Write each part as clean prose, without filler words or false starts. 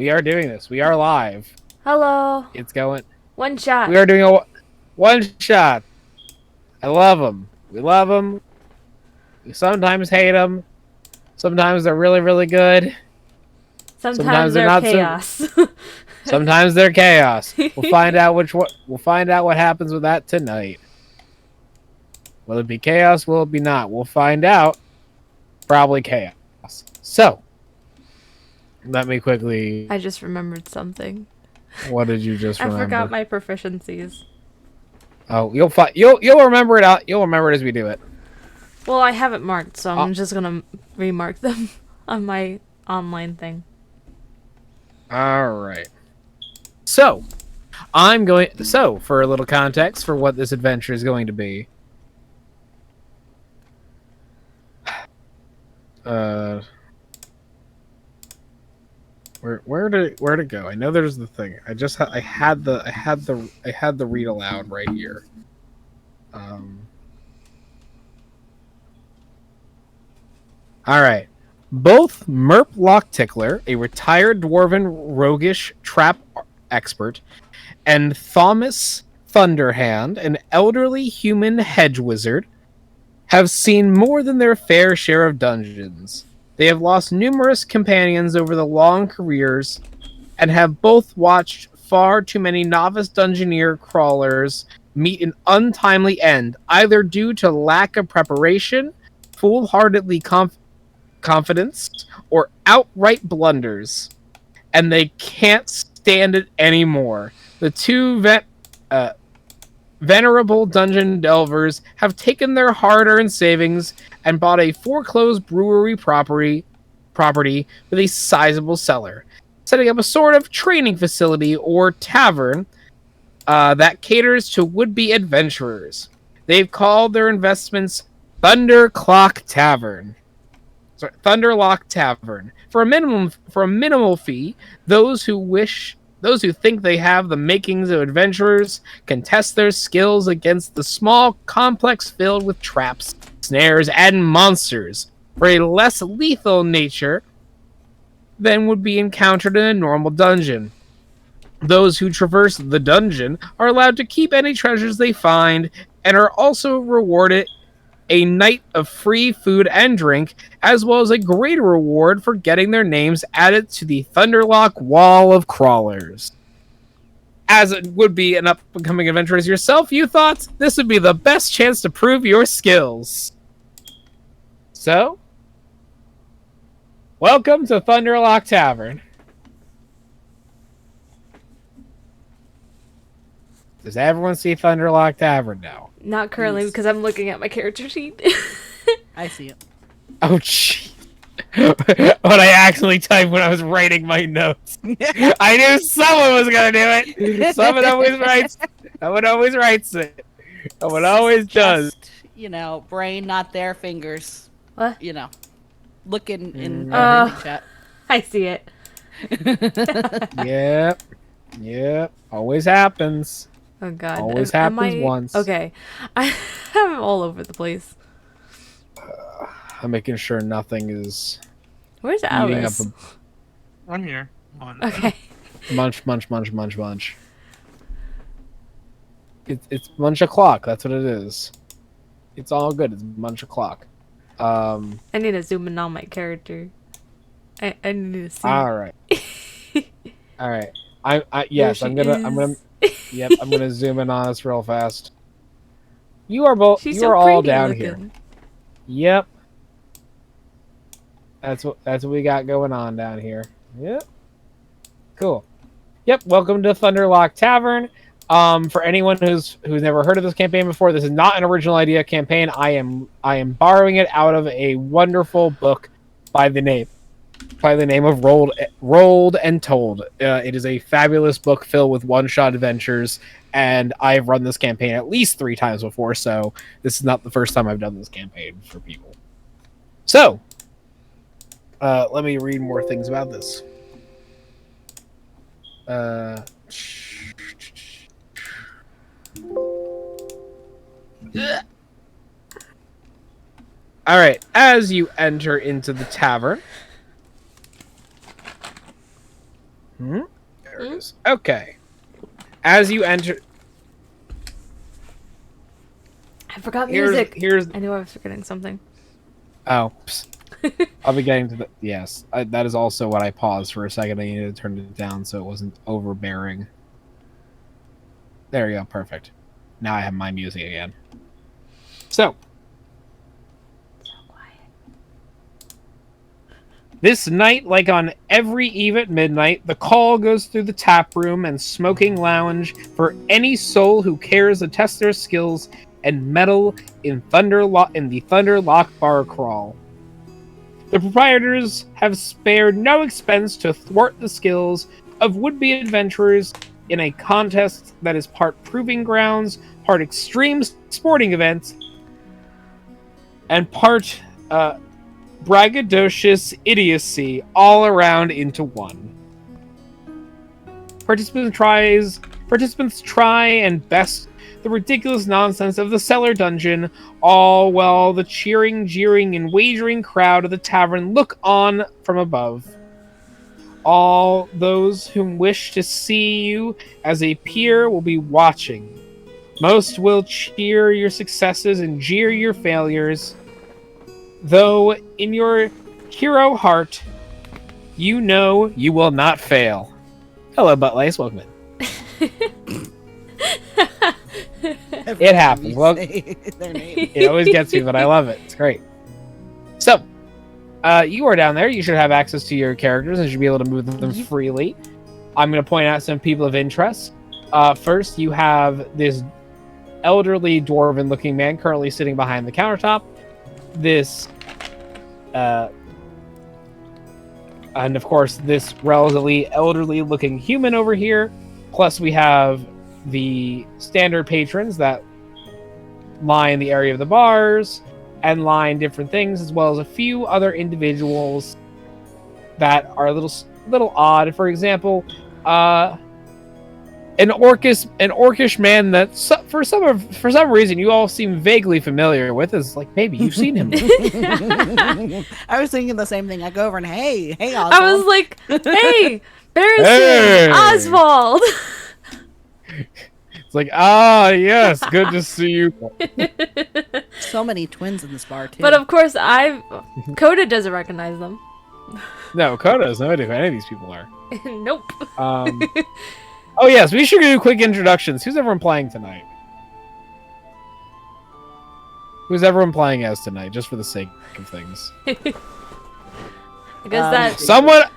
We are doing this. We are live. Hello. It's going. One shot. We are doing a one shot. I love them. We love them. We sometimes hate them. Sometimes they're really, really good. Sometimes they're they're not chaos. so. Sometimes they're chaos. We'll find out We'll find out what happens with that tonight. Will it be chaos? Will it be not? We'll find out. Probably chaos. So, let me quickly. I just remembered something. What did you just remember? I forgot my proficiencies. Oh, you'll remember it out. You'll remember it as we do it. Well, I have it marked, so I'm just gonna remark them on my online thing. All right. So, for a little context for what this adventure is going to be. Where to go? I know there's the thing. I had the read aloud right here. All right. Both Merp Locktickler, a retired dwarven roguish trap expert, and Thomas Thunderhand, an elderly human hedge wizard, have seen more than their fair share of dungeons. They have lost numerous companions over the long careers and have both watched far too many novice dungeoneer crawlers meet an untimely end, either due to lack of preparation, foolhardily confidence, or outright blunders. And they can't stand it anymore. The two venerable dungeon delvers have taken their hard-earned savings and bought a foreclosed brewery property with a sizable cellar, setting up a sort of training facility or tavern that caters to would-be adventurers. They've called their investments Thunderlock Tavern. For a minimal fee, those who think they have the makings of adventurers can test their skills against the small complex filled with traps, snares, and monsters for a less lethal nature than would be encountered in a normal dungeon. Those who traverse the dungeon are allowed to keep any treasures they find and are also rewarded a night of free food and drink, as well as a greater reward for getting their names added to the Thunderlock Wall of Crawlers. As it would be an up-and-coming adventurer as yourself, you thought this would be the best chance to prove your skills. So, welcome to Thunderlock Tavern. Does everyone see Thunderlock Tavern now? Not currently, because I'm looking at my character sheet. I see it. Oh, jeez. What I actually typed when I was writing my notes. I knew someone was going to do it. Someone always writes. Someone always writes it. Someone always does. Brain not there, fingers. What? Looking in chat. I see it. Yep. Always happens. Oh god. Always happens once. Okay. I'm all over the place. I'm making sure nothing is. Where's Alice? I'm here. Okay. Munch. It's munch o'clock. That's what it is. It's all good. It's munch o'clock. I need to zoom in on my character. I need to see. All right. Yes, I'm gonna. Yep, I'm gonna zoom in on us real fast. You are both. She's you so are all pretty down looking. here. Yep. That's what we got going on down here. Yep. Cool. Yep. Welcome to Thunderlock Tavern. For anyone who's never heard of this campaign before, this is not an original idea campaign. I am borrowing it out of a wonderful book by the name of Rolled and Told. It is a fabulous book filled with one-shot adventures, and I've run this campaign at least 3 times before, so this is not the first time I've done this campaign for people. So, let me read more things about this. Alright, as you enter into the tavern, Okay. As you enter, I forgot music. here's. I knew I was forgetting something. Oh, I'll be getting to the. Yes, that is also what I paused for a second. I needed to turn it down so it wasn't overbearing. There you go. Perfect. Now I have my music again. So. This night, like on every eve at midnight, the call goes through the tap room and smoking lounge for any soul who cares to test their skills and meddle in the Thunderlock bar crawl. The proprietors have spared no expense to thwart the skills of would-be adventurers in a contest that is part proving grounds, part extreme sporting event, and part braggadocious idiocy all around into one. Participants try and best the ridiculous nonsense of the cellar dungeon, all while the cheering, jeering, and wagering crowd of the tavern look on from above. All those whom wish to see you as a peer will be watching. Most will cheer your successes and jeer your failures, though in your hero heart, you know you will not fail. Hello, Buttlace. Welcome in. It happens. Well, it always gets me, but I love it. It's great. So, you are down there. You should have access to your characters and should be able to move them freely. I'm going to point out some people of interest. First, you have this elderly dwarven-looking man currently sitting behind the countertop. This, and of course, this relatively elderly-looking human over here. Plus, we have the standard patrons that line the area of the bars and line different things, as well as a few other individuals that are a little odd. For example, an orcish man that for some reason you all seem vaguely familiar with. Is like maybe you've seen him. I was thinking the same thing. I go over and hey, Oswald. I was like, hey, Barristan, Oswald. It's like, yes, good to see you. So many twins in this bar too. But of course, Coda doesn't recognize them. No, Coda has no idea who any of these people are. Nope. Oh yes, we should do quick introductions. Who's everyone playing tonight? Who's everyone playing as tonight, just for the sake of things? I guess that somebody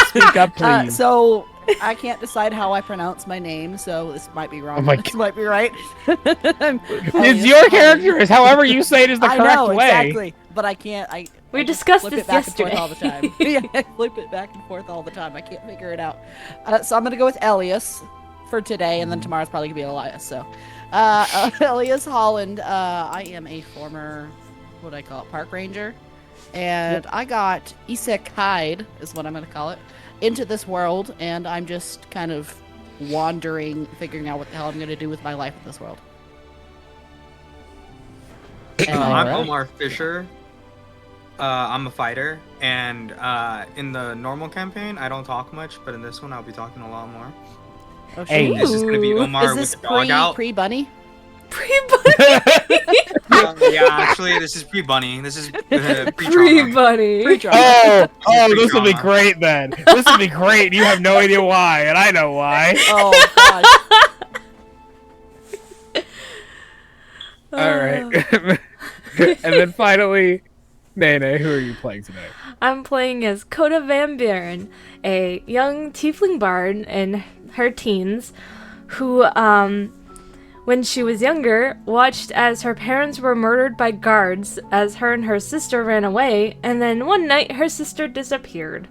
speak up, please. So I can't decide how I pronounce my name, so this might be wrong. Oh my this might be right. It's your character. Is however you say it is the correct I know, way. Exactly, but I can't. We discussed flip this it back yesterday. and forth all the time. Yeah, I flip it back and forth all the time. I can't figure it out. So I'm gonna go with Elias for today, and then tomorrow's probably gonna be Elias. So, Elias Holland. I am a former, what do I call it, park ranger, and I got isekai'd, is what I'm gonna call it, into this world, and I'm just kind of wandering, figuring out what the hell I'm gonna do with my life in this world. I'm Omar Fisher. I'm a fighter, and in the normal campaign, I don't talk much, but in this one, I'll be talking a lot more. Oh, Hey. shit. This is gonna be Omar Is this with the dog out. pre-bunny? Pre-bunny. Yeah, actually, this is pre-bunny. This is pre-trauma. Pre-bunny. Oh, this will be great then. This will be great. You have no idea why, and I know why. Oh gosh. All right. And then finally, Nene, who are you playing today? I'm playing as Coda Van Buren, a young tiefling bard in her teens who, when she was younger, watched as her parents were murdered by guards as her and her sister ran away, and then one night her sister disappeared.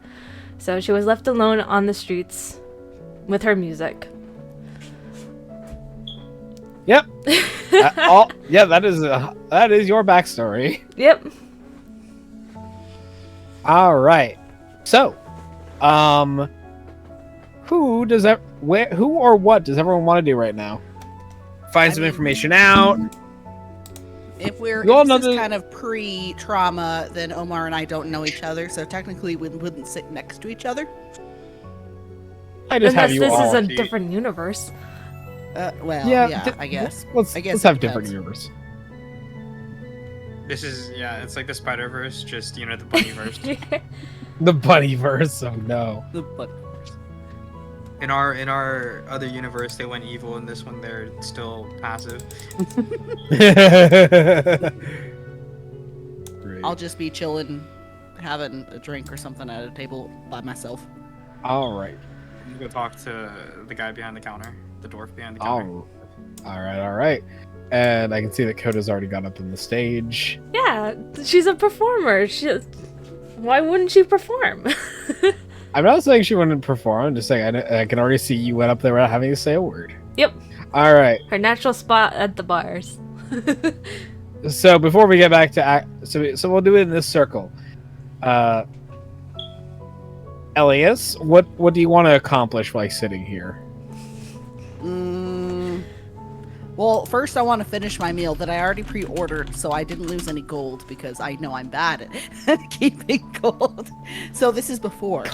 So she was left alone on the streets with her music. Yep. That is your backstory. Yep. All right. So, who or what does everyone want to do right now? Find some information out. If You all know this is the- kind of pre-trauma, then Omar and I don't know each other, so technically we wouldn't sit next to each other. I just have Unless you this all. is a different universe. Well, Yeah, yeah, I guess. Let's I guess have it different depends. universe. This is it's like the Spider-Verse, just the Bunnyverse. The Bunnyverse. Oh no. But In our other universe, they went evil. In this one, they're still passive. Great. I'll just be chilling, having a drink or something at a table by myself. All right. I'm gonna go talk to the guy behind the counter, the dwarf behind the counter. All right. And I can see that Coda's already got up on the stage. Yeah, she's a performer. Why wouldn't she perform? I'm not saying she wouldn't perform. I'm just saying I can already see you went up there without having to say a word. Yep. All right. Her natural spot at the bars. So before we get back to so we'll do it in this circle. Elias, what do you want to accomplish by sitting here? Well, first I want to finish my meal that I already pre-ordered, so I didn't lose any gold because I know I'm bad at keeping gold. So this is before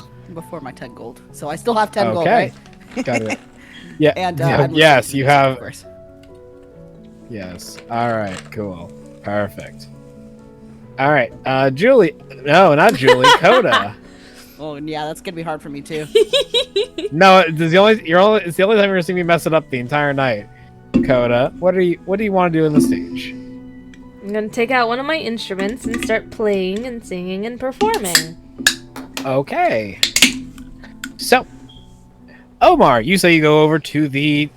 my 10 gold. So I still have 10 gold, right? Got it. Yeah. And yes, you have. Of course. Yes. All right. Cool. Perfect. All right. Julie. No, not Julie. Coda. Oh, yeah, that's gonna be hard for me too. No, it's the only time you're gonna see me mess it up the entire night. Coda, what do you want to do in the stage? I'm gonna take out one of my instruments and start playing and singing and performing. Okay. So, Omar, you say you go over to the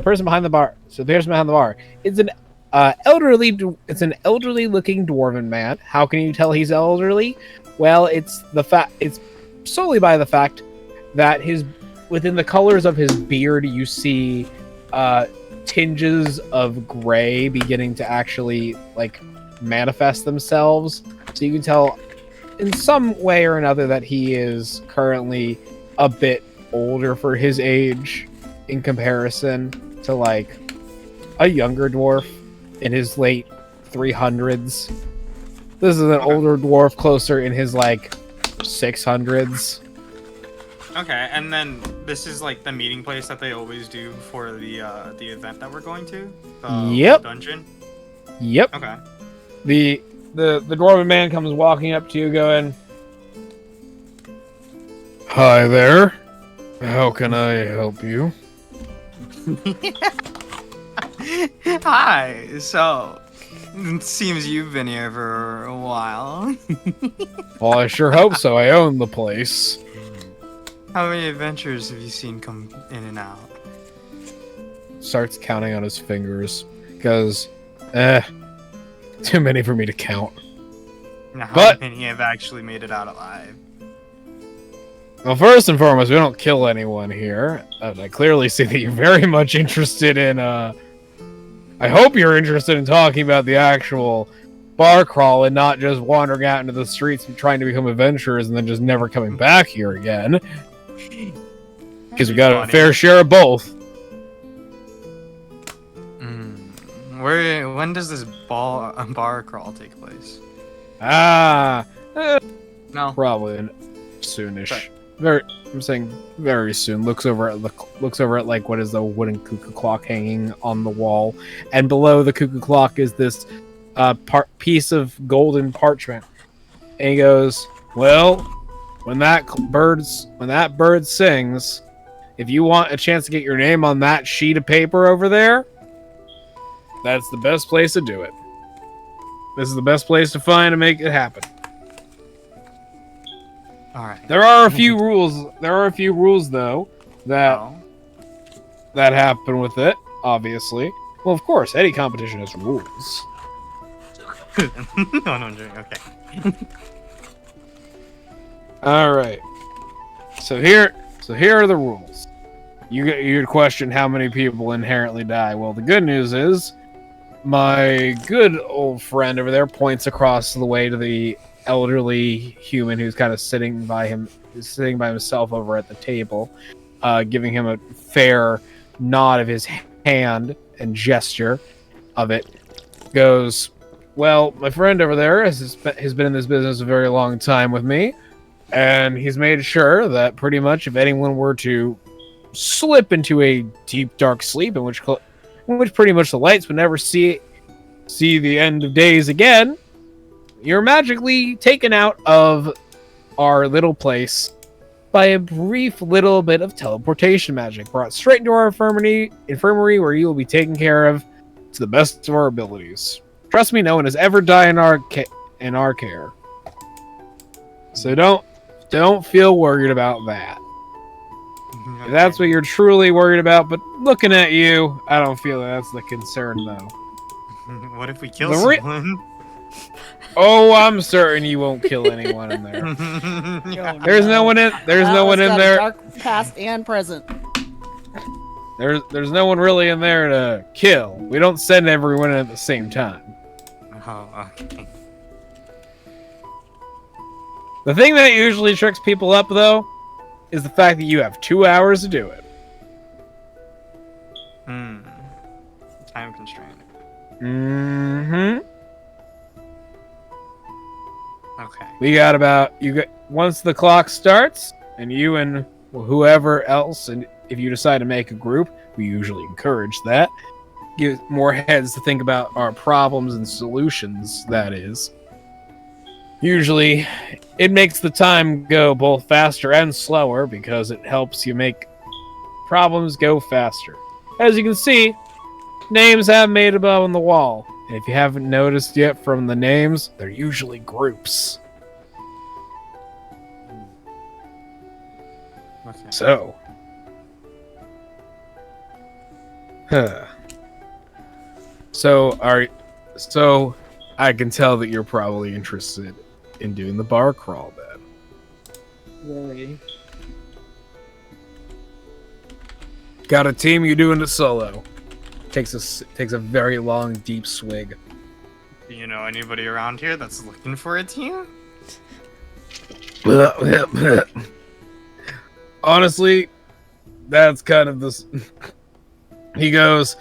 person behind the bar. So the person behind the bar. It's an elderly looking dwarven man. How can you tell he's elderly? Well, it's solely by the fact that within the colors of his beard you see tinges of gray beginning to actually like manifest themselves. So you can tell in some way or another that he is currently a bit older for his age in comparison to like a younger dwarf in his late 300s. This is an older dwarf closer in his like 600s. Okay, and then this is like the meeting place that they always do for the event that we're going to. Yep. Dungeon. Yep. Okay. The dwarven man comes walking up to you, going, "Hi there. How can I help you?" Hi. So, it seems you've been here for a while. Well, I sure hope so. I own the place. How many adventures have you seen come in and out? Starts counting on his fingers because, too many for me to count. And how But- many have actually made it out alive? Well, first and foremost, we don't kill anyone here. I clearly see that you're very much interested in, I hope you're interested in talking about the actual bar crawl and not just wandering out into the streets and trying to become adventurers and then just never coming back here again. Because we got a fair share of both. When does this bar crawl take place? No. Probably soonish. Sorry. I'm saying very soon. Looks over at like what is the wooden cuckoo clock hanging on the wall, and below the cuckoo clock is this piece of golden parchment. And he goes, "Well, when that bird sings, if you want a chance to get your name on that sheet of paper over there, that's the best place to do it. This is the best place to find to make it happen." All right. There are a few rules though that happen with it, obviously. Well, of course, any competition has rules. No, I'm joking. Okay. All right. So here are the rules. You'd question how many people inherently die. Well, the good news is my good old friend over there points across the way to the elderly human who's kind of sitting by himself over at the table, giving him a fair nod of his hand and gesture of it. Goes, "Well, my friend over there has been in this business a very long time with me, and he's made sure that pretty much if anyone were to slip into a deep, dark sleep in which pretty much the lights would never see the end of days again. You're magically taken out of our little place by a brief little bit of teleportation magic, brought straight into our infirmary where you will be taken care of to the best of our abilities. Trust me, no one has ever died in our care. So don't feel worried about that. If that's what you're truly worried about, but looking at you, I don't feel that's the concern, though. What if we kill someone? Oh, I'm certain you won't kill anyone in there. There's no one in there. Dark past and present. There's no one really in there to kill. We don't send everyone in at the same time. Oh, okay. The thing that usually tricks people up, though, is the fact that you have 2 hours to do it. Time constraint. Mm-hmm. Okay. Once the clock starts, and you and whoever else, and if you decide to make a group, we usually encourage that. Give more heads to think about our problems and solutions, that is. Usually, it makes the time go both faster and slower because it helps you make problems go faster. As you can see, names have made above on the wall. And if you haven't noticed yet from the names, they're usually groups. Okay. So. So I can tell that you're probably interested in doing the bar crawl then. Really? Got a team, you doing it solo. Takes a very long, deep swig. Do you know anybody around here that's looking for a team? Honestly, that's kind of this. He goes,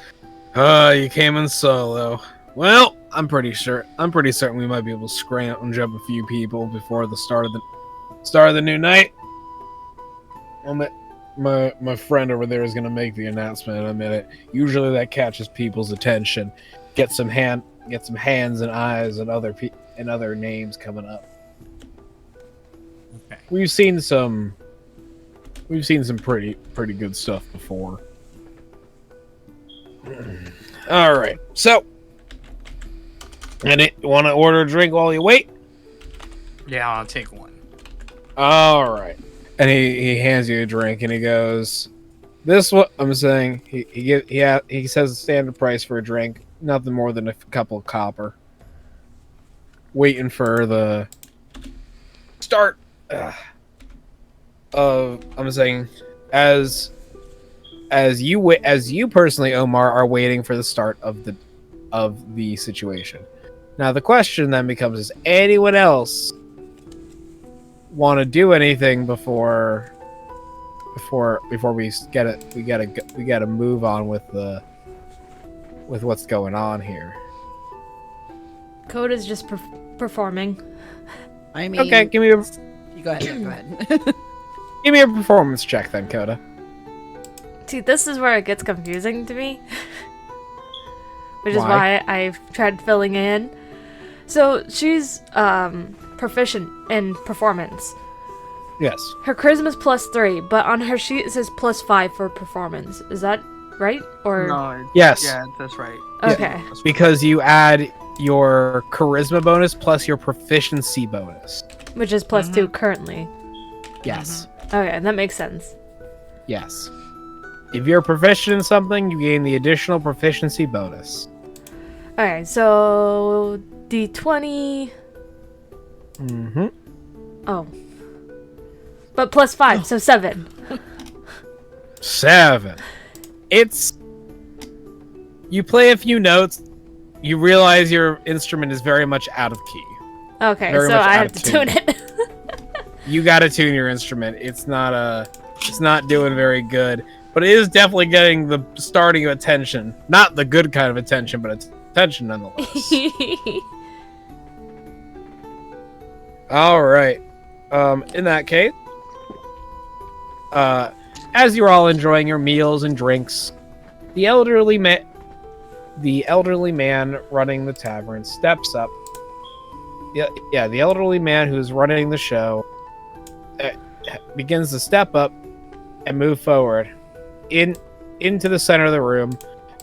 you came in solo. Well, I'm pretty certain we might be able to scrounge up a few people before the start of the new night. My friend over there is going to make the announcement in a minute. Usually that catches people's attention. Get some hands and eyes and other names coming up. Okay. We've seen some pretty good stuff before. All right. So, want to order a drink while you wait? Yeah, I'll take one. All right. And he hands you a drink, and he goes, "This what I'm saying." He says the standard price for a drink, nothing more than a couple of copper. Waiting for the start of I'm saying as you personally, Omar, are waiting for the start of the situation. Now the question then becomes: is anyone else want to do anything before we get it? We gotta move on with what's going on here. Coda's just performing. I mean, Okay, give me a You go ahead. give me a performance check then, Coda. See, this is where it gets confusing to me. Which is Why? why I've tried filling in. So she's proficient in performance. Yes. Her charisma's +3, but on her sheet it says +5 for performance. Is that right? Or No. Yes. Yeah, that's right. okay. Because you add your charisma bonus plus your proficiency bonus. Which is +2 currently. Yes. Okay, that makes sense. Yes. If you're proficient in something, you gain the additional proficiency bonus. Okay, so D20. Mm-hmm. Oh. But +5, so 7. 7. You play a few notes, you realize your instrument is very much out of key. Okay, Very so much I out have of to tune. tune it. You gotta tune your instrument. It's not doing very good. But it is definitely getting the starting of attention. Not the good kind of attention, but attention nonetheless. Alright. In that case, As you're all enjoying your meals and drinks, the elderly man running the tavern steps up. Yeah, the elderly man who's running the show begins to step up and move forward into the center of the room,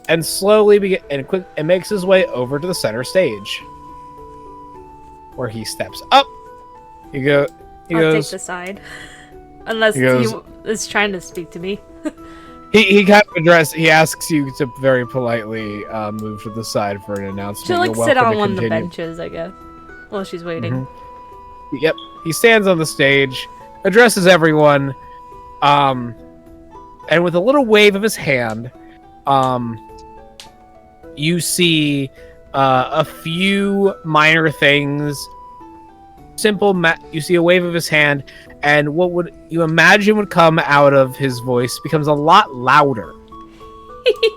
and slowly and makes his way over to the center stage, where he steps up. He I'll goes. take the side, unless he is trying to speak to me. He kind of he asks you to very politely move to the side for an announcement. She'll like You're sit welcome on to one of the continue. benches, I guess, while she's waiting. Yep. He stands on the stage, addresses everyone, and with a little wave of his hand, you see a few minor things. You see a wave of his hand, and what would you imagine would come out of his voice becomes a lot louder,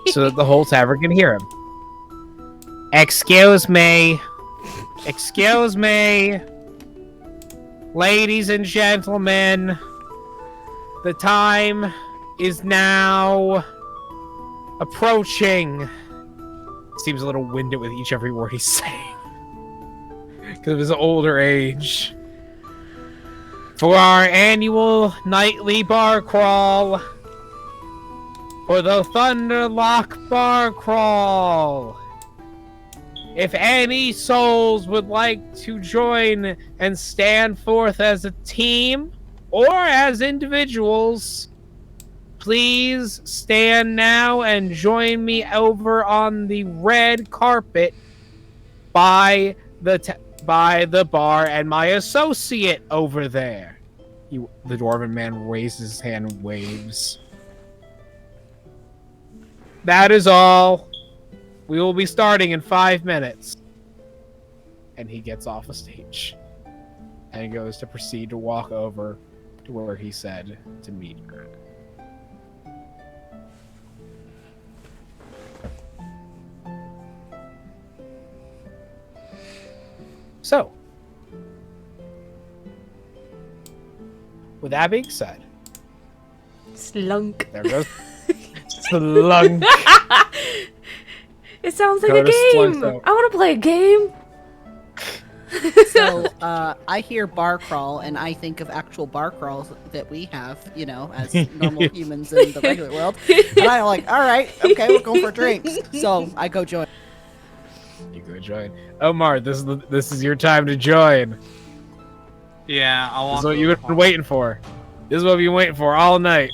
so that the whole tavern can hear him. Excuse me. Excuse me. Ladies and gentlemen, the time is now approaching. Seems a little winded with every word he's saying, because of his older age. For our annual nightly bar crawl. For the Thunderlock bar crawl. If any souls would like to join and stand forth as a team or as individuals, please stand now and join me over on the red carpet by the bar and my associate over there. The dwarven man raises his hand and waves. That is all. We will be starting in 5 minutes. And he gets off the stage and goes to proceed to walk over to where he said to meet her. So, with that being said, Slunk. there goes Slunk. It sounds like Coda a game. slunks out. I want to play a game. So I hear bar crawl, and I think of actual bar crawls that we have, you know, as normal humans in the regular world. And I'm like, all right, okay, we're going for drinks. So I go join. You go join. Omar, this is your time to join. Yeah, I'll This walk is what you've over. been waiting for. This is what you've been waiting for all night.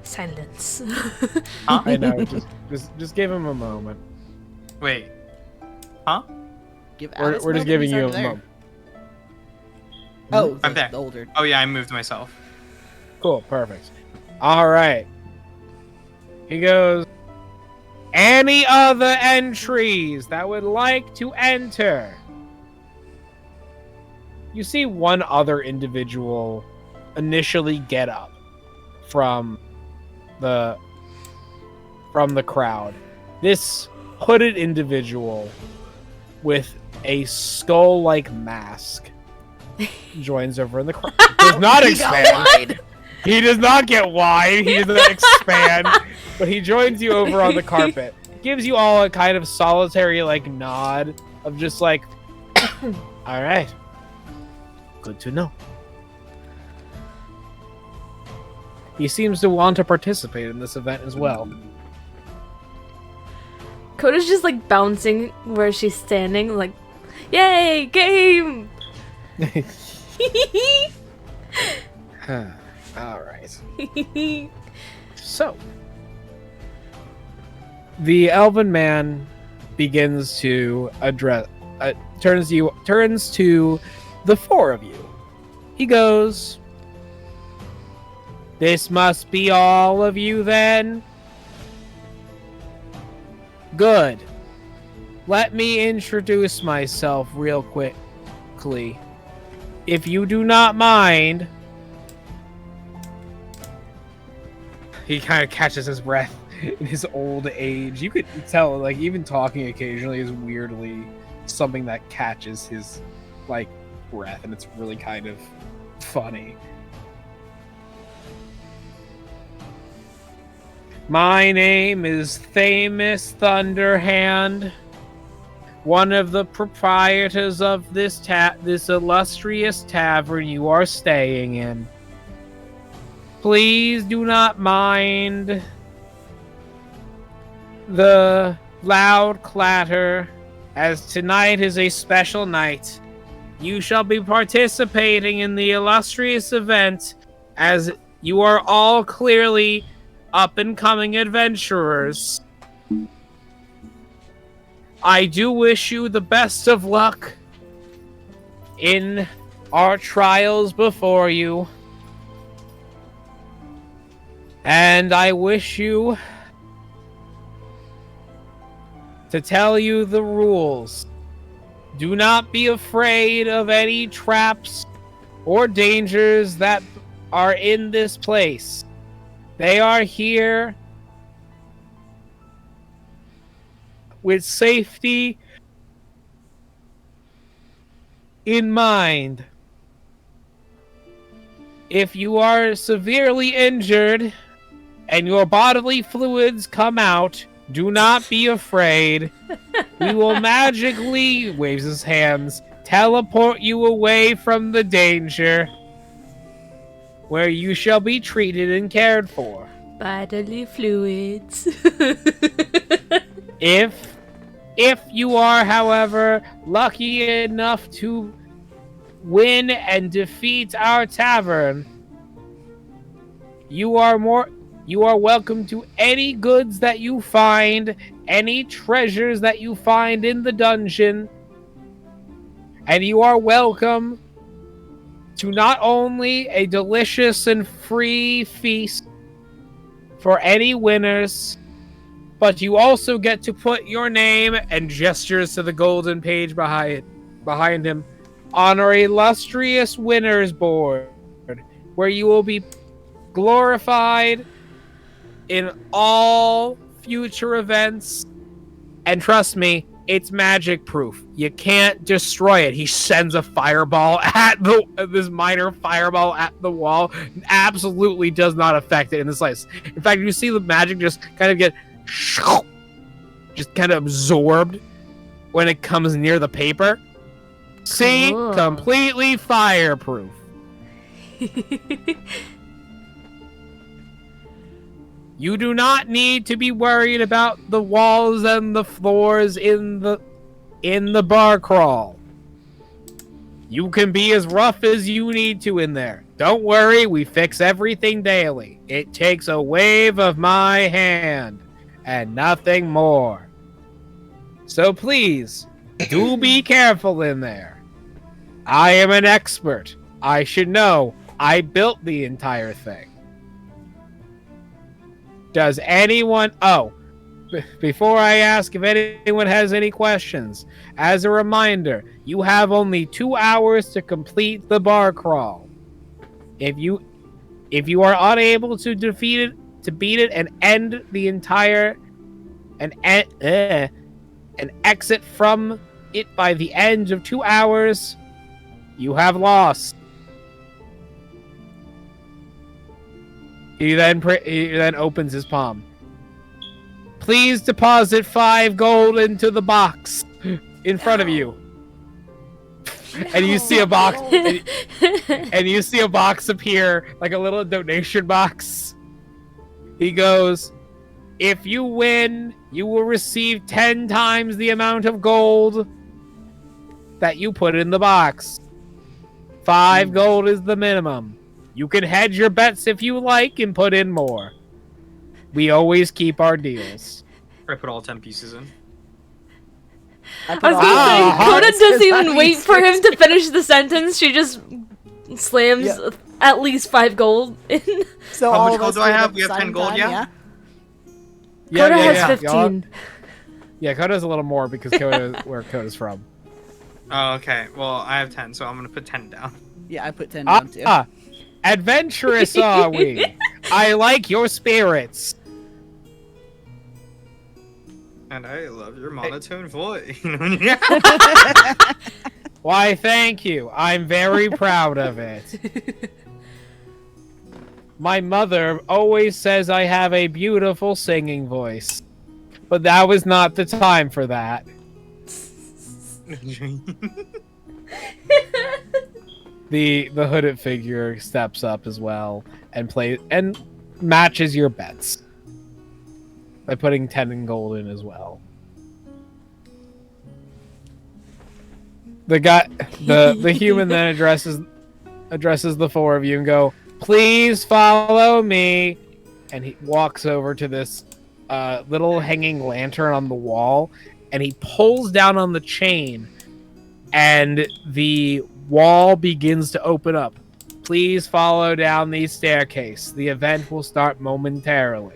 Silence. Huh? I know. Just give him a moment. Wait. Huh? Give We're Alice just moment, giving he's you a already there. moment. Oh, I'm there. the older. Oh yeah, I moved myself. Cool, perfect. All right. He goes, any other entries that would like to enter? You see one other individual initially get up from the crowd. This hooded individual with a skull-like mask joins over in the crowd. Does not expand. He does not get wide. He does not expand. But he joins you over on the carpet. Gives you all a kind of solitary like nod of just like, all right, good to know. He seems to want to participate in this event as well. Coda's just like bouncing where she's standing, like, yay, game! All right. So, the elven man begins to turns to the four of you. He goes, "This must be all of you then? Good. Let me introduce myself real quickly. If you do not mind, He kind of catches his breath in his old age. You could tell, like, even talking occasionally is weirdly something that catches his, like, breath, and it's really kind of funny. My name is Thamus Thunderhand, one of the proprietors of this illustrious tavern you are staying in. Please do not mind the loud clatter, as tonight is a special night. You shall be participating in the illustrious event, as you are all clearly up-and-coming adventurers. I do wish you the best of luck in our trials before you. And I wish you to tell you the rules. Do not be afraid of any traps or dangers that are in this place. They are here with safety in mind. If you are severely injured and your bodily fluids come out, do not be afraid. We will magically, waves his hands, teleport you away from the danger, where you shall be treated and cared for. Bodily fluids. If you are, however, lucky enough to win and defeat our tavern, you are welcome to any goods that you find, any treasures that you find in the dungeon, and you are welcome to not only a delicious and free feast for any winners, but you also get to put your name and gestures to the golden page behind him on our illustrious winners board, where you will be glorified in all future events. And trust me, it's magic proof. You can't destroy it. He sends a fireball at this minor fireball at the wall. Absolutely does not affect it in the slightest. In fact, you see the magic just kind of get just kind of absorbed when it comes near the paper. See? Cool. Completely fireproof. You do not need to be worried about the walls and the floors in the bar crawl. You can be as rough as you need to in there. Don't worry, we fix everything daily. It takes a wave of my hand and nothing more. So please, do be careful in there. I am an expert. I should know. I built the entire thing. Does anyone... before I ask if anyone has any questions, as a reminder, you have only 2 hours to complete the bar crawl. If you are unable to beat it and end the entire... and exit from it by the end of 2 hours, you have lost. He then opens his palm. Please deposit 5 gold into the box in front of you. And you see a box, and you see a box appear, like a little donation box. He goes, if you win, you will receive 10 times the amount of gold that you put in the box. 5 gold is the minimum. You can hedge your bets if you like and put in more. We always keep our deals. I put all 10 pieces in. I was gonna say, Coda doesn't even wait for him to finish the sentence. She just slams at least 5 gold in. So how all much of gold us do I at have? the We have 10 same gold, time, yeah? Coda has 15. Yeah, Coda's a little more because Coda where Coda's from. Oh, okay. Well, I have 10, so I'm gonna put 10 down. Yeah, I put 10 down too. Adventurous are we? I like your spirits. And I love your monotone voice. Why, thank you. I'm very proud of it. My mother always says I have a beautiful singing voice. But that was not the time for that. The hooded figure steps up as well and matches your bets by putting 10 in gold in as well. The human then addresses the four of you and go, "Please follow me." And he walks over to this little hanging lantern on the wall, and he pulls down on the chain, and the wall begins to open up. Please follow down the staircase. The event will start momentarily.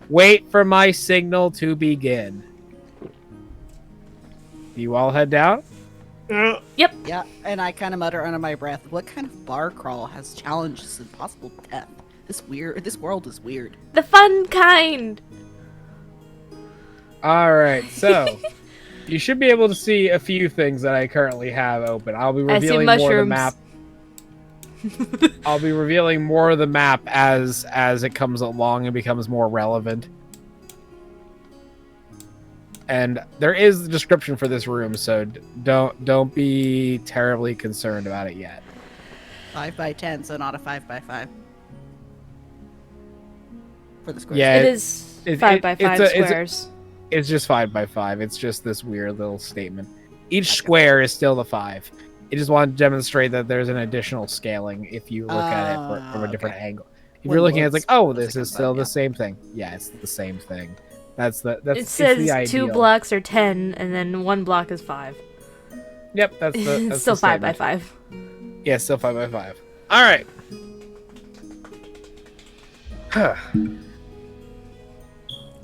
Wait for my signal to begin. Do you all head down? Yep. Yeah, and I kind of mutter under my breath, what kind of bar crawl has challenges and possible death? This world is weird. The fun kind. Alright, so you should be able to see a few things that I currently have open. I'll be revealing more of the map. I'll be revealing more of the map as it comes along and becomes more relevant. And there is a description for this room, so don't be terribly concerned about it yet. 5x10, so not a 5x5. For the squares. Yeah, It is 5x5 squares. It's just 5x5. It's just this weird little statement. Each square is still the 5. I just want to demonstrate that there's an additional scaling if you look at it from a different angle. If you're looking at it, it's like, oh, this is still the same thing. Yeah, it's the same thing. It says the 2 ideal. blocks are 10, and then 1 block is 5. Yep, that's It's still 5x5. Yeah, still 5x5. All right.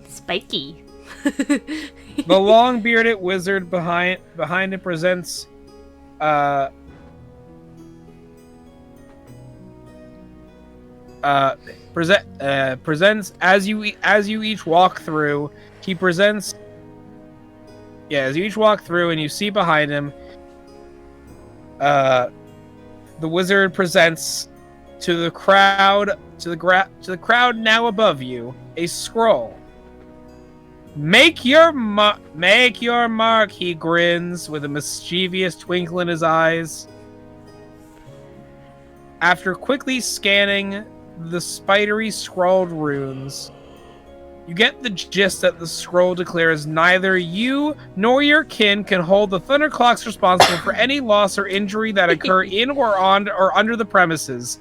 Spiky. The long-bearded wizard behind it presents presents as you each walk through. He presents as you each walk through and you see behind him the wizard presents to the crowd now above you a scroll. Make your mark, he grins with a mischievous twinkle in his eyes. After quickly scanning the spidery scrawled runes, you get the gist that the scroll declares neither you nor your kin can hold the Thunderclocks responsible for any loss or injury that occur in or on or under the premises.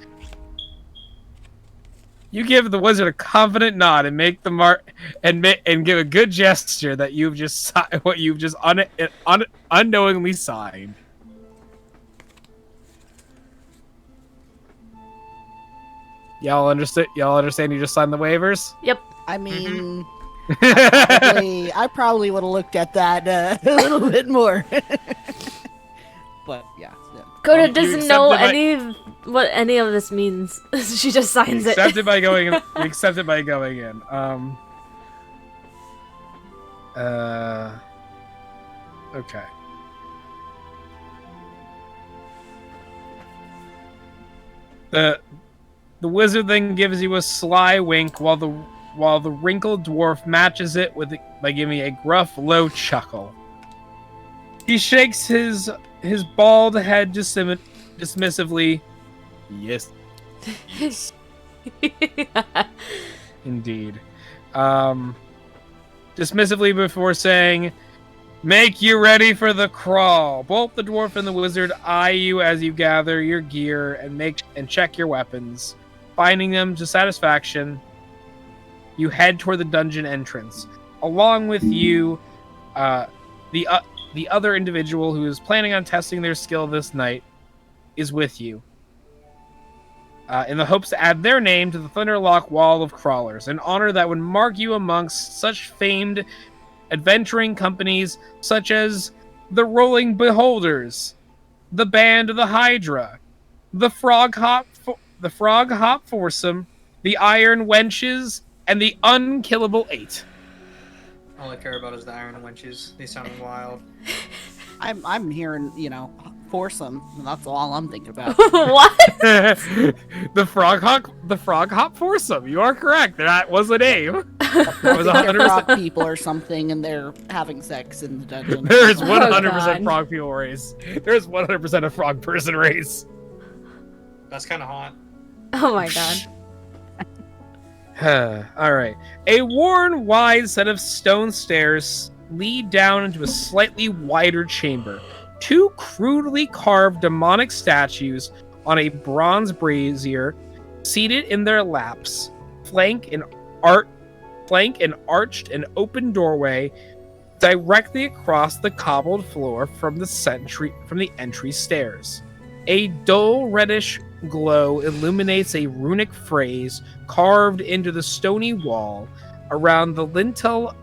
You give the wizard a confident nod and make the mark and give a good gesture that you've just unknowingly signed. Y'all understand? You just signed the waivers? Yep. I mean, I probably would have looked at that a little bit more. But yeah. Coda doesn't know what any of this means. She just signs it. You accept it by going in. Okay. The wizard then gives you a sly wink while the wrinkled dwarf matches it by giving a gruff, low chuckle. He shakes his bald head dismissively. Yes. Indeed. Dismissively before saying, "Make you ready for the crawl." Both the dwarf and the wizard eye you as you gather your gear and check your weapons. Finding them to satisfaction, you head toward the dungeon entrance. Along with you, the other individual who is planning on testing their skill this night is with you, in the hopes to add their name to the Thunderlock Wall of Crawlers, an honor that would mark you amongst such famed adventuring companies such as the Rolling Beholders, the Band of the Hydra, the Frog Hop Foursome, the Iron Wenches, and the Unkillable 8. All I care about is the iron wenches. They sound wild. I'm hearing, foursome. And that's all I'm thinking about. What? The Frog Hop foursome. You are correct. That was a name. That was They're 100%. frog people or something, and they're having sex in the dungeon. There is Oh, 100% God. frog people race. There is 100% a frog person race. That's kind of hot. Oh my god. All right. A worn, wide set of stone stairs lead down into a slightly wider chamber. Two crudely carved demonic statues on a bronze brazier, seated in their laps, flank an arched and open doorway directly across the cobbled floor from the entry stairs. A dull reddish glow illuminates a runic phrase carved into the stony wall around the lintel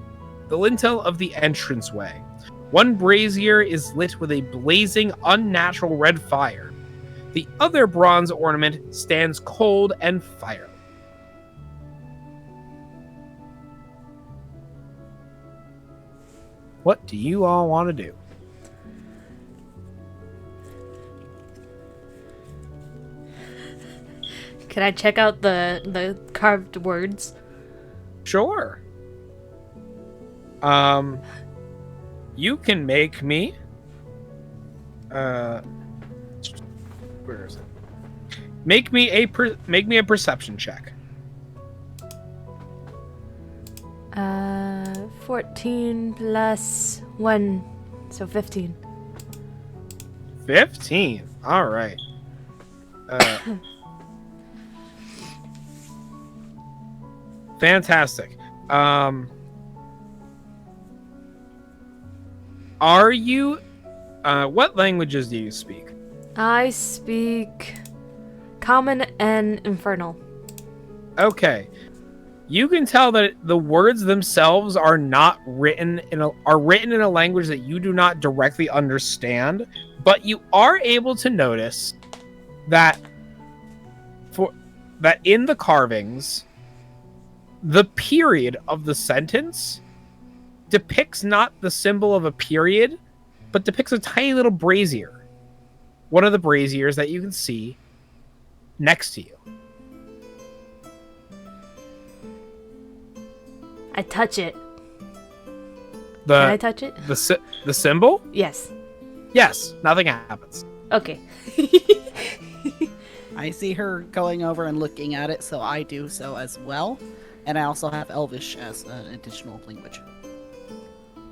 of the entranceway. One brazier is lit with a blazing, unnatural red fire. The other bronze ornament stands cold and fiery. What do you all want to do? Can I check out the carved words? Sure. You can make me. Where is it? Make me a perception check. 14 plus 1, so 15. 15. All right. Fantastic. Are you? What languages do you speak? I speak Common and Infernal. Okay. You can tell that the words themselves are not written in a language that you do not directly understand, but you are able to notice that in the carvings, the period of the sentence depicts not the symbol of a period, but depicts a tiny little brazier. One of the braziers that you can see next to you. I touch it. Can I touch it? The symbol? Yes. Yes, nothing happens. Okay. I see her going over and looking at it, so I do so as well. And I also have Elvish as an additional language.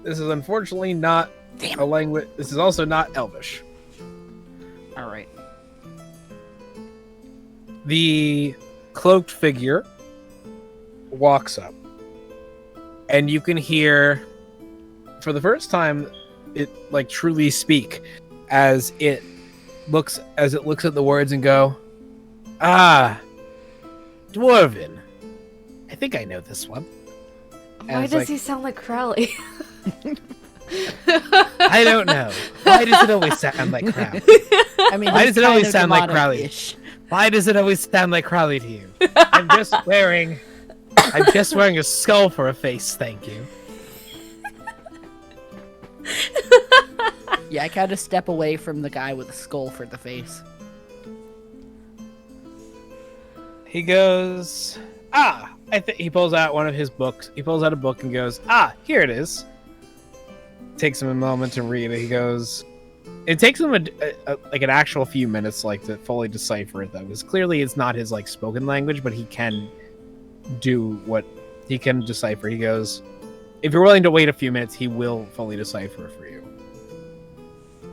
This is unfortunately not a language. This is also not Elvish. All right. The cloaked figure walks up, and you can hear, for the first time, it truly speak as it looks at the words and go, "Ah, Dwarven. I think I know this one." Why does he sound like Crowley? I don't know. Why does it always sound like Crowley? I mean, Why he's does it always kind of sound like Crowley? demonic-ish. Why does it always sound like Crowley to you? I'm just wearing a skull for a face, thank you. Yeah, I kind of step away from the guy with the skull for the face. He goes, he pulls out one of his books. He pulls out a book and goes, here it is. Takes him a moment to read it. He goes, it takes him an actual few minutes to fully decipher it though, because clearly it's not his spoken language, but he can do what he can decipher. He goes, if you're willing to wait a few minutes, he will fully decipher it for you.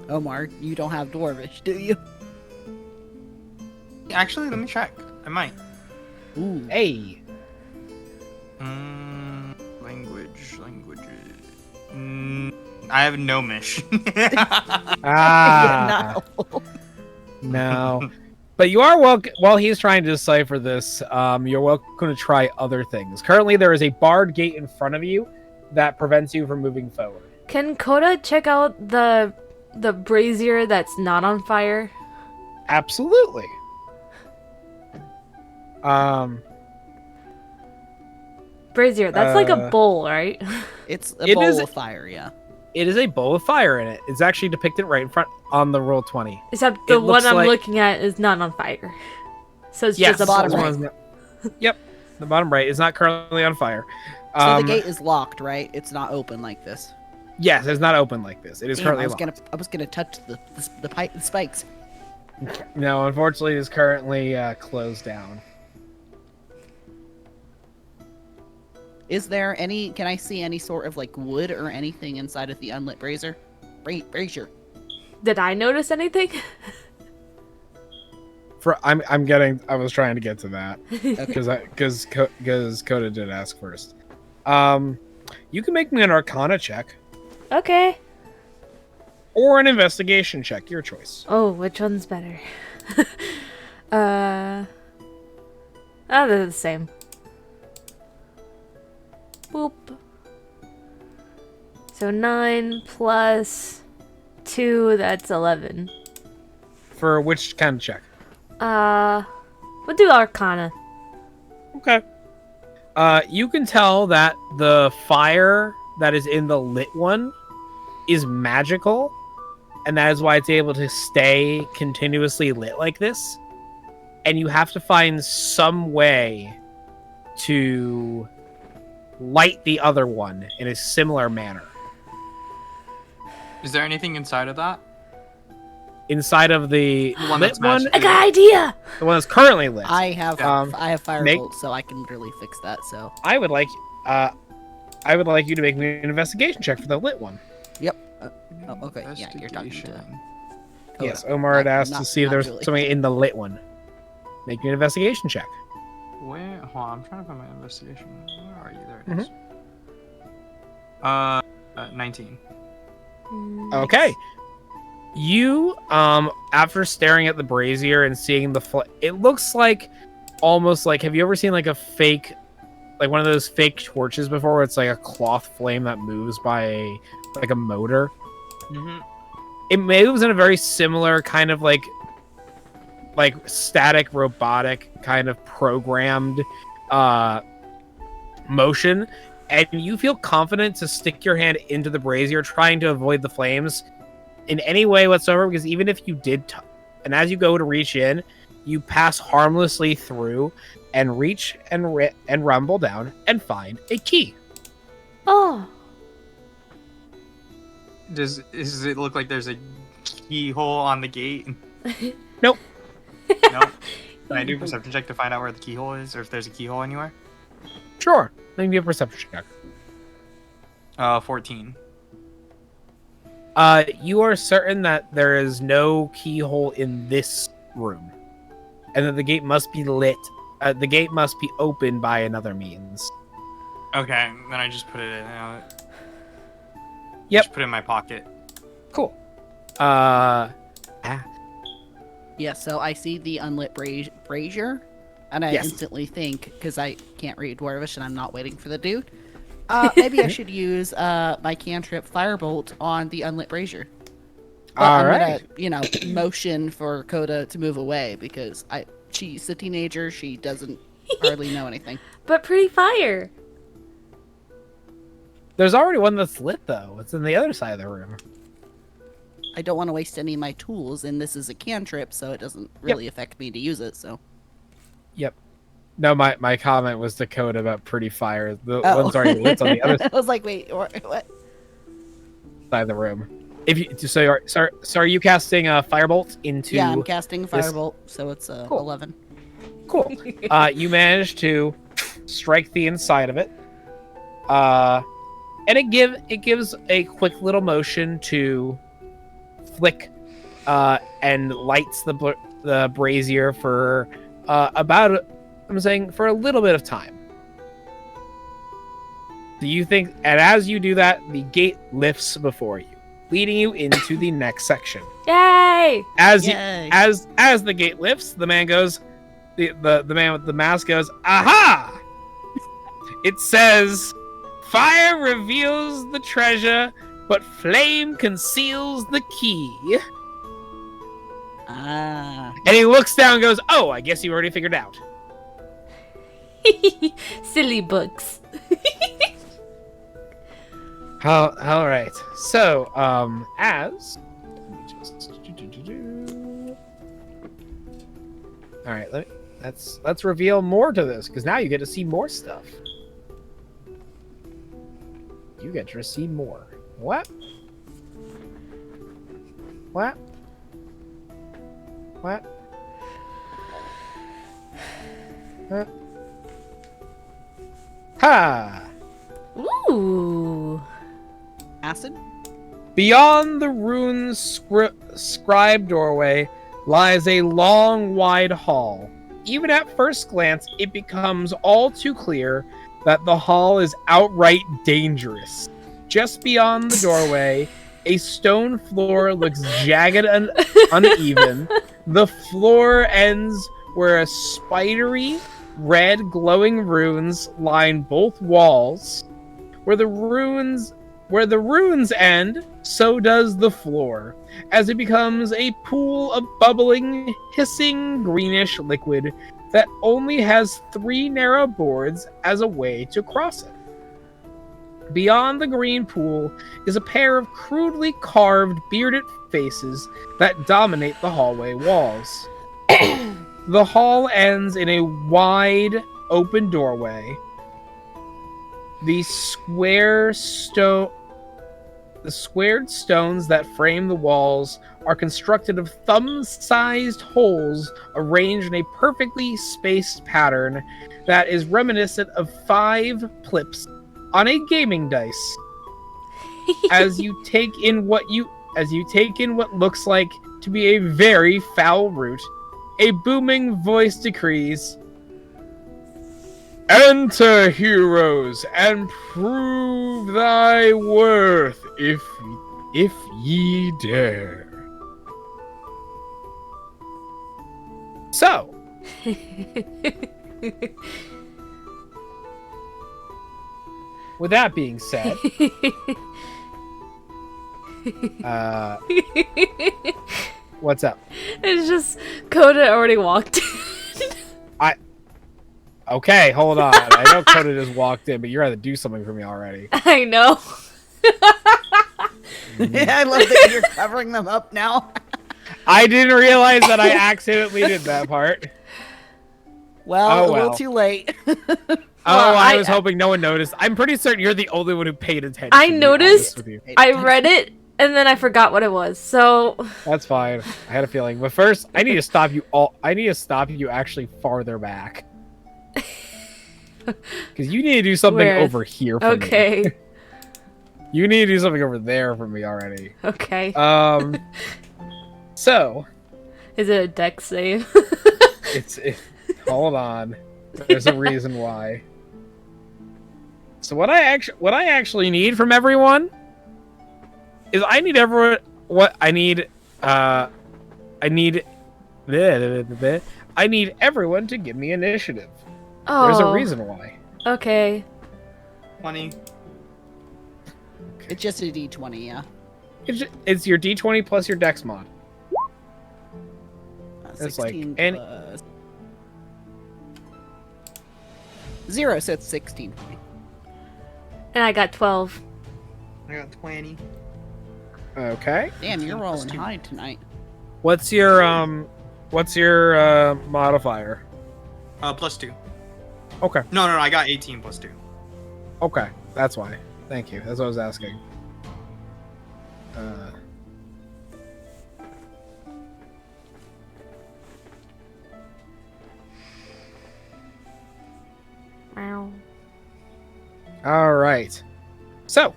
Omar, you don't have Dwarvish, do you? Actually, let me check. I might. Ooh. Hey. Languages. I have no mish. Yeah, No. But you are welcome, while he's trying to decipher this, you're welcome to try other things. Currently, there is a barred gate in front of you that prevents you from moving forward. Can Coda check out the brazier that's not on fire? Absolutely. Brazier, that's like a bowl, right? It's a bowl is- of fire, yeah. It is a bowl of fire in it. It's actually depicted right in front on the roll 20. Except the It one looks I'm like- looking at is not on fire. So it's Yes, just a bottom bowl. right. Yep, the bottom right is not currently on fire. So the gate is locked, right? It's not open like this. Yes, it's not open like this. It is Damn, currently I was locked. gonna touch the spikes. No, unfortunately, it is currently closed down. Is there any? Can I see any sort of like wood or anything inside of the unlit brazier? Brazier. Did I notice anything? I was trying to get to that because Coda did ask first. You can make me an Arcana check Okay. or an investigation check, your choice. Oh, which one's better? They're the same. Boop. So 9 plus 2, that's 11. For which kind of check? We'll do Arcana. Okay. You can tell that the fire that is in the lit one is magical, and that is why it's able to stay continuously lit like this. And you have to find some way to light the other one in a similar manner. Is there anything inside of that? Inside of the one lit that's one, magical. I got an idea! the one that's currently lit. I have Um, firebolt, make- so I can really fix that. So I would like you to make me an investigation check for the lit one. oh, okay, yeah, you're talking to Investigation. Coda. Yes, Omar had Not- asked to not- see if not there's Julie. something in the lit one. Make me an investigation check. Where? Hold on, I'm trying to find my investigation. Where are you? There it Mm-hmm. is. 19. Okay. You, after staring at the brazier and seeing the it looks like almost like, have you ever seen like a fake, like one of those fake torches before where it's like a cloth flame that moves by like a motor? Mm-hmm. It moves in a very similar kind of like static robotic kind of programmed motion, and you feel confident to stick your hand into the brazier trying to avoid the flames in any way whatsoever, because even if you did and as you go to reach in, you pass harmlessly through and reach and rumble down and find a key. Oh, Does it look like there's a keyhole on the gate? Nope. No. Can I do a perception check to find out where the keyhole is, or if there's a keyhole anywhere? Sure. Then give a perception check. 14. You are certain that there is no keyhole in this room, and that the gate must be lit. The gate must be opened by another means. Okay, then I just put it in. Yep. Just put it in my pocket. Cool. Yeah, so I see the unlit brazier, and I Yes. instantly think, because I can't read Dwarvish and I'm not waiting for the dude, maybe I should use my cantrip Firebolt on the unlit brazier. But All I'm right. gonna, motion for Coda to move away because she's a teenager. She doesn't hardly know anything. but pretty fire. There's already one that's lit though. It's in the other side of the room. I don't want to waste any of my tools, and this is a cantrip, so it doesn't really affect me to use it. So Yep. No, my comment was to Code about pretty fire. The Oh. one's already lit on the other I was like, wait, what? side of the room. If you so are you casting a firebolt into? Yeah, I'm casting Firebolt, so it's Cool. 11. Cool. You managed to strike the inside of it. And it gives a quick little motion to flick, and lights the brazier for for a little bit of time. Do you think? And as you do that, the gate lifts before you, leading you into the next section. Yay! Yay. As the gate lifts, the man goes, the man with the mask goes, "Aha!" It says, "Fire reveals the treasure, but flame conceals the key." Ah. And he looks down and goes, "Oh, I guess you already figured out." Silly books. All right. So, as let me just all right, let's reveal more to this because now you get to see more stuff. You get to see more. What? What? What? Huh? Ha! Ooh. Acid? Beyond the rune's scribe doorway lies a long, wide hall. Even at first glance, it becomes all too clear that the hall is outright dangerous. Just beyond the doorway, a stone floor looks jagged and uneven. The floor ends where a spidery, red, glowing runes line both walls. Where the runes end, so does the floor, as it becomes a pool of bubbling, hissing, greenish liquid that only has 3 narrow boards as a way to cross it. Beyond the green pool is a pair of crudely carved, bearded faces that dominate the hallway walls. The hall ends in a wide, open doorway. The squared stones that frame the walls are constructed of thumb-sized holes arranged in a perfectly spaced pattern that is reminiscent of 5 plips on a gaming dice. As you take in what looks like to be a very foul root, a booming voice decrees, "Enter, heroes, and prove thy worth, if ye dare." So, with that being said, what's up? It's just Coda already walked in. Okay, hold on. I know Coda just walked in, but you're going to do something for me already. I know. I love that you're covering them up now. I didn't realize that I accidentally did that part. Well, a little too late. I was hoping no one noticed. I'm pretty certain you're the only one who paid attention. I noticed, I read it, and then I forgot what it was, so... That's fine. I had a feeling. But first, I need to stop you all. I need to stop you actually farther back. Because you need to do something over here for me. Okay. You need to do something over there for me already. Okay. So. Is it a dex save? Hold on. There's a reason why. So what I actually need from everyone is I need everyone. I need everyone to give me initiative. Oh. There's a reason why. Okay. 20. It's just a D20, yeah. It's your D20 plus your Dex mod. It's like plus 0, so it's 16. And I got 12. I got 20. Okay. Damn, you're rolling high tonight. What's your modifier? +2. Okay. No, I got 18 +2. Okay, that's why. Thank you. That's what I was asking. Wow. All right. So,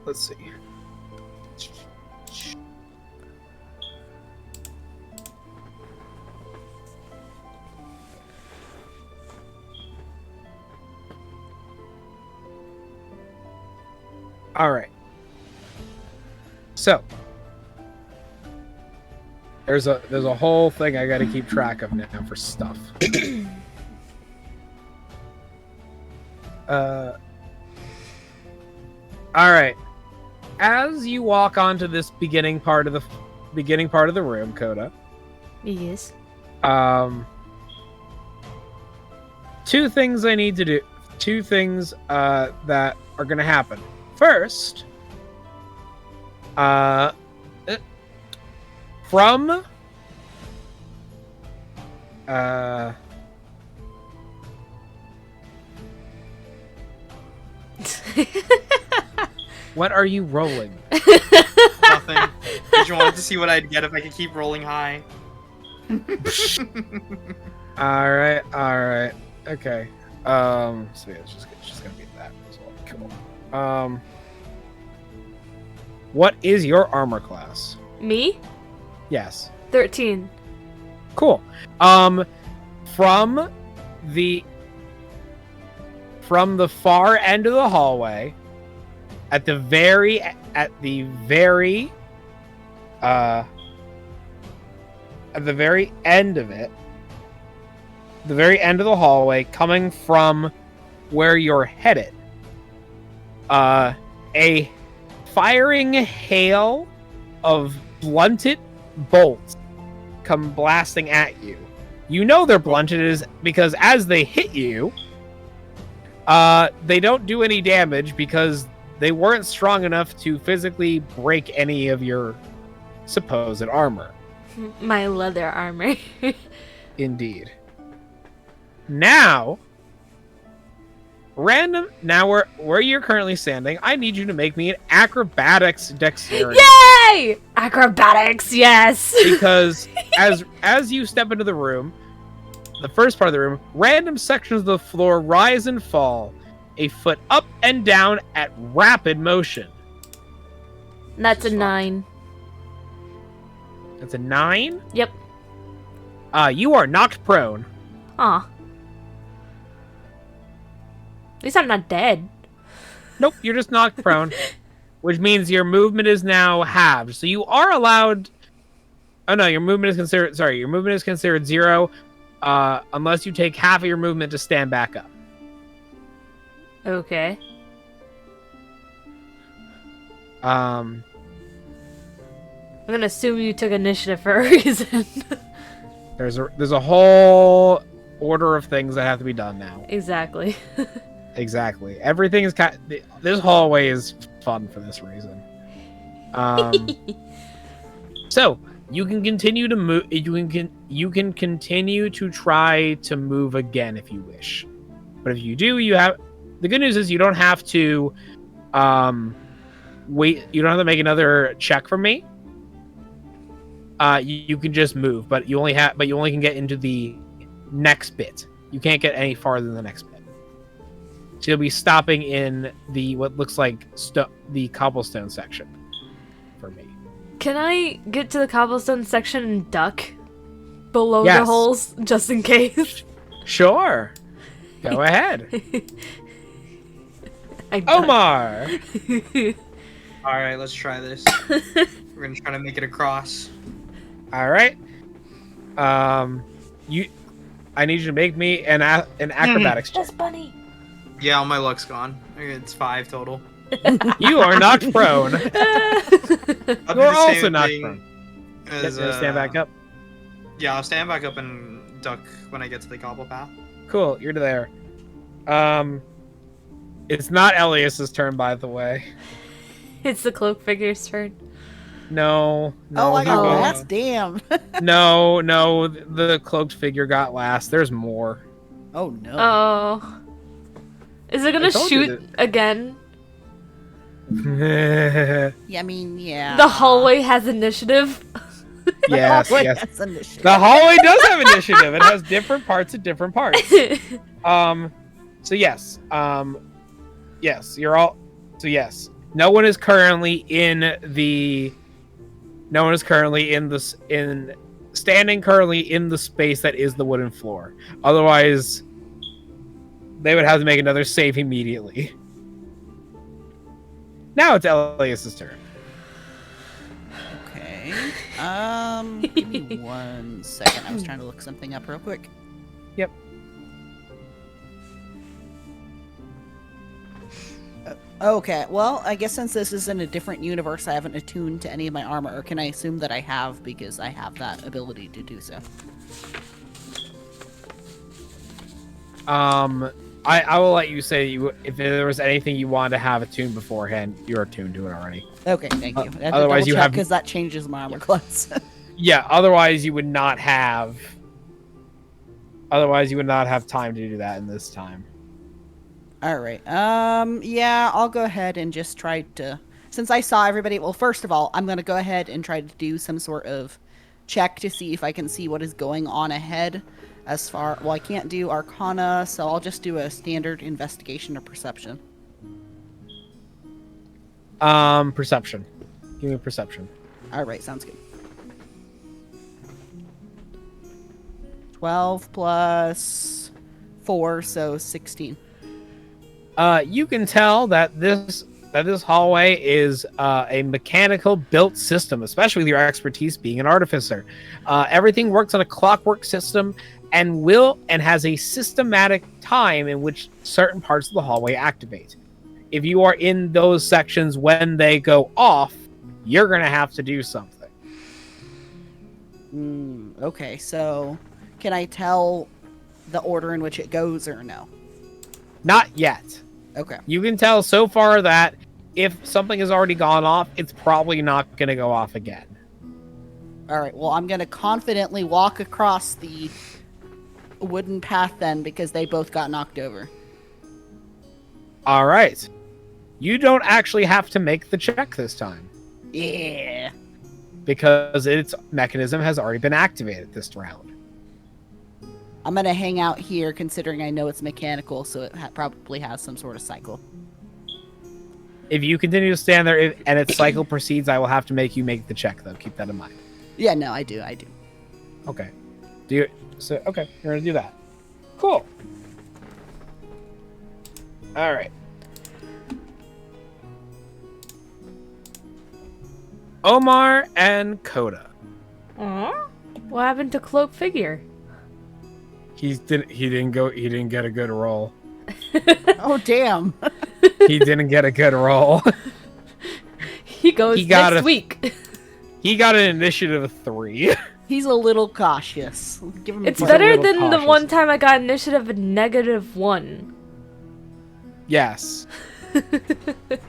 let's see. All right. So, there's a whole thing I got to keep track of now for stuff. All right. As you walk onto this beginning part of the room, Coda. Yes. two things I need to do. Two things that are going to happen. First, from what are you rolling? Nothing. Did you want to see what I'd get if I could keep rolling high? All right. Okay. So yeah, it's just gonna be that as well. Cool. What is your armor class? Me? Yes. 13. Cool. From the far end of the hallway, at the very end of it, the very end of the hallway, coming from where you're headed, a firing hail of blunted bolts come blasting at you. You know they're blunted because as they hit you, they don't do any damage because they weren't strong enough to physically break any of your supposed armor. My leather armor. Indeed. Now, where you're currently standing, I need you to make me an acrobatics dexterity. Yay! Acrobatics, yes! Because as you step into the room, the first part of the room, random sections of the floor rise and fall, a foot up and down at rapid motion. That's a 9. That's a 9? Yep. You are knocked prone. Aw. At least I'm not dead. Nope, you're just knocked prone, which means your movement is now halved. So you are allowed. Oh no, your movement is considered. Sorry, your movement is considered 0, unless you take half of your movement to stand back up. Okay. Um, I'm gonna assume you took initiative for a reason. there's a whole order of things that have to be done now. Exactly. Exactly. Everything is this hallway is fun for this reason. So you can continue to move. You can continue to try to move again if you wish. But if you do, you have. The good news is you don't have to. Wait. You don't have to make another check from me. You can just move, but you only can get into the next bit. You can't get any farther than the next bit. So you'll be stopping in what looks like the cobblestone section for me. Can I get to the cobblestone section and duck below the Yes. holes just in case? Sure. Go ahead. I duck. Omar. All right, let's try this. We're gonna try to make it across. All right. I need you to make me an acrobatics check. That's bunny. Yeah, all my luck's gone. It's 5 total. You are knocked prone. I'll do You're the also same knocked thing prone. as, Stand back up. Yeah, I'll stand back up and duck when I get to the cobble path. Cool. You're there. It's not Elias's turn, by the way. It's the cloak figure's turn. No. Oh, I got Oh. last. Damn. No. The cloaked figure got last. There's more. Oh no. Oh. Is it gonna I told you shoot again? Yeah, I mean, yeah. The hallway has initiative. Yes, Wait, yes. that's initiative. The hallway does have initiative. It has different parts at different parts. So yes. Yes, you're all. So yes, no one is currently standing currently in the space that is the wooden floor. Otherwise, they would have to make another save immediately. Now it's Elias's turn. Okay. Give me 1 second. I was trying to look something up real quick. Yep. Okay, well, I guess since this is in a different universe, I haven't attuned to any of my armor, or can I assume that I have because I have that ability to do so? I will let you say if there was anything you wanted to have attuned beforehand, you're attuned to it already. Okay, thank you. Otherwise, you have because that changes my armor class. Yeah. Otherwise, you would not have. Otherwise, you would not have time to do that in this time. All right. Yeah, I'll go ahead and just try to. Since I saw everybody, well, first of all, I'm gonna go ahead and try to do some sort of check to see if I can see what is going on ahead. Well, I can't do Arcana, so I'll just do a standard investigation or perception. Perception. Give me perception. All right, sounds good. 12 plus 4, so 16. You can tell that this hallway is a mechanical built system, especially with your expertise being an artificer. Everything works on a clockwork system and has a systematic time in which certain parts of the hallway activate. If you are in those sections when they go off, you're going to have to do something. Okay, so can I tell the order in which it goes or no? Not yet. Okay. You can tell so far that if something has already gone off, it's probably not going to go off again. All right, well, I'm going to confidently walk across the wooden path then, because they both got knocked over. All right. You don't actually have to make the check this time. Yeah. Because its mechanism has already been activated this round. I'm going to hang out here, considering I know it's mechanical, so it probably has some sort of cycle. If you continue to stand there and its cycle proceeds, I will have to make you make the check, though. Keep that in mind. Yeah, no, I do. Okay. Okay, you're going to do that. Cool. All right. Omar and Coda. Aww. What happened to Cloak Figure? He didn't get a good roll. Oh, damn. He didn't get a good roll. He goes next week. He got an initiative of 3. He's a little cautious. Give him It's He's better a little than the cautious. one time I got initiative of -1. Yes.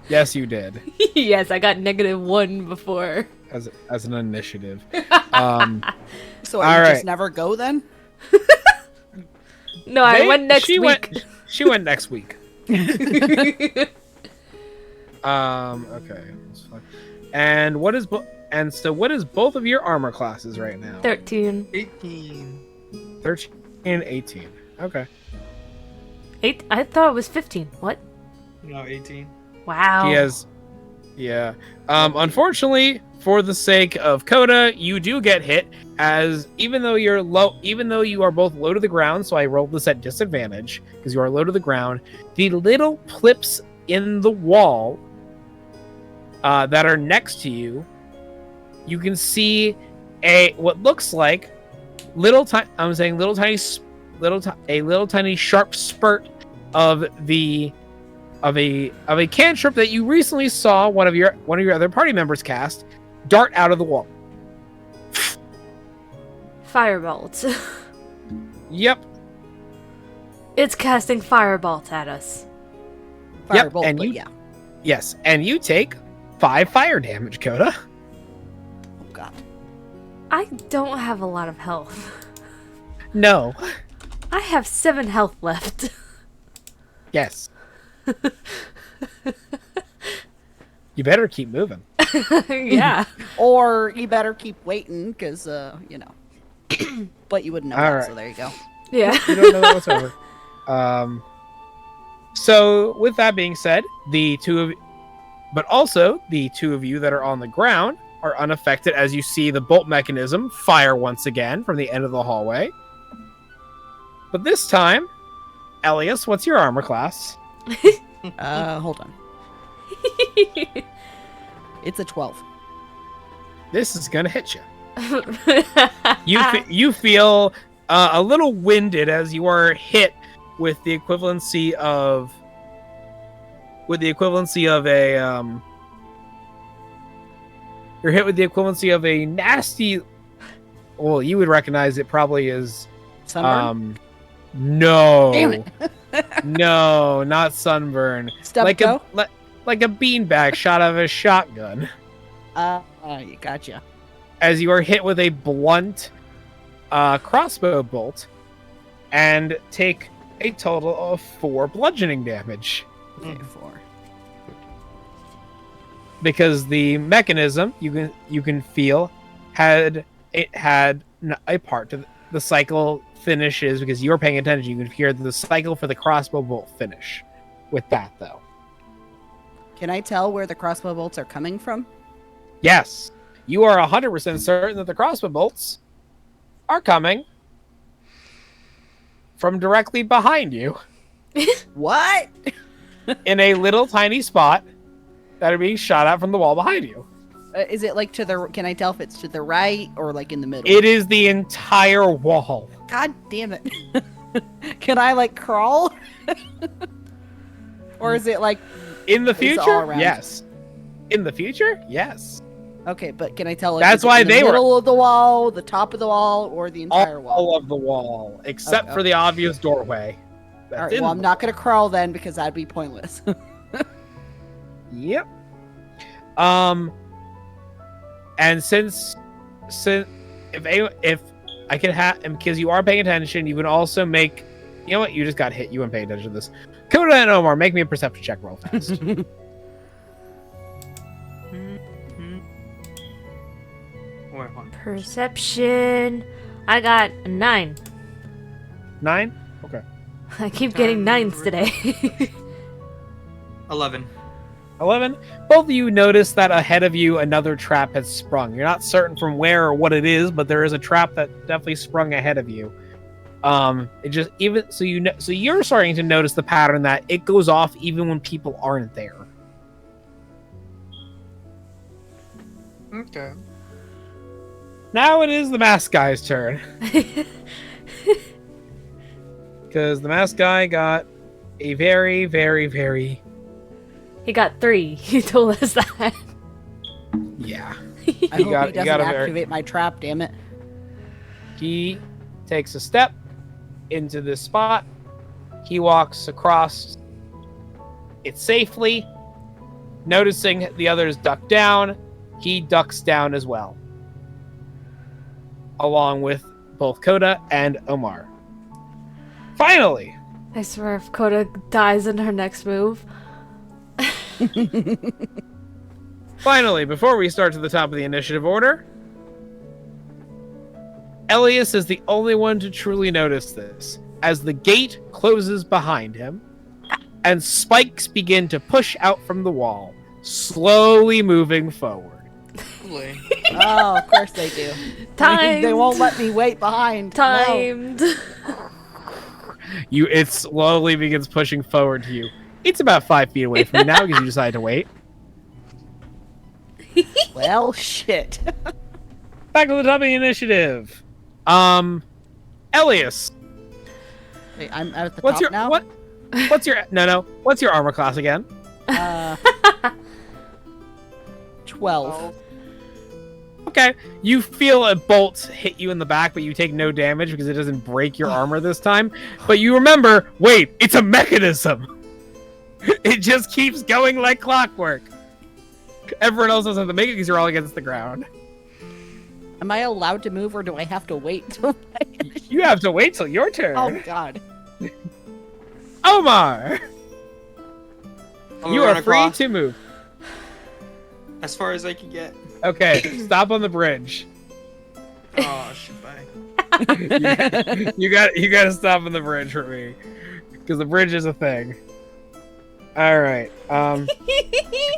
Yes, you did. Yes, I got -1 before. As an initiative. So all you right. just never go then? No, I went next week. She went next week. Okay. That's fine. And what is both of your armor classes right now? 13. 18. 13 and 18. Okay. 8. I thought it was 15. What? No, 18. Wow. He has. Yeah. Unfortunately, for the sake of Coda, you do get hit, as even though you are both low to the ground, so I rolled this at disadvantage because you are low to the ground. The little plips in the wall that are next to you, you can see what looks like a little tiny sharp spurt of a cantrip that you recently saw one of your other party members cast dart out of the wall. Firebolt. Yep. It's casting firebolt at us. Yep, Firebolt, and but you- yeah. Yes, and you take 5 fire damage, Coda. Oh, God. I don't have a lot of health. No. I have 7 health left. Yes. You better keep moving. Yeah. Or you better keep waiting, because, but you wouldn't know All that, right. so there you go. Yeah. You don't know that whatsoever. So with that being said, the two of you that are on the ground are unaffected as you see the bolt mechanism fire once again from the end of the hallway. But this time, Elias, what's your armor class? Hold on. It's a 12. This is gonna hit you. You feel a little winded as you are hit with the equivalency of a you're hit with the equivalency of a nasty. Well, you would recognize it probably as Sunburn? No. Damn it. No, not sunburn. Stub Like go? like a beanbag shot out of a shotgun. Gotcha. As you are hit with a blunt crossbow bolt and take a total of 4 bludgeoning damage. Okay, 4. Because the mechanism you can feel had a part to the cycle finishes because you were paying attention. You can hear the cycle for the crossbow bolt finish with that though. Can I tell where the crossbow bolts are coming from? Yes, you are 100% certain that the crossbow bolts are coming from directly behind you What? in a little tiny spot that are being shot at from the wall behind you. Is it like to the? Can I tell if it's to the right or like in the middle? It is the entire wall. God damn it! Can I like crawl? Or is it like In the all future, around? yes. In the future, yes. okay? But can I tell? Like, That's is it why in the they were- middle of the wall, the top of the wall, or the entire wall? All of the wall, except for the obvious doorway. That's All right. in Well, the I'm not gonna crawl then because that'd be pointless. Yep. And since if I can have, and because you are paying attention, you can also make. You know what? You just got hit. You weren't paying attention to this. Coda and Omar, make me a perception check real fast. Wait, hold on. Perception. I got a 9. 9. Okay. I keep getting 9s today. 11. 11. Both of you notice that ahead of you another trap has sprung. You're not certain from where or what it is, but there is a trap that definitely sprung ahead of you. It just even so so you're starting to notice the pattern that it goes off even when people aren't there. Okay. Now it is the mask guy's turn. Because the mask guy got a very, very, very... He got 3. He told us that. Yeah. I hope he doesn't got a very- activate my trap. Damn it! He takes a step into this spot. He walks across it safely. Noticing the others duck down, he ducks down as well. Along with both Coda and Omar. Finally! I swear if Coda dies in her next move. Finally, before we start to the top of the initiative order, Elias is the only one to truly notice this, as the gate closes behind him, and spikes begin to push out from the wall, slowly moving forward. Lovely. Oh, of course they do. Timed. They won't let me wait behind. No. Timed. It slowly begins pushing forward to you. It's about 5 feet away from you now because you decided to wait. Well, shit. Back to the top of the initiative. Elias, Wait, I'm at the what's top your now. what's your what's your armor class again? 12. Okay, you feel a bolt hit you in the back, but you take no damage because it doesn't break your armor this time. But you remember, wait, it's a mechanism. It just keeps going like clockwork. Everyone else doesn't have to make it because you're all against the ground. Am I allowed to move, or do I have to wait till You have to wait till your turn. Oh God! Omar, I'm you gonna are run free across to move. as far as I can get. Okay, stop on the bridge. Oh shit! Bye. You got to stop on the bridge for me, because the bridge is a thing. All right.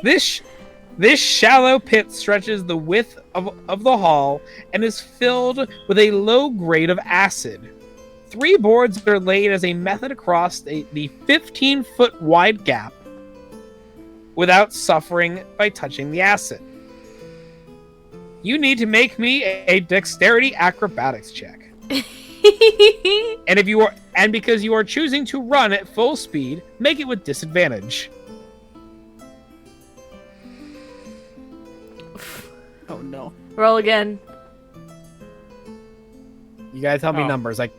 This shallow pit stretches the width of the hall and is filled with a low grade of acid. 3 boards are laid as a method across the 15-foot wide gap without suffering by touching the acid. You need to make me a dexterity acrobatics check. And because you are choosing to run at full speed, make it with disadvantage. Oh no! Roll again. You gotta tell me Oh. numbers, because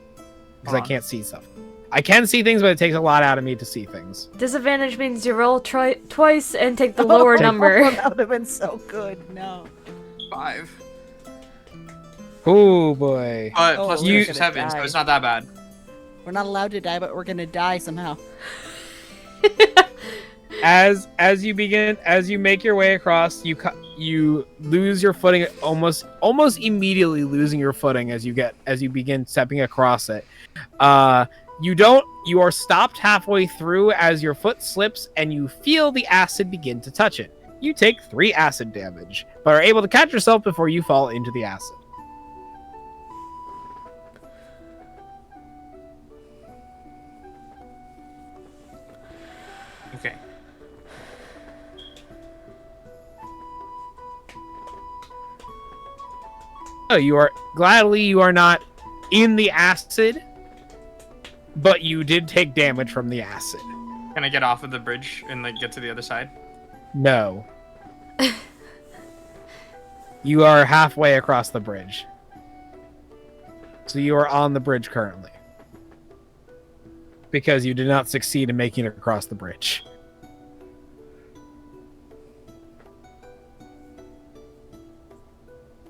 I Hold on. can't see stuff. I can see things, but it takes a lot out of me to see things. Disadvantage means you roll twice and take the lower number. That would have been so good. No. 5. Oh boy. But Oh, plus we're 2 is gonna 7, so die. it's not that bad. We're not allowed to die, but we're gonna die somehow. As you make your way across, you lose your footing almost immediately, losing your footing as you begin stepping across it. You are stopped halfway through as your foot slips and you feel the acid begin to touch it. You take 3 acid damage, but are able to catch yourself before you fall into the acid. Okay. Oh, you are not in the acid, but you did take damage from the acid. Can I get off of the bridge and like get to the other side? No. You are halfway across the bridge. So you are on the bridge currently. Because you did not succeed in making it across the bridge.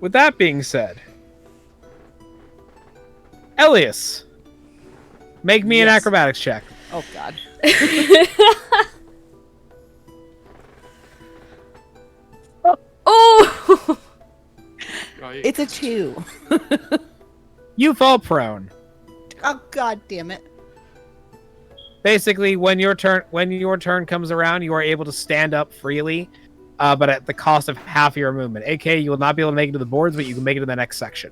With that being said, Elias, make me an Yes. acrobatics check. Oh God. Oh! It's a 2. You fall prone. Oh God damn it. Basically, when your turn comes around, you are able to stand up freely, but at the cost of half your movement. AKA, you will not be able to make it to the boards, but you can make it to the next section.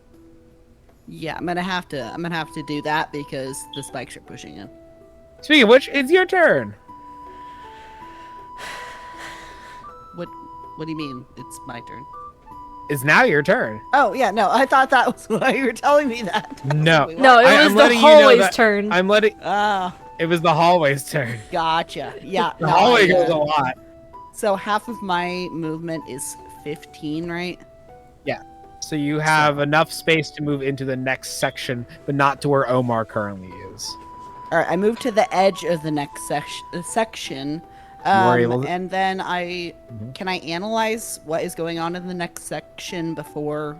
Yeah, I'm gonna have to do that because the spikes are pushing in. Speaking of which, it's your turn. What do you mean? It's my turn. It's now your turn. Oh yeah, no, I thought that was why you were telling me that. No. Wait, No, what? it I'm was the letting you know hallway's that- turn. It was the hallway's turn. Gotcha. Yeah. The no, hallway I, goes a lot. So half of my movement is 15, right? So you have enough space to move into the next section, but not to where Omar currently is. All right, I moved to the edge of the next section. are able to- And then Mhm. can I analyze what is going on in the next section before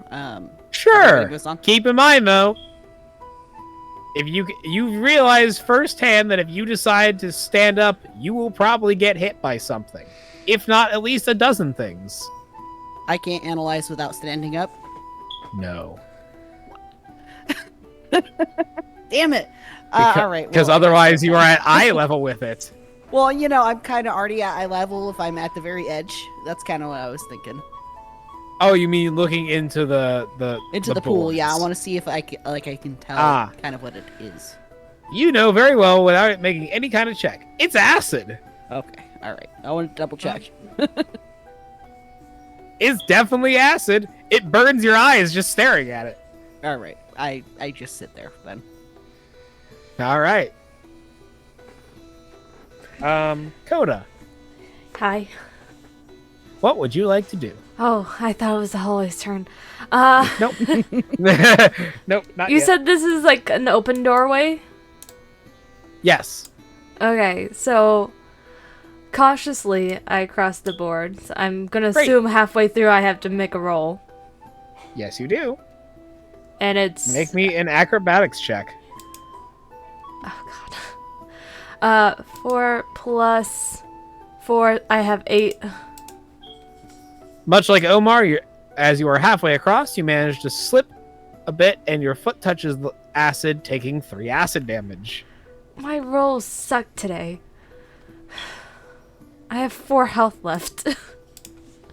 Sure. everything goes on? Keep in mind though, if you realize firsthand that if you decide to stand up, you will probably get hit by something, if not at least a dozen things. I can't analyze without standing up. No, Damn it! because, all right. because well, otherwise you are at eye level with it. Well, you know, I'm kind of already at eye level if I'm at the very edge. That's kind of what I was thinking. Oh, you mean looking into the Into the pool, yeah. I boards. want to see if I can tell Ah. kind of what it is. You know very well without making any kind of check. It's acid. Okay, all right. I want to double check. It's definitely acid. It burns your eyes just staring at it. All right, I just sit there then. All right. Coda, Hi. what would you like to do? Oh, I thought it was the hallway's turn. Nope. Nope, not You yet. said this is like an open doorway? Yes. Okay, so cautiously I cross the boards. I'm gonna Great. assume halfway through I have to make a roll. Yes, you do. And it's Make me an acrobatics check. oh god. 4 plus 4, I have 8. Much like Omar, as you are halfway across, you manage to slip a bit and your foot touches the acid, taking 3 acid damage. My rolls suck today. I have 4 health left.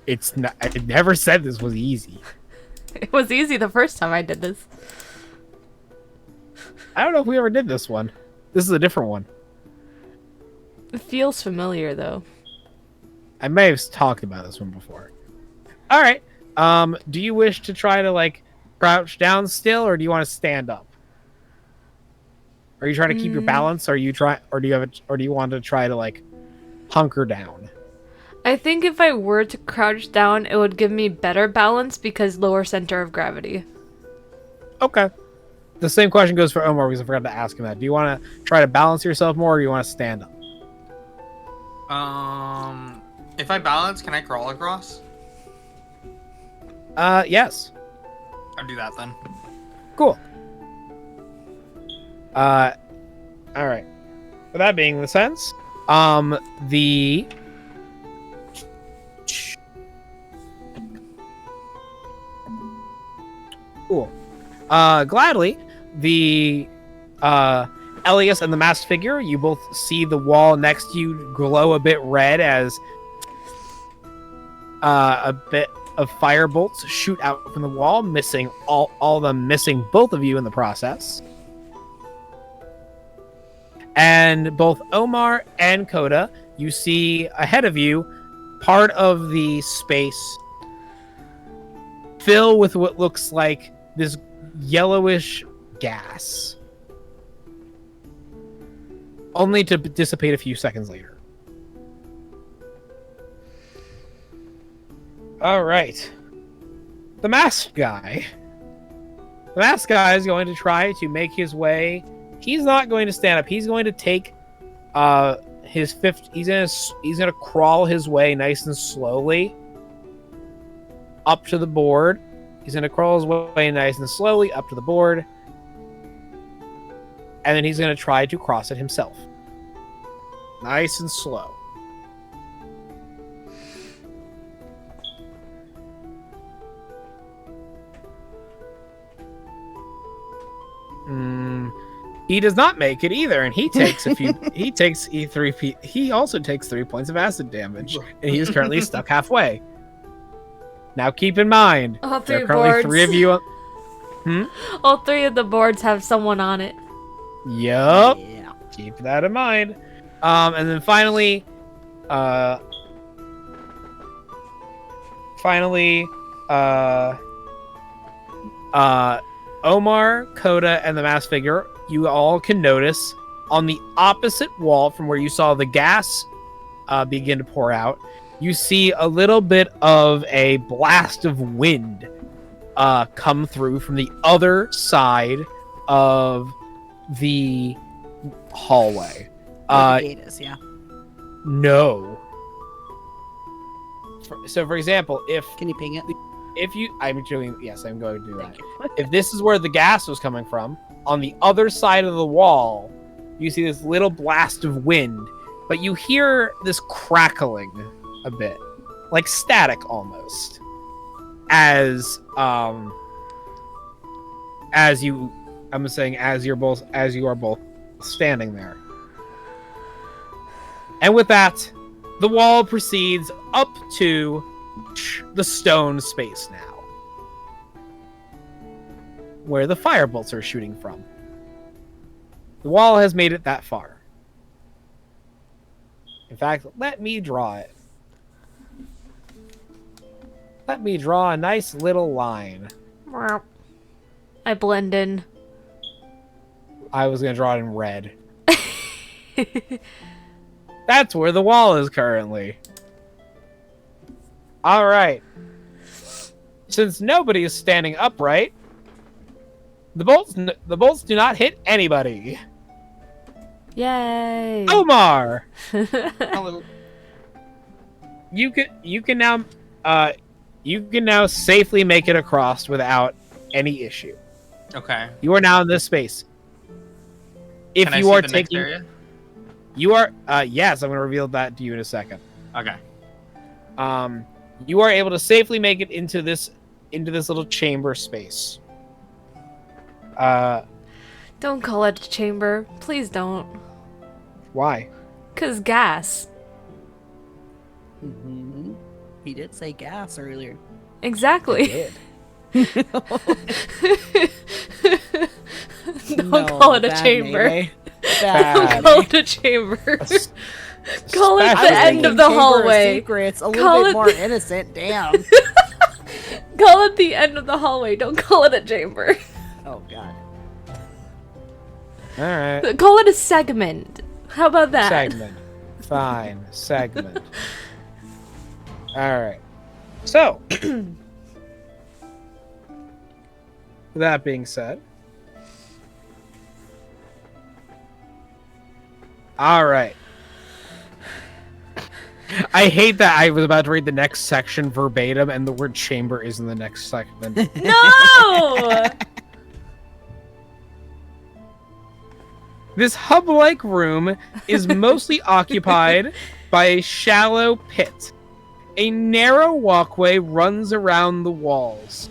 It's not. I never said this was easy. It was easy the first time I did this. I don't know if we ever did this one. This is a different one. It feels familiar though. I may have talked about this one before. All right. Do you wish to try to like crouch down still, or do you want to stand up? Are you trying to keep your balance? Or do you want to try to like hunker down? I think if I were to crouch down, it would give me better balance because lower center of gravity. Okay. the same question goes for Omar because I forgot to ask him that. Do you want to try to balance yourself more, or do you want to stand up? If I balance, can I crawl across? Yes. I'll do that then. Cool. All right. With that being the sense, the cool. Gladly, the Elias and the masked figure, you both see the wall next to you glow a bit red as a bit of fire bolts shoot out from the wall, missing all of them, missing both of you in the process. And both Omar and Coda, you see ahead of you part of the space fill with what looks like this yellowish gas, only to dissipate a few seconds later. All right. The masked guy. The masked guy is going to try to make his way. He's not going to stand up. He's going to take his fifth. He's gonna crawl his way nice and slowly up to the board. He's gonna crawl his way nice and slowly up to the board, and then he's gonna try to cross it himself, nice and slow. He does not make it either, and he takes a few. He also takes 3 points of acid damage, and he is currently stuck halfway. Now, keep in mind, All there three are currently boards. 3 of you. All 3 of the boards have someone on it. Yup. Yeah. Keep that in mind. And then finally, Omar, Coda, and the masked figure, you all can notice on the opposite wall from where you saw the gas begin to pour out, you see a little bit of a blast of wind come through from the other side of the hallway. Where the gate is, yeah. No. So, for example, Can you ping it? I'm going to do that. Thank you. If this is where the gas was coming from, on the other side of the wall, you see this little blast of wind, but you hear this crackling a bit, like static almost, as you are both standing there. And with that, the wall proceeds up to the stone space now, where the fire bolts are shooting from. The wall has made it that far. In fact, let me draw it. Let me draw a nice little line. I blend in. I was going to draw it in red. That's where the wall is currently. All right. Since nobody is standing upright, the bolts do not hit anybody. Yay! Omar, Hello. you can now safely make it across without any issue. Okay. You are now in this space. If Can you I are see the next taking, area? you are yes, I'm going to reveal that to you in a second. Okay. You are able to safely make it into this little chamber space. Don't call it a chamber. Please don't. Why? 'Cause gas. Mm-hmm. He did say gas earlier. Exactly. Good. Don't call it a chamber. Bad. Bad. Don't call it a chamber. Call it Special- the end of the hallway. Secrets, a Call little bit it more innocent. Damn. Call it the end of the hallway. Don't call it a chamber. Oh god. All right. Call it a segment. How about that? Segment. Fine. Segment. All right. So, with that being said, All right. I hate that I was about to read the next section verbatim, and the word chamber is in the next section. No! This hub-like room is mostly occupied by a shallow pit. A narrow walkway runs around the walls.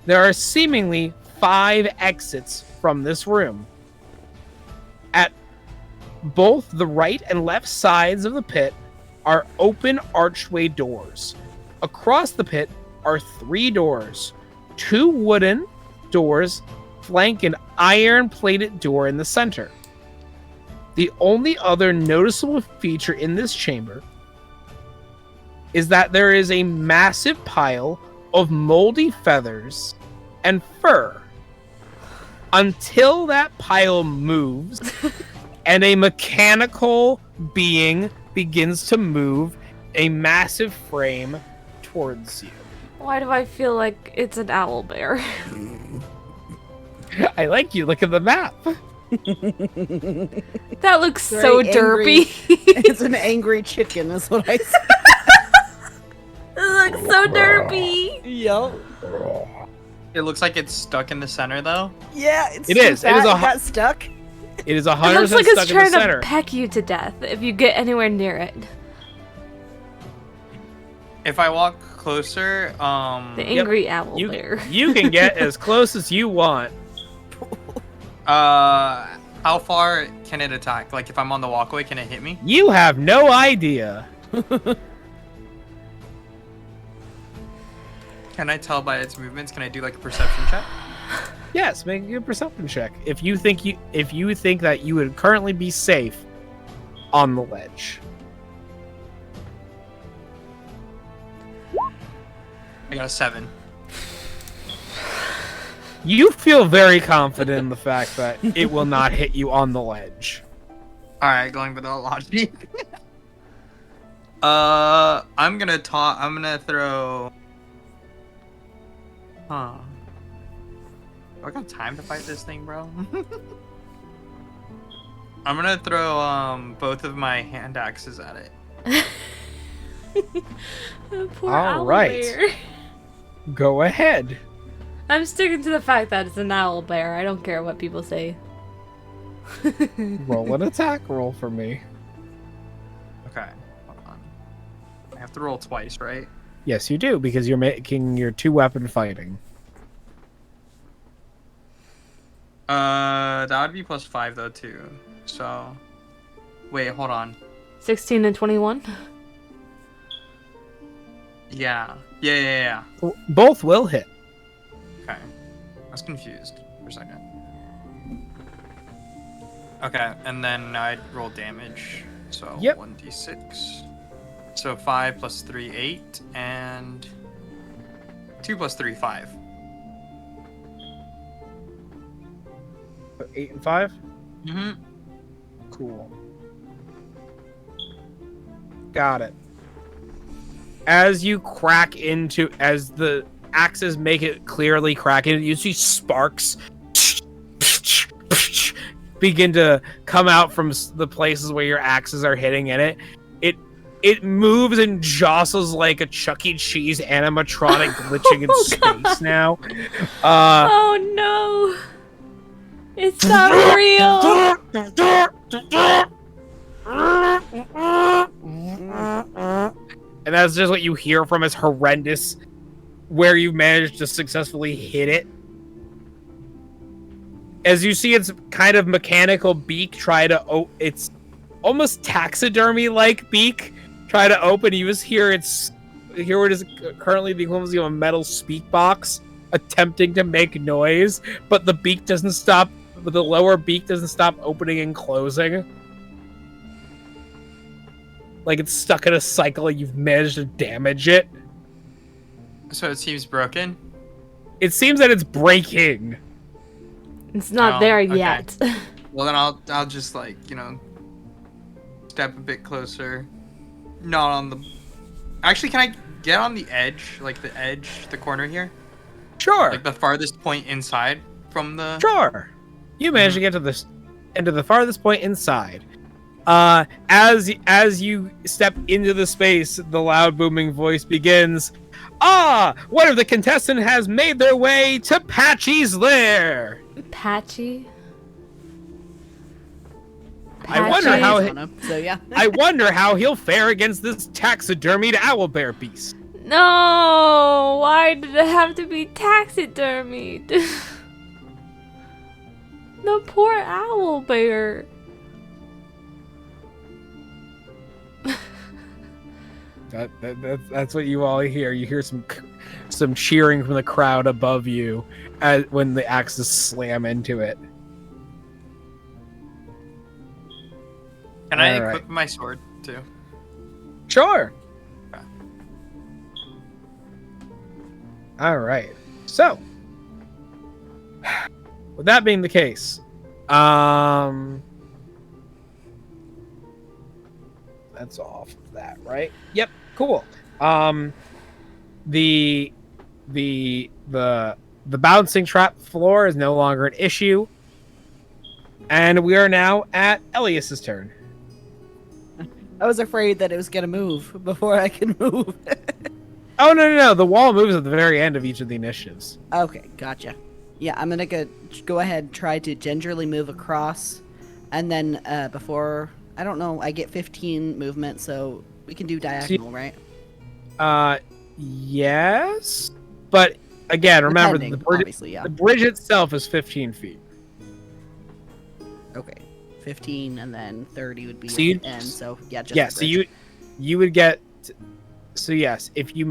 There are seemingly 5 exits from this room. At both the right and left sides of the pit are open archway doors. Across the pit are 3 doors. 2 wooden doors flank an iron-plated door in the center. The only other noticeable feature in this chamber is that there is a massive pile of moldy feathers and fur. Until that pile moves and a mechanical being begins to move a massive frame towards you. Why do I feel like it's an owl bear? I like you. Look at the map. That looks Very so angry. derpy. It's an angry chicken, is what I said. It looks so derpy. Yup. It looks like it's stuck in the center, though. Yeah, it's It too is. It is fat, a it got stuck. It is It 100% looks like stuck it's in the trying to center. peck you to death if you get anywhere near it. If I walk closer, The angry owl bear. You can get as close as you want. how far can it attack? Like, if I'm on the walkway, can it hit me? You have no idea. Can I tell by its movements? Can I do like a perception check? Yes, make a perception check. If you think that you would currently be safe on the ledge. I got a 7. You feel very confident in the fact that it will not hit you on the ledge. All right, going without logic. I'm gonna throw. Huh. Do I got time to fight this thing, bro? I'm gonna throw both of my hand axes at it. Poor All owl right. bear. Go ahead. I'm sticking to the fact that it's an owl bear. I don't care what people say. Roll an attack roll for me. Okay, hold on. I have to roll twice, right? Yes, you do, because you're making your 2-weapon fighting. That would be +5 though too. So, wait, hold on. 16 and 21. Yeah. Both will hit. Okay. I was confused for a second. Okay, and then I'd roll damage. So Yep. 1d6. So 5 + 3, 8, and 2 + 3, 5. 8 and 5? Mm-hmm. Cool. Got it. As you crack into, as the axes make it clearly crack into, you see sparks begin to come out from the places where your axes are hitting in it. It moves and jostles like a Chuck E. Cheese animatronic glitching in space now. Oh no! It's not real! And that's just what you hear from his horrendous, where you managed to successfully hit it. As you see its kind of mechanical beak try to, it's almost taxidermy-like beak try to open. You just hear what is currently the equivalent of a metal speak box attempting to make noise, but the beak doesn't stop, but the lower beak doesn't stop opening and closing. Like it's stuck in a cycle and you've managed to damage it. So it seems broken? It seems that it's breaking. It's not Oh, there okay. yet. Well, then I'll just, like, you know, step a bit closer. Not on the... Actually, can I get on the edge? Like, the corner here? Sure. Like, the farthest point inside from the... Sure. You managed to get to into the farthest point inside. As you step into the space, the loud booming voice begins. Ah, one of the contestants has made their way to Patchy's lair. Patchy. I wonder Patchy. how On him, so yeah. I wonder how he'll fare against this taxidermied owlbear beast. No, why did it have to be taxidermied? The poor owl bear. That's what you all hear. You hear some cheering from the crowd above you as when the axes slam into it. Can I All right. equip my sword too? Sure. All right. So, with that being the case, that's off of that, right? Yep. Cool. The bouncing trap floor is no longer an issue, and we are now at Elias's turn. I was afraid that it was gonna move before I could move. Oh no! The wall moves at the very end of each of the initiatives. Okay, gotcha. Yeah, I'm gonna go ahead and try to gingerly move across, and then before I don't know, I get 15 movement, so we can do diagonal, right? Yes, but again, remember Depending, the bridge. obviously, yeah. The bridge itself is 15 feet. Okay, 15 and then 30 would be So at you- the end. So yeah, just Yeah, the so bridge. you would get. So yes, if you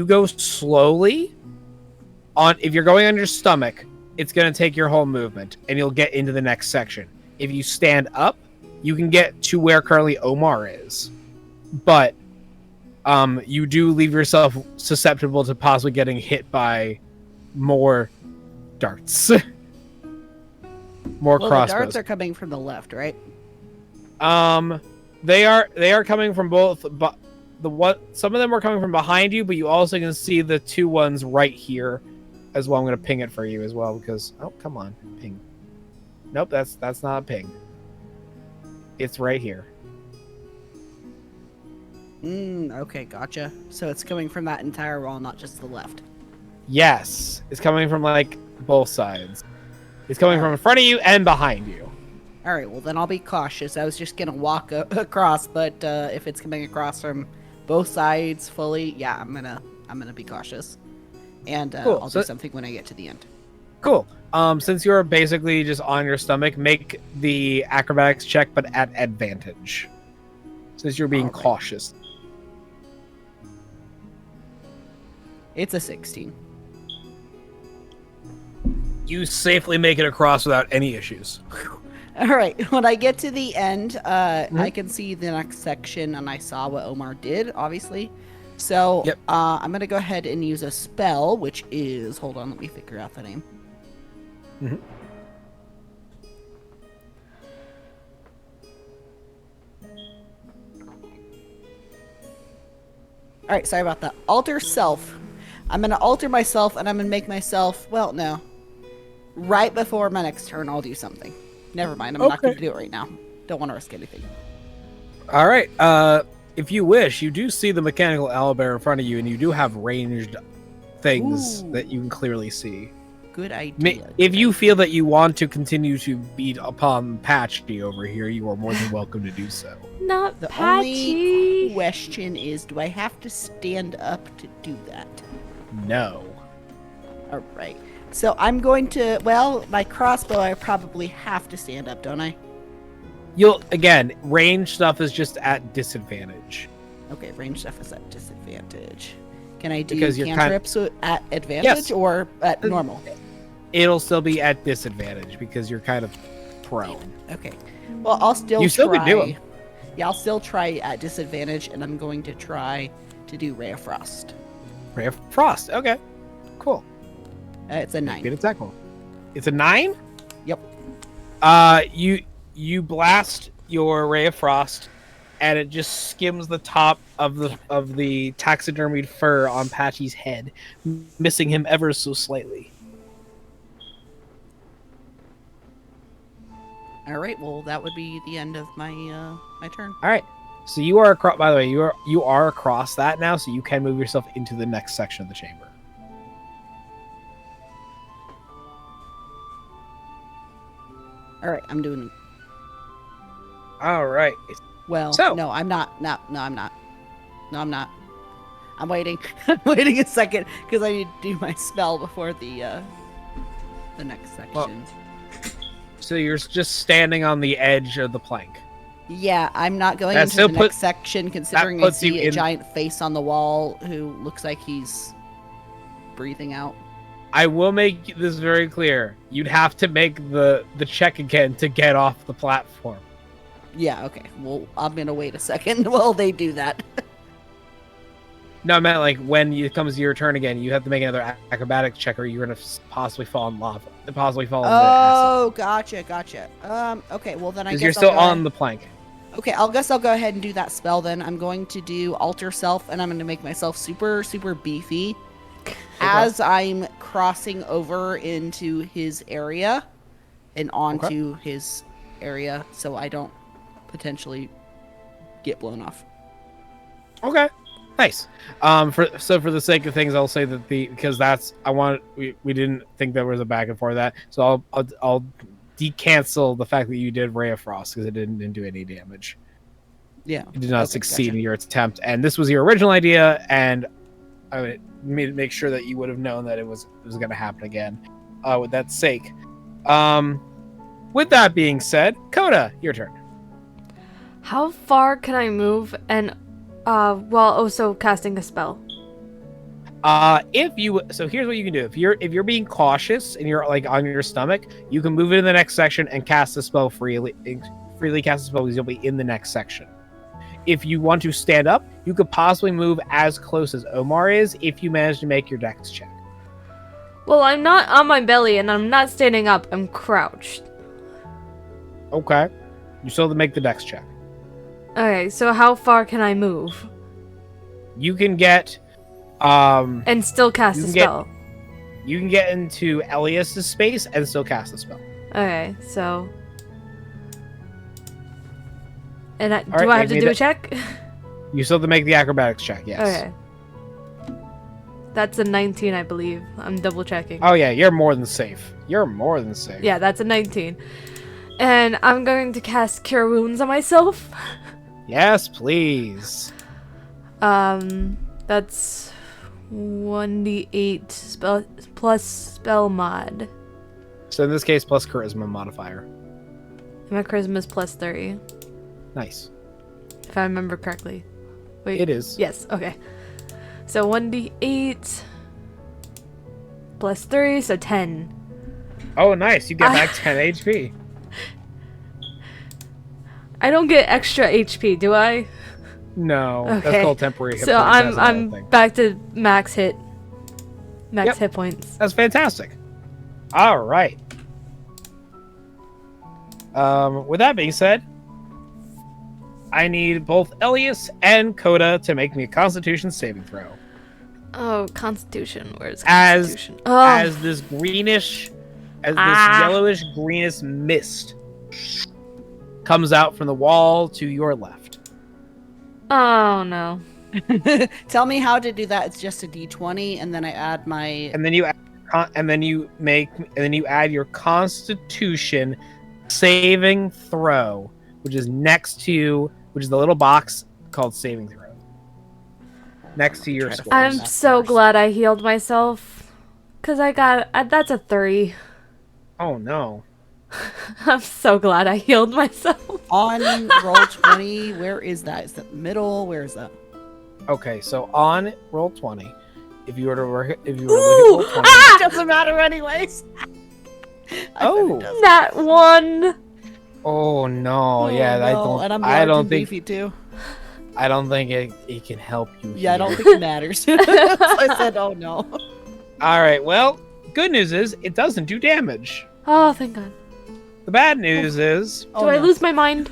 go slowly, if you're going on your stomach, it's going to take your whole movement, and you'll get into the next section. If you stand up, you can get to where currently Omar is, but you do leave yourself susceptible to possibly getting hit by more darts, more Well, crossbows. the darts are coming from the left, right? They are coming from both, but some of them are coming from behind you, but you also can see the two ones right here as well. I'm gonna ping it for you as well because come on, ping. Nope, that's not a ping. It's right here. Okay, gotcha. So it's coming from that entire wall, not just the left. Yes, it's coming from like both sides. It's coming from in front of you and behind you. All right, well then I'll be cautious. I was just gonna walk across, but if it's coming across from both sides fully, yeah, I'm gonna be cautious, and Cool. I'll So- do something when I get to the end. Cool. Since you're basically just on your stomach, make the acrobatics check, but at advantage. Since you're being All right. cautious. It's a 16. You safely make it across without any issues. All right, when I get to the end, I can see the next section, and I saw what Omar did, obviously. So Yep. I'm gonna go ahead and use a spell, which is hold on, let me figure out the name. Mhm. All right, sorry about that. Alter self. I'm gonna alter myself, and I'm gonna make myself. Well, no. Right before my next turn, I'll do something. Never mind. I'm not Okay. gonna do it right now. Don't want to risk anything. All right. If you wish, you do see the mechanical owlbear in front of you, and you do have ranged things Ooh. that you can clearly see. Good idea. If you feel that you want to continue to beat upon Patchy over here, you are more than welcome to do so. Not The Patchy. only question is, do I have to stand up to do that? No. All right. So I'm going to. Well, my crossbow, I probably have to stand up, don't I? Again, range stuff is just at disadvantage. Okay, range stuff is at disadvantage. Can I do Because you're cantrips at advantage Yes. or at normal? It'll still be at disadvantage because you're kind of prone. Okay. Well, I'll still You still try. could do 'em. Yeah, I'll still try at disadvantage, and I'm going to try to do Ray of Frost. Ray of Frost. Okay. Cool. It's a 9. Good attack roll. It's a 9? Yep. You blast your Ray of Frost, and it just skims the top of the taxidermied fur on Patchy's head, missing him ever so slightly. All right. Well, that would be the end of my my turn. All right. So you are across. By the way, you are across that now, so you can move yourself into the next section of the chamber. All right. I'm doing. All right. Well, So- no, I'm not. No, I'm not. No, I'm not. I'm waiting. I'm waiting a second because I need to do my spell before the next section. Well- So you're just standing on the edge of the plank. Yeah, I'm not going That into still the put- next section considering I puts you see a in- giant face on the wall who looks like he's breathing out. I will make this very clear. You'd have to make the check again to get off the platform. Yeah, okay. Well, I'm gonna wait a second while they do that. No, I meant like when it comes to your turn again, you have to make another acrobatics check, or you're gonna possibly fall in lava, possibly fall into Oh, gotcha. Okay, well then I because guess you're still I'll go on ahead. the plank. Okay, I'll go ahead and do that spell then. I'm going to do alter self, and I'm going to make myself super, super beefy as I'm crossing over into his area and onto his area, so I don't potentially get blown off. Okay, nice. For the sake of things, I'll say that because that's we didn't think there was a back and forth of that, so I'll decancel the fact that you did Ray of Frost because it didn't do any damage. Yeah, You did not Okay, succeed gotcha. in your attempt, and this was your original idea, and I would make sure that you would have known that it was going to happen again. With that sake, with that being said, Coda, your turn. How far can I move and while also casting a spell? So here's what you can do. If you're being cautious and you're like on your stomach, you can move into the next section and cast the spell freely cast the spell because you'll be in the next section. If you want to stand up, you could possibly move as close as Omar is if you manage to make your dex check. Well, I'm not on my belly and I'm not standing up. I'm crouched. Okay. You still have to make the dex check. Okay, so how far can I move You can get and still cast You a can get- spell? you can get into Elias's space and still cast the spell. Okay, so. And do right, I have to make do me a check? You still have to make the acrobatics check, yes. Okay. That's a 19, I believe. I'm double checking. Oh yeah, you're more than safe. You're more than safe. Yeah, that's a 19. And I'm going to cast Cure Wounds on myself. Yes, please. That's 1d8 spell plus spell mod. So in this case, plus charisma modifier. And my charisma is plus 3, Nice. if I remember correctly. Wait. It is. Yes, okay. So 1d8 plus 3, so 10. Oh, nice. You get back 10 HP. I don't get extra HP, do I? No, that's Okay. called temporary hit So points. That's another I'm thing. back to max hit Yep. points. That's fantastic. All right. With that being said, I need both Elias and Coda to make me a Constitution saving throw. Oh, Constitution. Where's As- Constitution? As this yellowish greenish mist comes out from the wall to your left. Oh no. Tell me how to do that. It's just a d20, and then I add my. And then you add your Constitution saving throw, which is the little box called saving throw. Next to your Try to score. find I'm that so first. glad I healed myself. Cause I got that's a 3. Oh no. I'm so glad I healed myself. On Roll20, where is that? Is that middle? Where is that? Okay, so on roll 20, if you were to look at Ooh! roll 20, Ah! Doesn't matter anyways. Oh. That one. oh no, yeah, Oh, I no, don't, And I'm I large don't and think, beefy too. I don't think it can help you. Yeah, I here. don't think it matters. So I said, oh no. All right, well, good news is it doesn't do damage. Oh, thank God. The bad news is Oh, Do I no. lose my mind?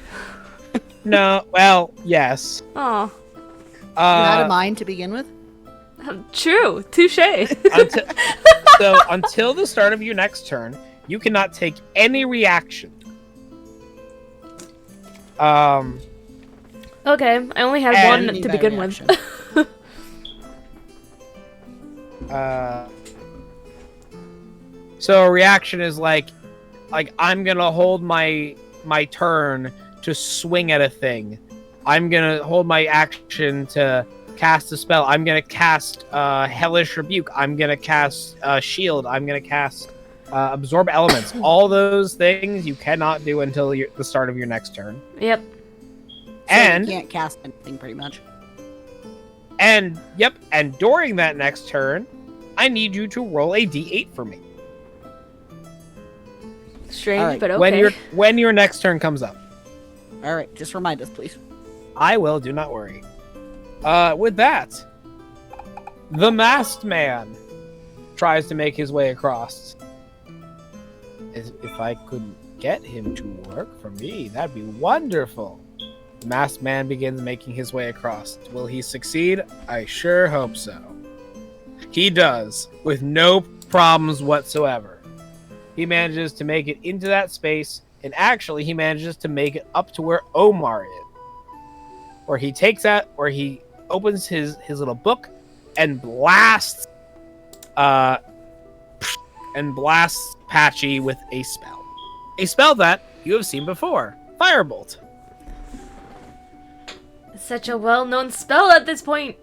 no. Well, yes. Oh, You had a mind to begin with? true. Touche. So until the start of your next turn, you cannot take any reaction. Okay, I only had And- one to begin with. Reaction. So a reaction is like I'm gonna hold my turn to swing at a thing. I'm gonna hold my action to cast a spell. I'm gonna cast Hellish Rebuke. I'm gonna cast Shield. I'm gonna cast Absorb Elements. All those things you cannot do until the start of your next turn. Yep. And you can't cast anything pretty much. and during that next turn, I need you to roll a d8 for me. Strange, Alright, but okay. When your next turn comes up. All right, just remind us, please. I will, do not worry. With that, the masked man tries to make his way across. If I could get him to work for me, that'd be wonderful. The masked man begins making his way across. Will he succeed? I sure hope so. He does, with no problems whatsoever. He manages to make it into that space, and actually he manages to make it up to where Omar is. Where he opens his little book and blasts Patchy with a spell. A spell that you have seen before. Firebolt. Such a well-known spell at this point.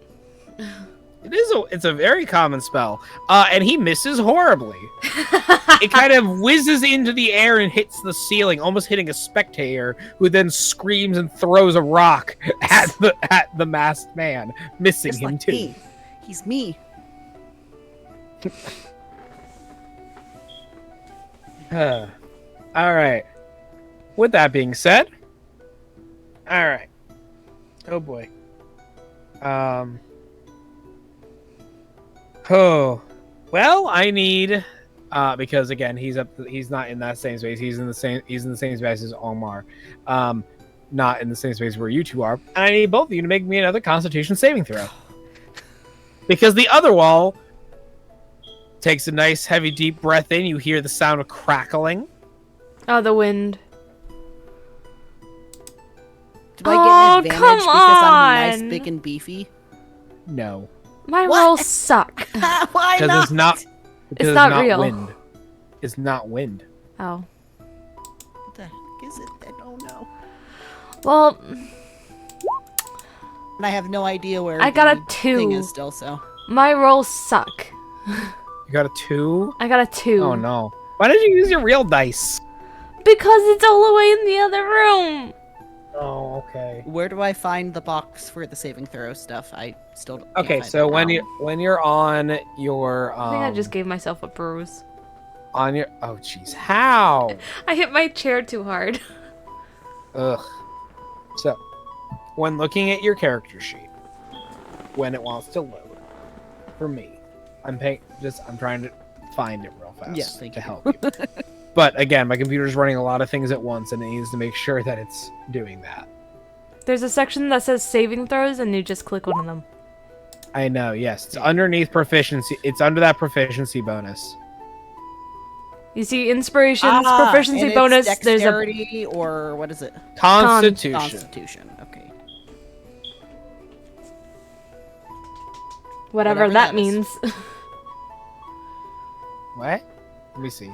It's a very common spell. And he misses horribly. It kind of whizzes into the air and hits the ceiling, almost hitting a spectator, who then screams and throws a rock at the masked man, missing Just him like too. me. He's me. All right. With that being said, all right. Oh boy. Oh, well, I need because again he's not in that same space. He's in the same space as Omar. Not in the same space where you two are. And I need both of you to make me another Constitution saving throw. Because the other wall takes a nice heavy deep breath in. You hear the sound of crackling. Oh, the wind. Do I get an advantage come because I'm nice, on. big, and beefy? No, My What? rolls suck. Why because not? it's not. Because It's not real. Wind. It's not wind. Oh. What the heck is it? I don't know. Well, And I have no idea where I got the a thing 2. is still, so. my rolls suck. You got a 2? I got a 2. Oh no! Why did you use your real dice? Because it's all the way in the other room. Oh, okay. Where do I find the box for the saving throw stuff? I still can't Okay, find so it. when you're on your I think I just gave myself a bruise. on your jeez, how? I hit my chair too hard. Ugh. So, when looking at your character sheet, when it wants to load, for me, I'm trying to find it real fast Yes, thank to you. help you. But again, my computer's running a lot of things at once, and it needs to make sure that it's doing that. There's a section that says saving throws, and you just click one of them. I know, yes. It's underneath proficiency. It's under that proficiency bonus. You see inspirations, proficiency and it's bonus. There's a dexterity or what is it? Constitution. Constitution. Okay. whatever that means. What? Let me see.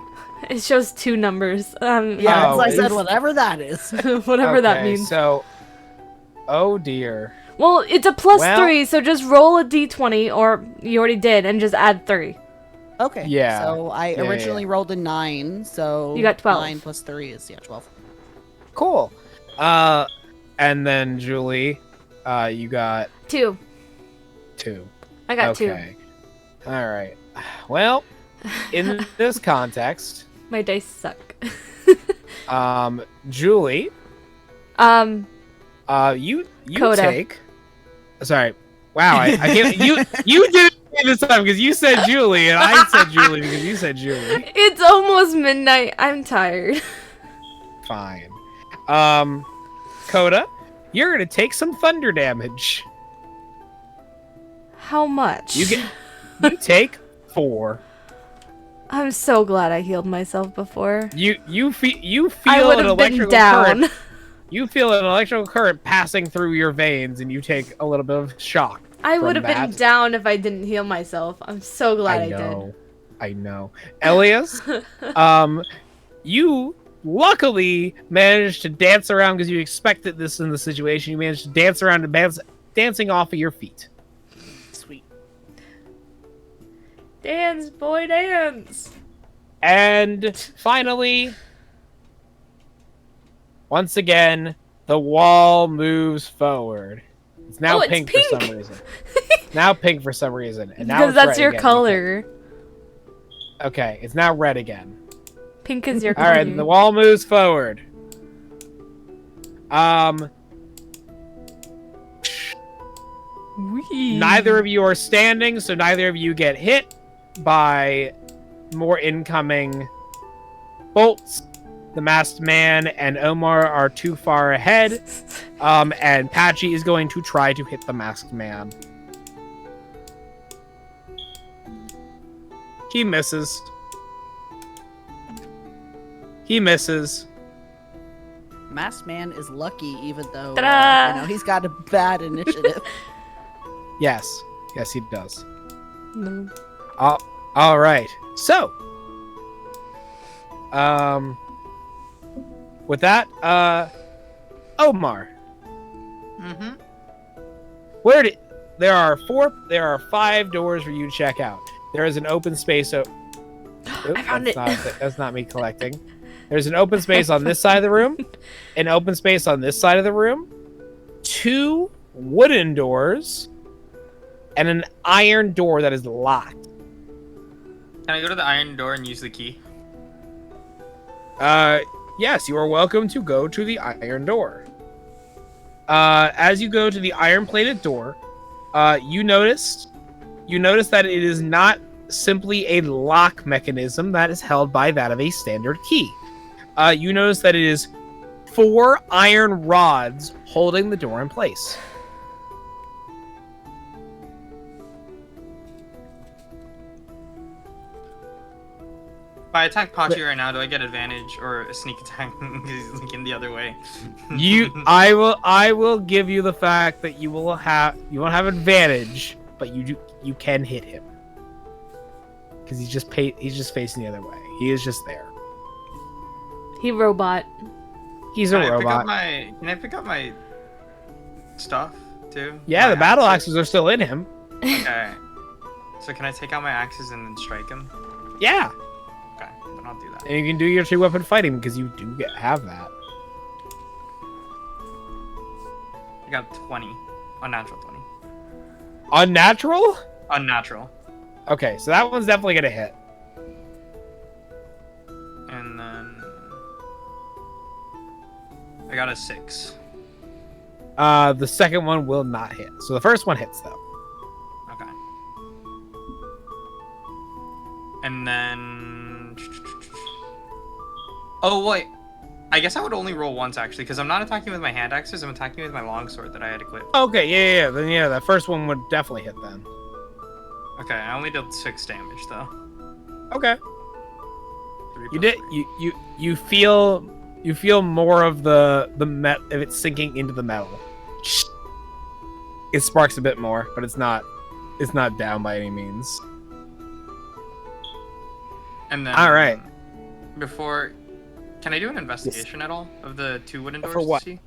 It shows 2 numbers. Yeah, Oh, as I said, it's- whatever that is. whatever that Okay, means. So, oh dear. Well, it's a plus Well- 3, so just roll a d20, or you already did, and just add 3. Okay. Yeah. So I Yeah, originally rolled a 9, so You got 12. 9 plus 3 is 12. Cool. And then Julie, you got 2. 2. I got 2. Okay. All right. Well, in this context, My dice suck. Julie, you Coda. take. Sorry. Wow. I can't. You did it this time because you said Julie and I said Julie because you said Julie. It's almost midnight. I'm tired. Fine. Coda, you're gonna take some thunder damage. How much? You take 4. I'm so glad I healed myself before. You feel I would an have been electrical down. current. You feel an electrical current passing through your veins, and you take a little bit of shock. I from would have been that. down if I didn't heal myself. I'm so glad I did. I know. Elias, you luckily managed to dance around because you expected this in the situation. You managed to dance around and dancing off of your feet. Sweet. Dance, boy, dance. And finally, once again, the wall moves forward. It's now It's pink for some reason. Now pink for some reason. And now Because it's that's red your again. color. Okay, it's now red again. Pink is your All color. right, the wall moves forward. Whee. Neither of you are standing, so neither of you get hit by more incoming bolts. The masked man and Omar are too far ahead, and Patchy is going to try to hit the masked man. He misses. He misses. Masked Man is lucky, even though Ta-da! he's got a bad initiative. Yes. Yes, he does. No. All right. So, with that, Omar, Mm-hmm. there are 5 doors for you to check out. There is an open space. I found it. That's not me collecting. There's an open space on this side of the room, an open space on this side of the room, 2 wooden doors, and an iron door that is locked. Can I go to the iron door and use the key? Yes, you are welcome to go to the iron door. As you go to the iron-plated door, you notice that it is not simply a lock mechanism that is held by that of a standard key. You notice that it is 4 iron rods holding the door in place. If I attack Pachi right now, do I get advantage or a sneak attack because he's looking the other way? I will give you the fact that you won't have advantage, but you can hit him because he's just facing the other way. He is just there. He robot. He's a robot. Can I pick up my stuff too? Yeah, My the battle axes? axes are still in him. Okay. So can I take out my axes and then strike him? Yeah, Okay, then I'll do that. and you can do your 2-weapon fighting because you do have that. I got 20. Unnatural 20. Unnatural? Unnatural. Okay, so that one's definitely gonna hit. And then I got a 6. The second one will not hit. So the first one hits though. Okay. And then oh wait, I guess I would only roll once actually, because I'm not attacking with my hand axes. I'm attacking with my longsword that I had equipped. Okay, yeah. Then yeah, that first one would definitely hit then. Okay, I only did 6 damage though. Okay. 3 You plus did 3. you feel more of the of it sinking into the metal. It sparks a bit more, but it's not down by any means. And then All right. Before, can I do an investigation at all of the 2 wooden doors? For what? To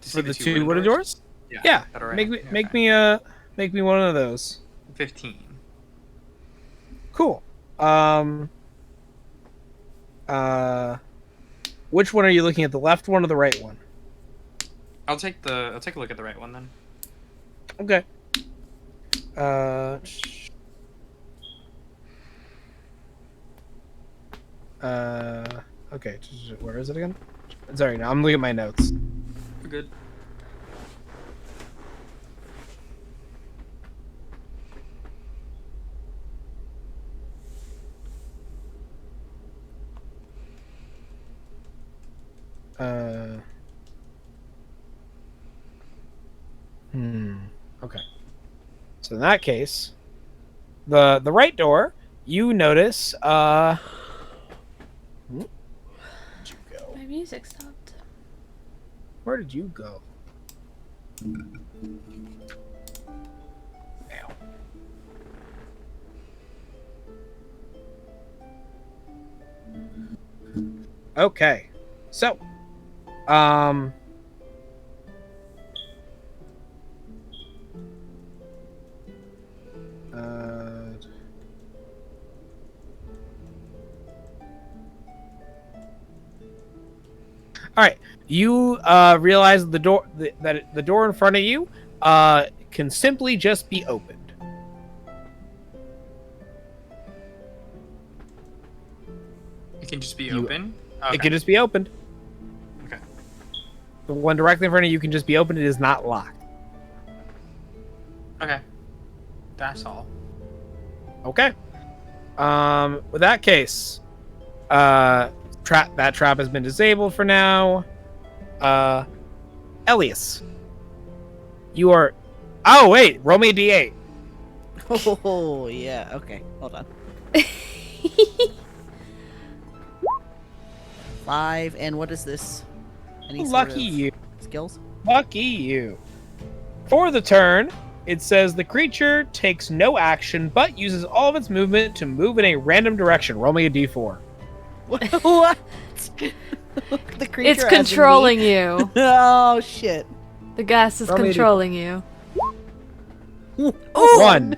see For the 2 wooden doors? Yeah. that are right Make next to make okay. make me one of those. 15. Cool. Which one are you looking at? The left one or the right one? I'll take a look at the right one then. Okay. Okay. Where is it again? Sorry, no, I'm looking at my notes. We're good. Okay. So in that case, the right door, you notice, where'd you go? My music stopped. Where did you go? Ow. Okay. So, um, all right. You realize that the door in front of you can simply just be opened. It can just be You- open. It can just be opened. Okay. The one directly in front of you can just be opened. It is not locked. Okay. That's all. Okay. With that case, that trap has been disabled for now. Elias, you are. Oh wait, roll me a d8. Oh yeah. Okay. Hold on. 5 and what is this? Any sort Lucky of you. skills? Lucky you. For the turn, it says the creature takes no action but uses all of its movement to move in a random direction. Roll me a d4. What? The creature. It's as in me? controlling you. Oh shit. The gas is Roll me a controlling you. Oh, 1.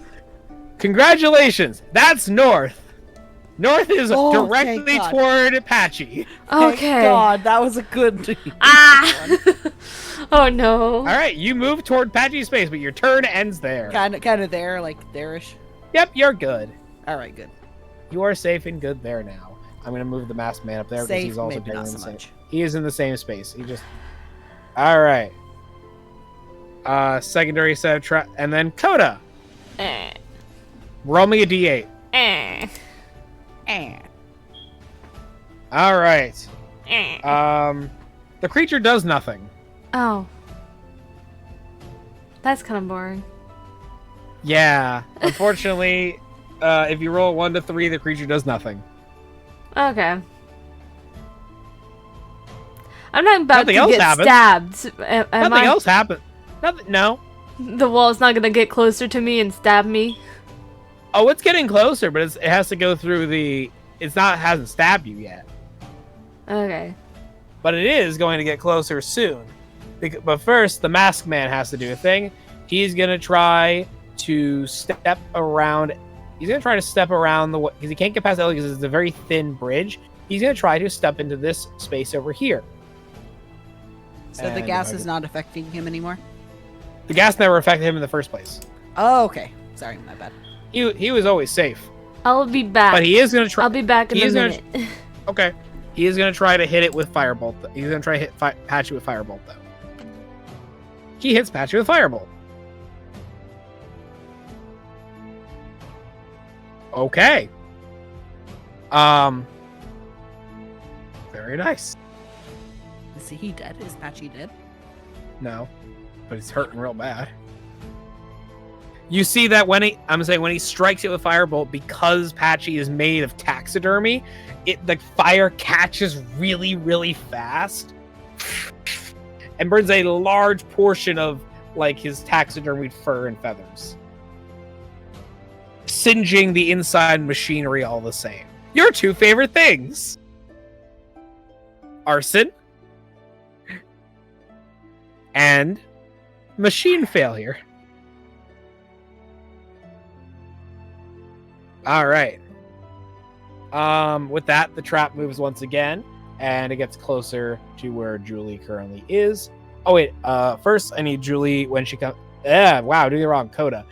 Congratulations. That's north. North is Oh, directly thank God. toward Patchy. Thank Okay. God, that was a good. Ah! Oh no. All right, you move toward Patchy's space, but your turn ends there. kind of there, like there-ish. Yep, you're good. All right, good. You are safe and good there now. I'm gonna move the masked man up there because Safe, he's also maybe doing not the so same. much. He is in the same space. He just. All right. Secondary set of trap, and then Coda. Eh. Roll me a d8. Eh. Eh. All right. Eh. The creature does nothing. Oh. That's kind of boring. Yeah. Unfortunately, if you roll 1 to 3, the creature does nothing. Okay. I'm not about Nothing to else get happens. stabbed. Am Nothing I? else happened. Nothing. No. The wall's not gonna get closer to me and stab me. Oh, it's getting closer, but it has to go through the. Hasn't stabbed you yet, Okay. but it is going to get closer soon. But first, the masked man has to do a thing. He's gonna try to step around. He's gonna try to step around because he can't get past it because it's a very thin bridge. He's gonna try to step into this space over here. So the And gas if I is can- not affecting him anymore. The gas never affected him in the first place. Oh, okay. Sorry, my bad. He was always safe, I'll be back. but he is gonna try. I'll be back in he a is gonna- minute. Okay. He is going to try to hit it with Firebolt. He's going to try to hit Patchy with Firebolt, though. He hits Patchy with Firebolt. Okay. Very nice. Is he dead? Is Patchy dead? No. But he's hurting real bad. You see that when he strikes it with Firebolt, because Patchy is made of taxidermy, the fire catches really, really fast and burns a large portion of like his taxidermied fur and feathers, singeing the inside machinery all the same. Your 2 favorite things: arson and machine failure. All right. With that, the trap moves once again, and it gets closer to where Julie currently is. Oh wait. First I need Julie when she comes. Yeah. Wow. Doing it wrong. Coda.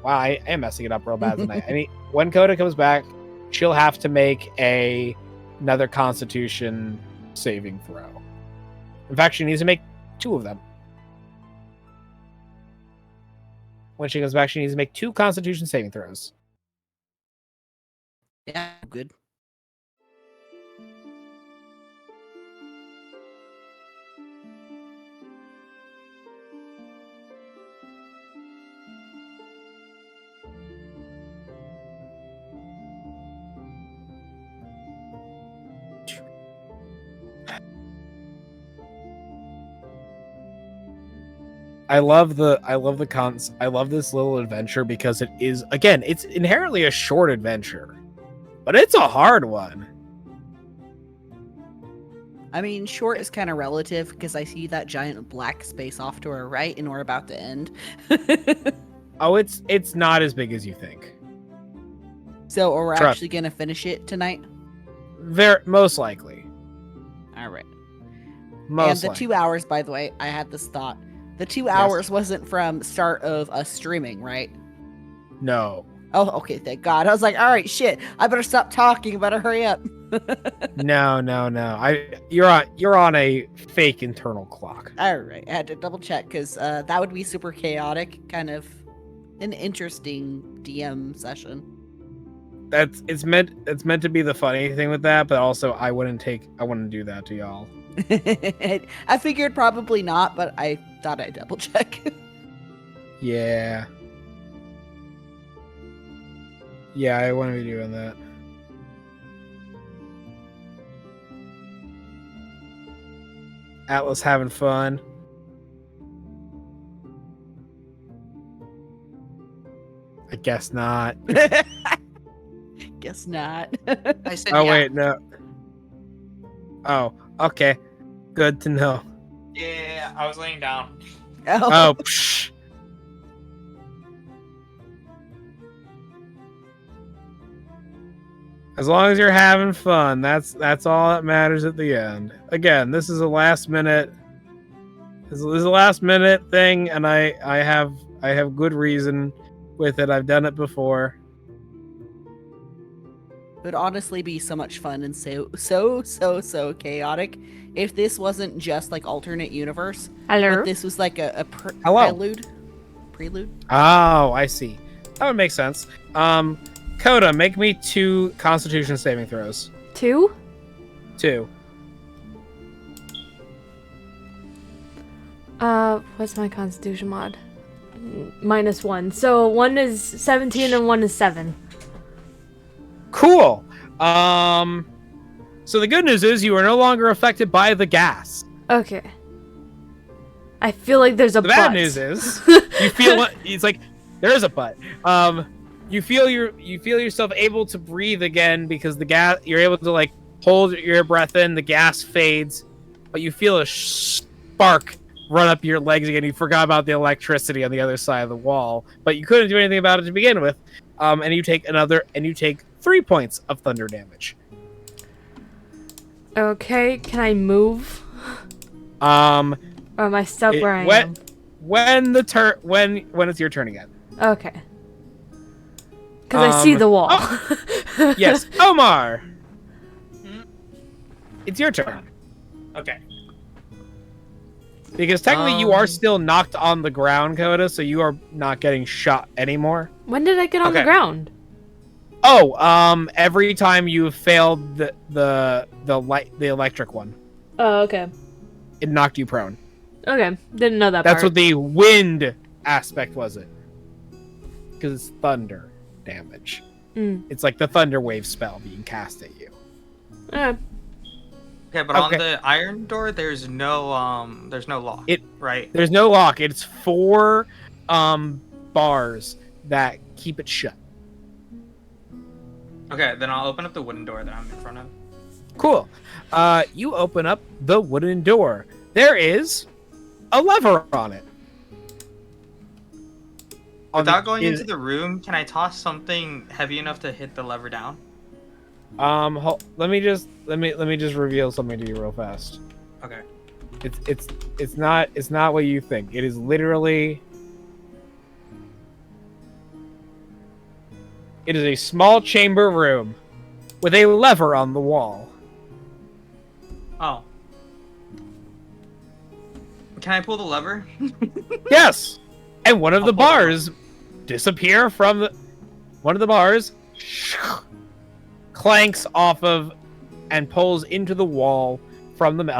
I am messing it up real bad tonight. I mean, when Coda comes back, she'll have to make another Constitution saving throw. In fact, she needs to make 2 of them. When she comes back, she needs to make 2 Constitution saving throws. Yeah, good. I love this little adventure because it is, again, it's inherently a short adventure, but it's a hard one. I mean, short is kind of relative because I see that giant black space off to our right, and we're about to end. Oh, it's not as big as you think. So, are we Trust. actually gonna finish it tonight? Most likely. All right. Most And the likely. 2 hours, by the way, I had this thought. The 2 hours wasn't from start of us streaming, right? No. Oh, okay, thank God. I was like, all right, shit, I better stop talking. Better hurry up. No. You're on a fake internal clock. All right, I had to double check because that would be super chaotic, kind of an interesting DM session. It's meant to be the funny thing with that, but also I wouldn't do that to y'all. I figured probably not, but I thought I'd double check. Yeah. Yeah, I wouldn't be doing that. Atlas having fun. I guess not. Guess not. I said Oh yeah. wait, no. Oh, okay. Good to know. Yeah, I was laying down. Oh, psh. As long as you're having fun, that's all that matters at the end. Again, this is a last minute. This is a last minute thing, and I have good reason with it. I've done it before. It would honestly be so much fun and so chaotic if this wasn't just like alternate universe, Hello? but this was like a Hello. prelude. Oh, I see. That would make sense. Coda, make me 2 Constitution saving throws. 2? 2. What's my Constitution mod? -1. So 1 is 17 and 1 is 7. Cool. So the good news is you are no longer affected by the gas. Okay. I feel like there's a The but. bad news is you feel it's like there is a but. You feel yourself able to breathe again because the gas, you're able to like hold your breath in, the gas fades, but you feel a spark run up your legs again. You forgot about the electricity on the other side of the wall, but you couldn't do anything about it to begin with. And you take 3 points of thunder damage. Okay, can I move? Um Or am I stuck where I am? when it's your turn again. Okay. Because I see the wall. Yes, Omar. Hmm? It's your turn. Okay. Because technically you are still knocked on the ground, Coda, so you are not getting shot anymore. When did I get on the Okay. ground? Oh, every time you failed the electric one, Oh, okay. it knocked you prone. Okay, didn't know that That's part. what the wind aspect was it. Because it's thunder damage. Mm. It's like the thunder wave spell being cast at you. Okay, but on Okay. the iron door, there's no lock. Right. There's no lock. It's 4 bars that keep it shut. Okay, then I'll open up the wooden door that I'm in front of. Cool. You open up the wooden door. There is a lever on it. Without going into the room, can I toss something heavy enough to hit the lever down? Let me just reveal something to you real fast. Okay. It's not what you think. It is literally. It is a small chamber room with a lever on the wall. Oh. Can I pull the lever? Yes, and one of the I'll pull it bars disappear from the. One of the bars clanks off of and pulls into the wall from the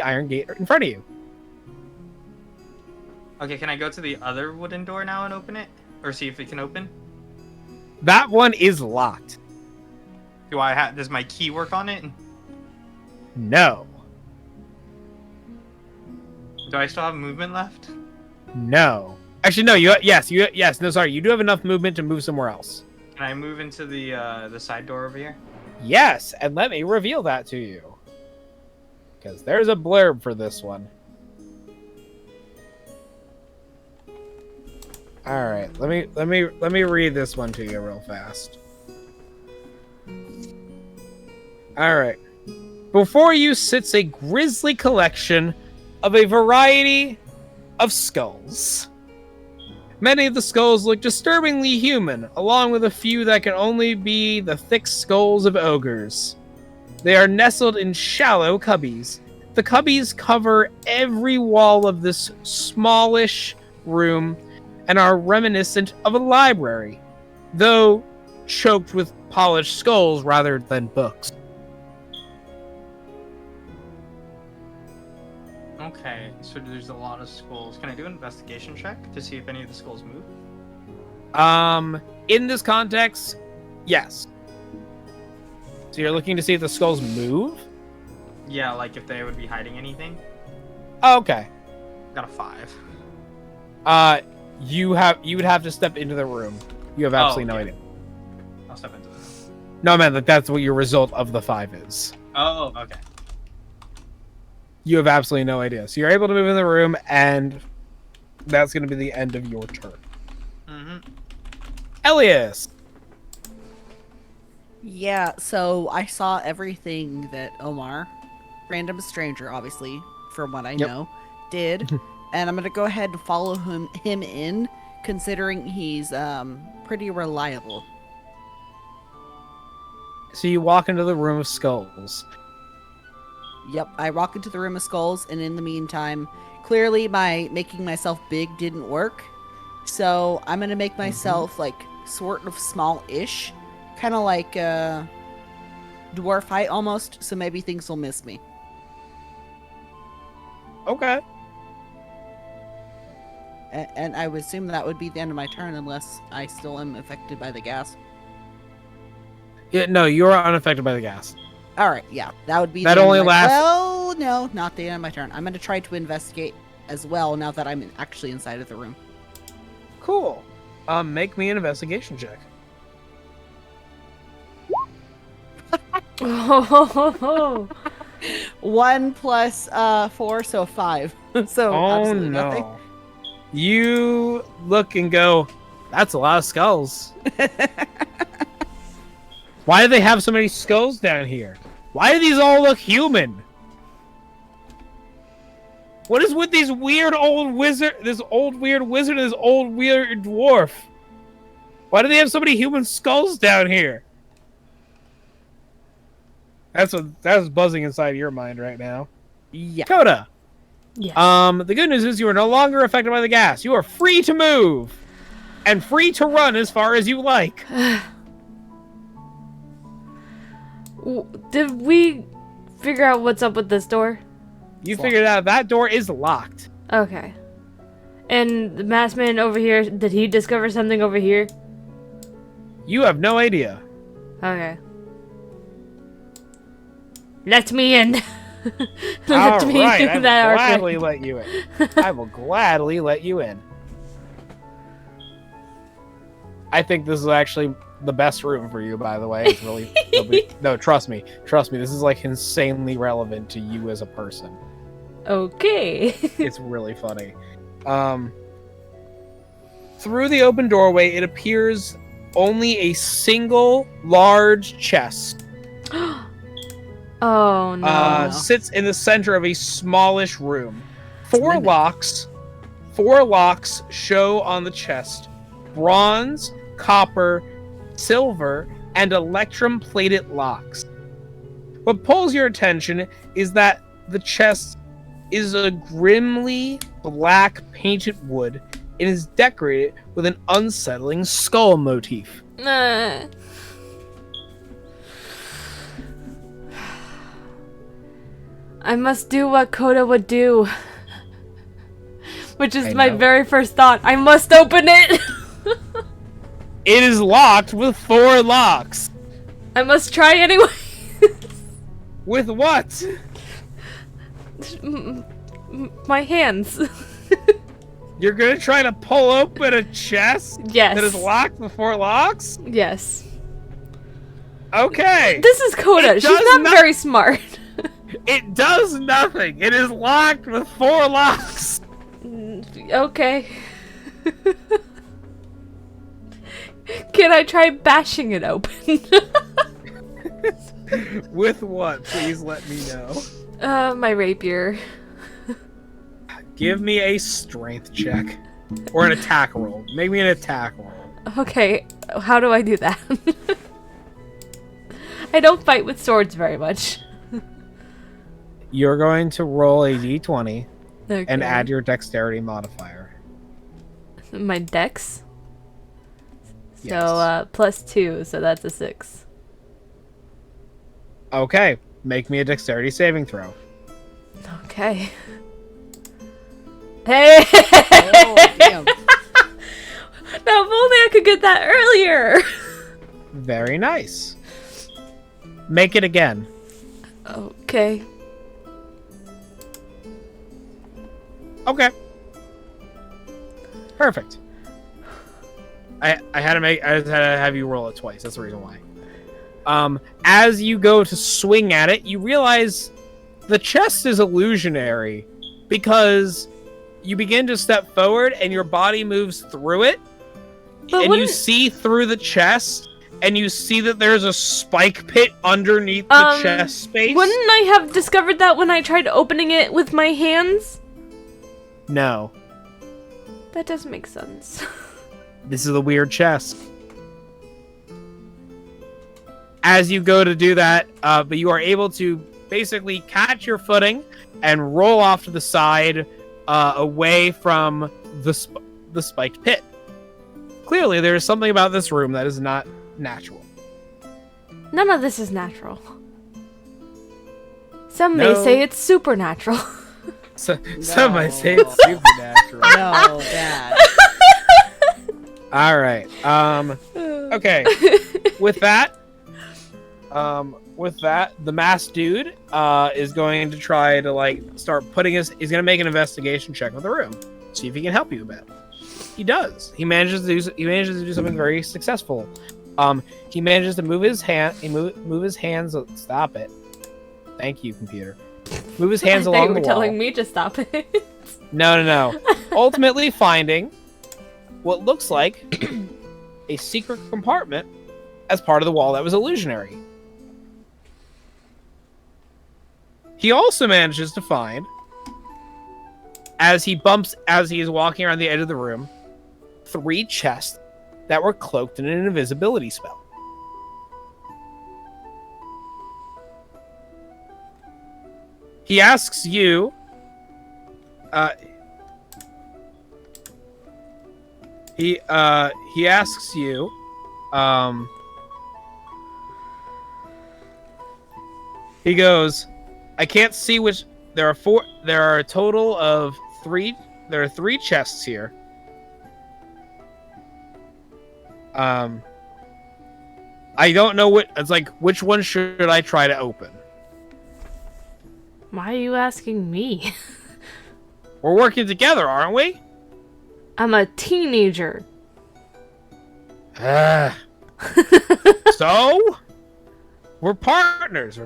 iron gate in front of you. Okay, can I go to the other wooden door now and open it? Or see if it can open? That one is locked. Does my key work on it? No. Do I still have movement left? No. Actually, no. Yes. No, sorry. You do have enough movement to move somewhere else. Can I move into the side door over here? Yes, and let me reveal that to you. Because there's a blurb for this one. All right, let me read this one to you real fast. All right. Before you sits a grisly collection of a variety of skulls. Many of the skulls look disturbingly human, along with a few that can only be the thick skulls of ogres. They are nestled in shallow cubbies. The cubbies cover every wall of this smallish room and are reminiscent of a library, though choked with polished skulls rather than books. Okay, so there's a lot of skulls. Can I do an investigation check to see if any of the skulls move? In this context, yes. So you're looking to see if the skulls move? Yeah, like if they would be hiding anything. Oh, okay. Got a 5. You would have to step into the room. You have absolutely no idea. I'll step into this. No, man, that's what your result of the 5 is. Oh, okay. You have absolutely no idea. So you're able to move in the room, and that's going to be the end of your turn. Mm-hmm. Elias! Yeah, so I saw everything that Omar, random stranger, obviously, from what I know, did. And I'm going to go ahead and follow him in, considering he's pretty reliable. So you walk into the room of skulls. Yep, I walk into the room of skulls, and in the meantime, clearly my making myself big didn't work. So I'm going to make myself, like, sort of small-ish. Kind of like dwarf height almost, so maybe things will miss me. Okay. And I would assume that would be the end of my turn unless I still am affected by the gas. Yeah, no, you're unaffected by the gas. Alright, yeah, that would be That the end only of my... lasts... Well, no, not the end of my turn. I'm going to try to investigate as well now that I'm actually inside of the room. Cool. Make me an investigation check. Oh, 1 plus 4, so 5. So Oh, absolutely no. nothing. You look and go, that's a lot of skulls. Why do they have so many skulls down here? Why do these all look human? What is with these weird old wizard, this old weird wizard and this old weird dwarf? Why do they have so many human skulls down here? That's buzzing inside your mind right now. Yeah. Coda. yes. The good news is you are no longer affected by the gas. You are free to move and free to run as far as you like. Did we figure out what's up with this door? You figured out that door is locked. Okay. And the masked man over here, did he discover something over here? You have no idea. Okay. Let me in. All Let me right, do I will that gladly arcade. let you in. I will gladly let you in. I think this is actually the best room for you, by the way. It's really no, trust me. This is like insanely relevant to you as a person. Okay. It's really funny. Through the open doorway, it appears only a single large chest. Oh no. Sits in the center of a smallish room. Four Tremendous. locks show on the chest: bronze, copper, silver, and electrum-plated locks. What pulls your attention is that the chest is a grimly black painted wood and is decorated with an unsettling skull motif. I must do what Coda would do. Which is I my know. very first thought. I must open it! It is locked with 4 locks. I must try anyway. With what? My hands. You're gonna try to pull open a chest Yes. that is locked with 4 locks? Yes. Okay. This is Coda. It She's does not very smart. It does nothing. It is locked with 4 locks. Okay. Can I try bashing it open? With what? Please let me know. My rapier. Give me a strength check. Or an attack roll. Make me an attack roll. Okay, how do I do that? I don't fight with swords very much. You're going to roll a d20 Okay. and add your dexterity modifier. My dex? Yes. So, +2, so that's a 6. Okay. Make me a dexterity saving throw. Okay. Hey! Oh, damn. Now, if only I could get that earlier! Very nice. Make it again. Okay. Okay. Perfect. I had to have you roll it twice. That's the reason why. As you go to swing at it, you realize the chest is illusionary because you begin to step forward and your body moves through it, But and you see through the chest, and you see that there's a spike pit underneath the chest space. Wouldn't I have discovered that when I tried opening it with my hands? No. That doesn't make sense. This is a weird chest. As you go to do that, but you are able to basically catch your footing and roll off to the side, away from the spiked pit. Clearly, there is something about this room that is not natural. None of this is natural. Some No. may say it's supernatural. Some might say it's supernatural. No, Dad. All right. Okay. With that, the masked dude is going to try to start putting he's going to make an investigation check with the room, see if he can help you a bit. He does. He manages to do something very successful. He manages to move his hand. Move his hands. Stop it. Thank you, computer. Move his hands I thought along you the were wall. telling me to stop it. No. Ultimately finding what looks like a secret compartment as part of the wall that was illusionary. He also manages to find, as he is walking around the edge of the room, 3 chests that were cloaked in an invisibility spell. He asks you, he asks you, he goes, I can't see which, there are a total of 3, there are 3 chests here. I don't know which one should I try to open? Why are you asking me? We're working together, aren't we? I'm a teenager. So? We're partners.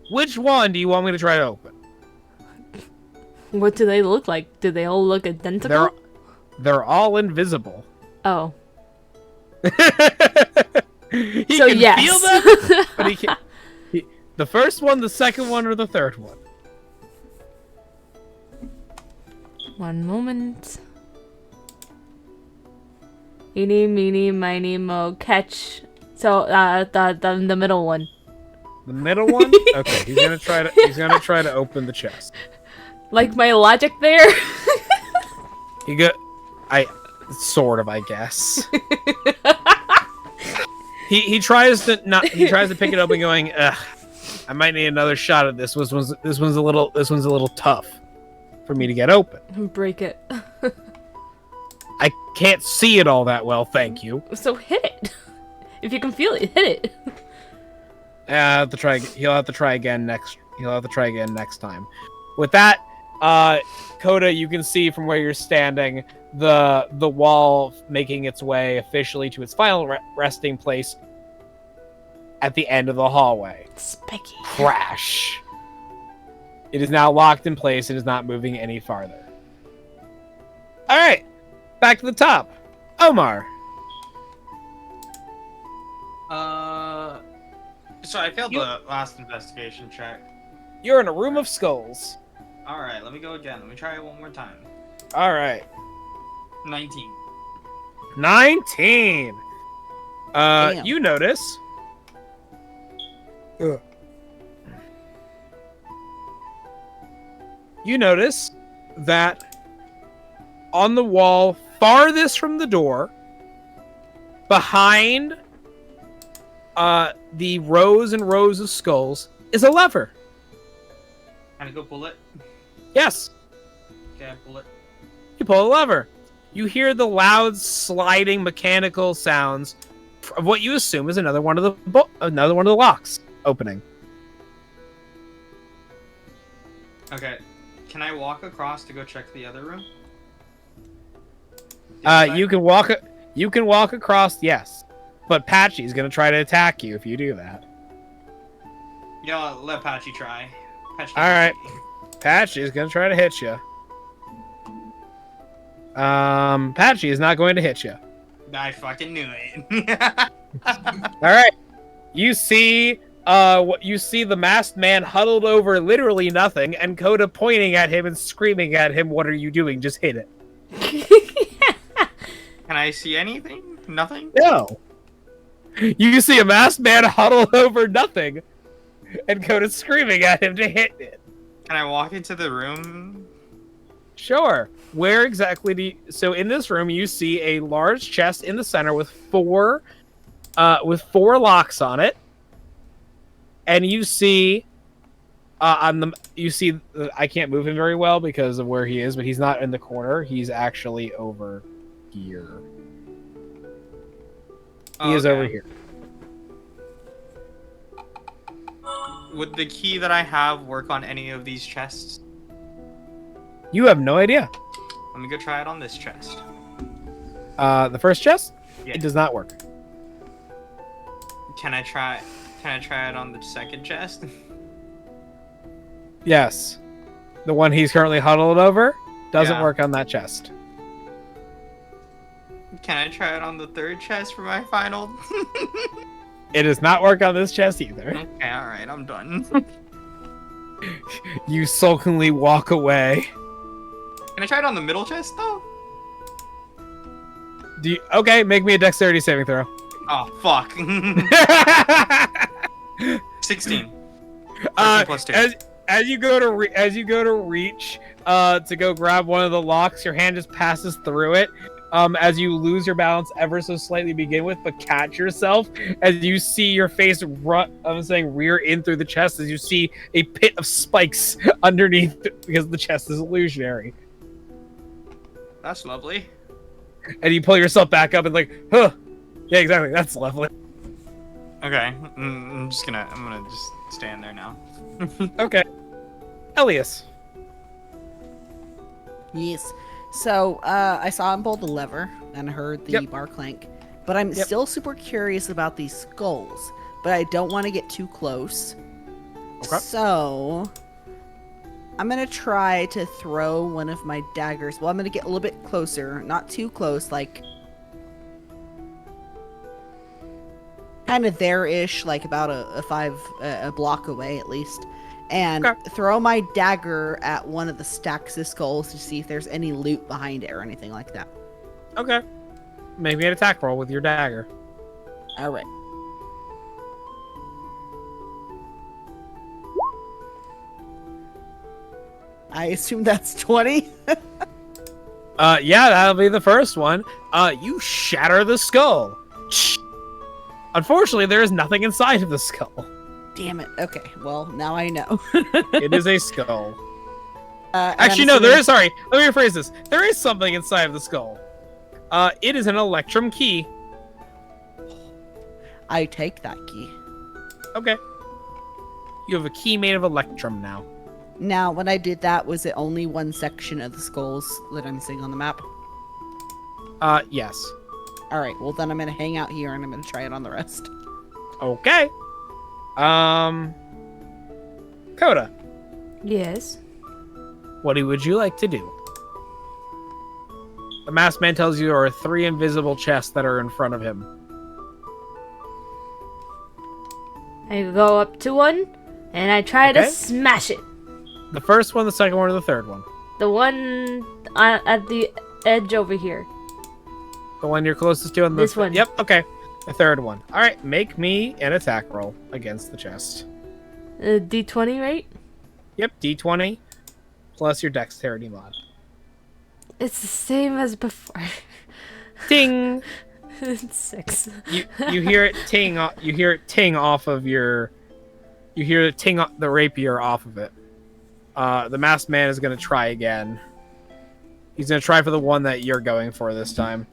Which one do you want me to try to open? What do they look like? Do they all look identical? They're all invisible. Oh. He So can yes. feel them, but he can't. The first one, the second one, or the third one? One moment. Eeny, meeny, miny, mo, catch. So, the middle one. The middle one? Okay, he's gonna try to open the chest. Like my logic there? Sort of, I guess. He tries to pick it up and going, ugh, I might need another shot at this. This one's a little tough for me to get open. Break it. I can't see it all that well, thank you. So hit it. If you can feel it, hit it. He'll have to try again next time. With that, Coda, you can see from where you're standing the wall making its way officially to its final resting place at the end of the hallway. Spiky. Crash. It is now locked in place and is not moving any farther. All right, back to the top. Omar. So I failed the last investigation check. You're in a room of skulls. All right, let me go again. Let me try it one more time. All right. 19. 19. Damn. You notice. You notice that on the wall farthest from the door, behind the rows and rows of skulls, is a lever. Can I go pull it? Yes, Okay, I pull it. you pull a lever. You hear the loud sliding mechanical sounds of what you assume is another one of the locks opening. Okay. Can I walk across to go check the other room? You can walk across, yes. But Patchy's gonna try to attack you if you do that. You know what? Let Patchy try. Patchy All right. Patchy's gonna try to hit you. Patchy is not going to hit you. I fucking knew it. All right. You see the masked man huddled over literally nothing, and Coda pointing at him and screaming at him, "What are you doing? Just hit it." Can I see anything? Nothing? No. You see a masked man huddled over nothing, and Coda screaming at him to hit it. Can I walk into the room? Sure. Where exactly do you... So in this room, you see a large chest in the center with four locks on it, and you see I can't move him very well because of where he is, but he's not in the corner. He's actually over here. He is over here. Would the key that I have work on any of these chests? You have no idea. Let me go try it on this chest. The first chest? Yeah. It does not work. Can I try it on the second chest? Yes. The one he's currently huddled over doesn't Yeah. work on that chest. Can I try it on the third chest for my final? It does not work on this chest either. Okay, alright, I'm done. You sulkily walk away. Can I try it on the middle chest though? Okay, make me a dexterity saving throw. Oh fuck. 16. 13 plus 2. As you go to reach to go grab one of the locks, your hand just passes through it. As you lose your balance ever so slightly to begin with, but catch yourself as you see your face rear in through the chest as you see a pit of spikes underneath because the chest is illusionary. That's lovely. And you pull yourself back up and like, huh. Yeah, exactly. That's lovely. Okay, I'm gonna just stand there now. Okay. Elias. Yes. So, I saw him pull the lever and heard the bar clank, but I'm still super curious about these skulls, but I don't want to get too close. Okay. So, I'm going to try to throw one of my daggers. Well, I'm going to get a little bit closer, not too close, like kind of there-ish, like about a block away at least. And throw my dagger at one of the stacks of skulls to see if there's any loot behind it or anything like that. Okay. Make me an attack roll with your dagger. All right. I assume that's 20. Yeah, that'll be the first one. You shatter the skull. Unfortunately, there is nothing inside of the skull. Damn it. Okay. Well, now I know. It is a skull. Actually, No, there is. Sorry, let me rephrase this. There is something inside of the skull. It is an electrum key. I take that key. Okay. You have a key made of electrum now. Now, when I did that, was it only one section of the skulls that I'm seeing on the map? Yes. Alright, well then I'm gonna hang out here and I'm gonna try it on the rest. Okay. Coda, Yes. what would you like to do? The masked man tells you there are 3 invisible chests that are in front of him. I go up to one, and I try to Okay. smash it. The first one, the second one, or the third one? The one at the edge over here. The one you're closest to on This one. Yep, okay. The third one. Alright, make me an attack roll against the chest. D20, right? Yep, D20 plus your dexterity mod. It's the same as before. Ding! It's 6. You hear it ting. You hear it ting off of your. You hear it ting the rapier off of it. The masked man is gonna try again. He's gonna try for the one that you're going for this time.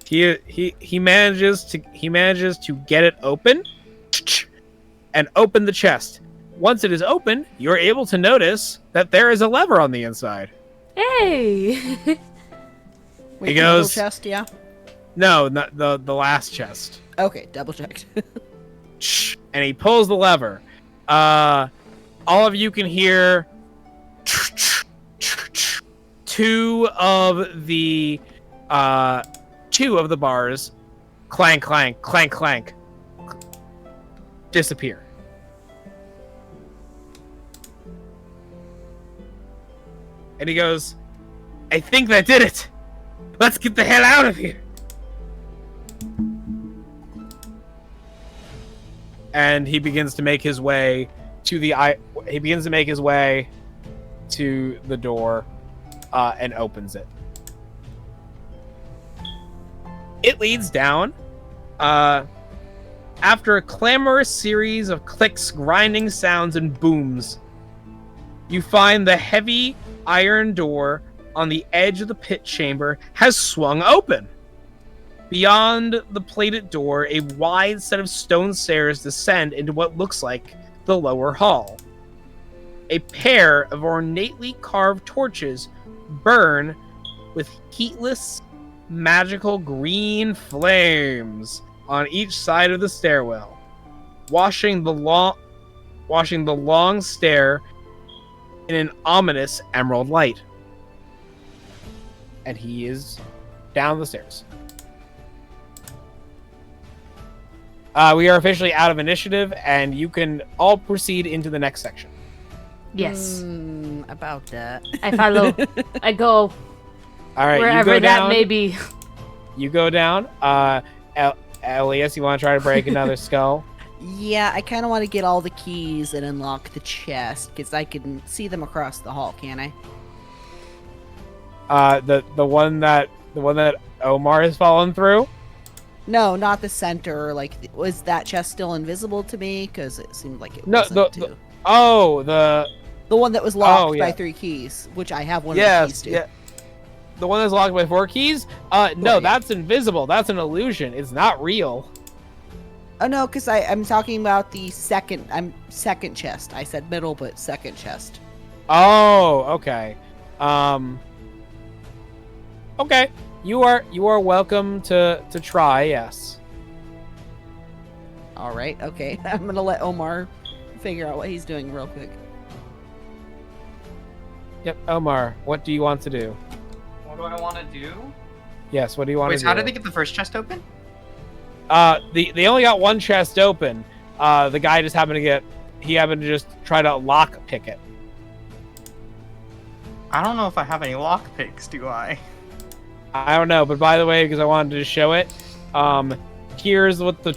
He manages to get it open and open the chest. Once it is open, you're able to notice that there is a lever on the inside. Hey! Wait, He the goes- little chest, yeah? No, not the last chest. Okay, double checked. And he pulls the lever. All of you can hear two of the bars clank, clank, clank, clank disappear. And he goes, I think that did it. Let's get the hell out of here. And he begins to make his way to the door and opens it. It leads down. After a clamorous series of clicks, grinding sounds, and booms, you find the heavy iron door on the edge of the pit chamber has swung open. Beyond the plated door, a wide set of stone stairs descend into what looks like the lower hall. A pair of ornately carved torches burn with heatless, magical green flames on each side of the stairwell, washing the long stair in an ominous emerald light. And he is down the stairs. We are officially out of initiative, and you can all proceed into the next section. Yes. About that. I follow. I go All right, wherever you go that down. may be. You go down. Elias, you want to try to break another skull? Yeah, I kind of want to get all the keys and unlock the chest, because I can see them across the hall, can't I? The one that Omar has fallen through. No, not the center. Like, was that chest still invisible to me? Because it seemed like it No, wasn't the one that was locked yeah. by 3 keys, which I have one of the keys to. yeah. The one that's locked by 4 keys? No, yeah. that's invisible. That's an illusion. It's not real. Oh no, because I'm talking about the second chest. I said middle, but second chest. Oh, okay. Okay. You are welcome to try, yes. All right, okay. I'm gonna let Omar figure out what he's doing real quick. Yep, Omar, what do you want to do? What do I want to do? Yes, what do you want to Wait, do? so how did they get the first chest open? They only got one chest open. The guy just happened to just try to lock pick it. I don't know if I have any lockpicks, do I? I don't know, but by the way, because I wanted to show it, here's what the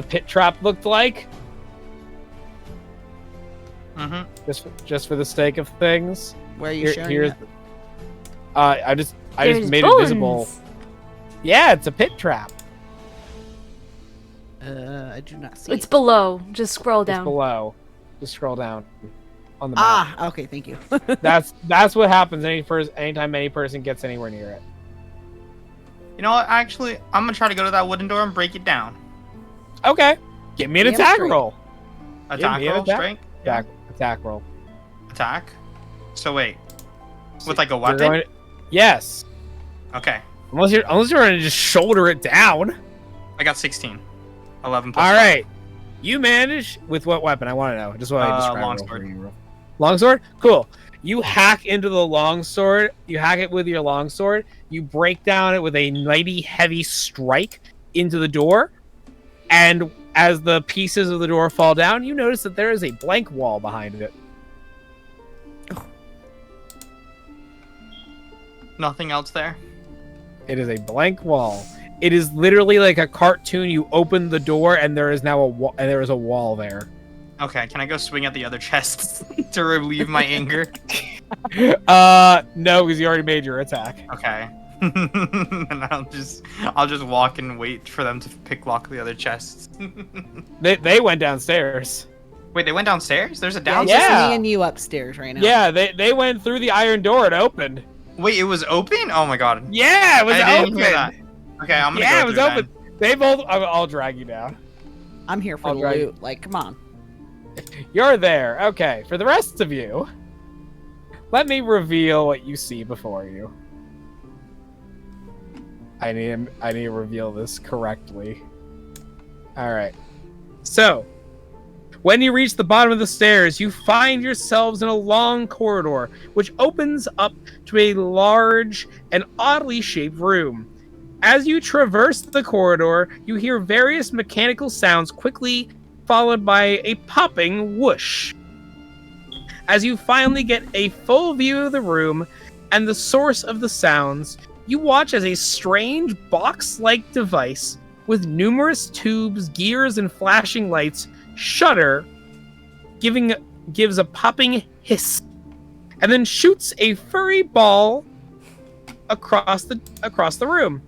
pit trap looked like. Mm-hmm. Just for the sake of things. Where are you showing Here's that? I just There's made bones. it visible. Yeah, it's a pit trap. I do not see It's it. below. Just scroll It's down. below. Just scroll down on the map. Ah, okay, thank you. That's what happens anytime any person gets anywhere near it. You know what? Actually, I'm gonna try to go to that wooden door and break it down. Okay. Give me an Damn attack straight. roll. Attack me an roll, attack. strength? Attack roll. Attack? So wait. With like a You're weapon? going to- yes. Okay. Unless you're going to just shoulder it down. I got 16. 11 plus All 5. right. You manage with what weapon? I want to know. Just what I described. Longsword. Longsword? Cool. You hack into the longsword. You hack it with your longsword. You break down it with a mighty heavy strike into the door. And as the pieces of the door fall down, you notice that there is a blank wall behind it. Nothing else there? It is a blank wall. It is literally like a cartoon. You open the door and there is now there is a wall there. Okay, can I go swing at the other chests to relieve my anger? No, because you already made your attack. Okay. And I'll just walk and wait for them to pick lock the other chests. They went downstairs. Wait, they went downstairs? There's a Yeah, downstairs? Yeah. me and you upstairs right now. Yeah, they went through the iron door and opened. Wait, it was open? Oh my god. Yeah, it was I open. didn't hear that. Okay, I'm gonna Yeah, go it was through open. They both. I'll drag you down. I'm here for I'll the drag- loot. Like, come on. You're there. Okay, for the rest of you, let me reveal what you see before you. I need to reveal this correctly. All right. So, when you reach the bottom of the stairs, you find yourselves in a long corridor, which opens up to a large and oddly shaped room. As you traverse the corridor, you hear various mechanical sounds, quickly followed by a popping whoosh. As you finally get a full view of the room and the source of the sounds, you watch as a strange box-like device with numerous tubes, gears, and flashing lights shudder, gives a popping hiss, and then shoots a furry ball across the room.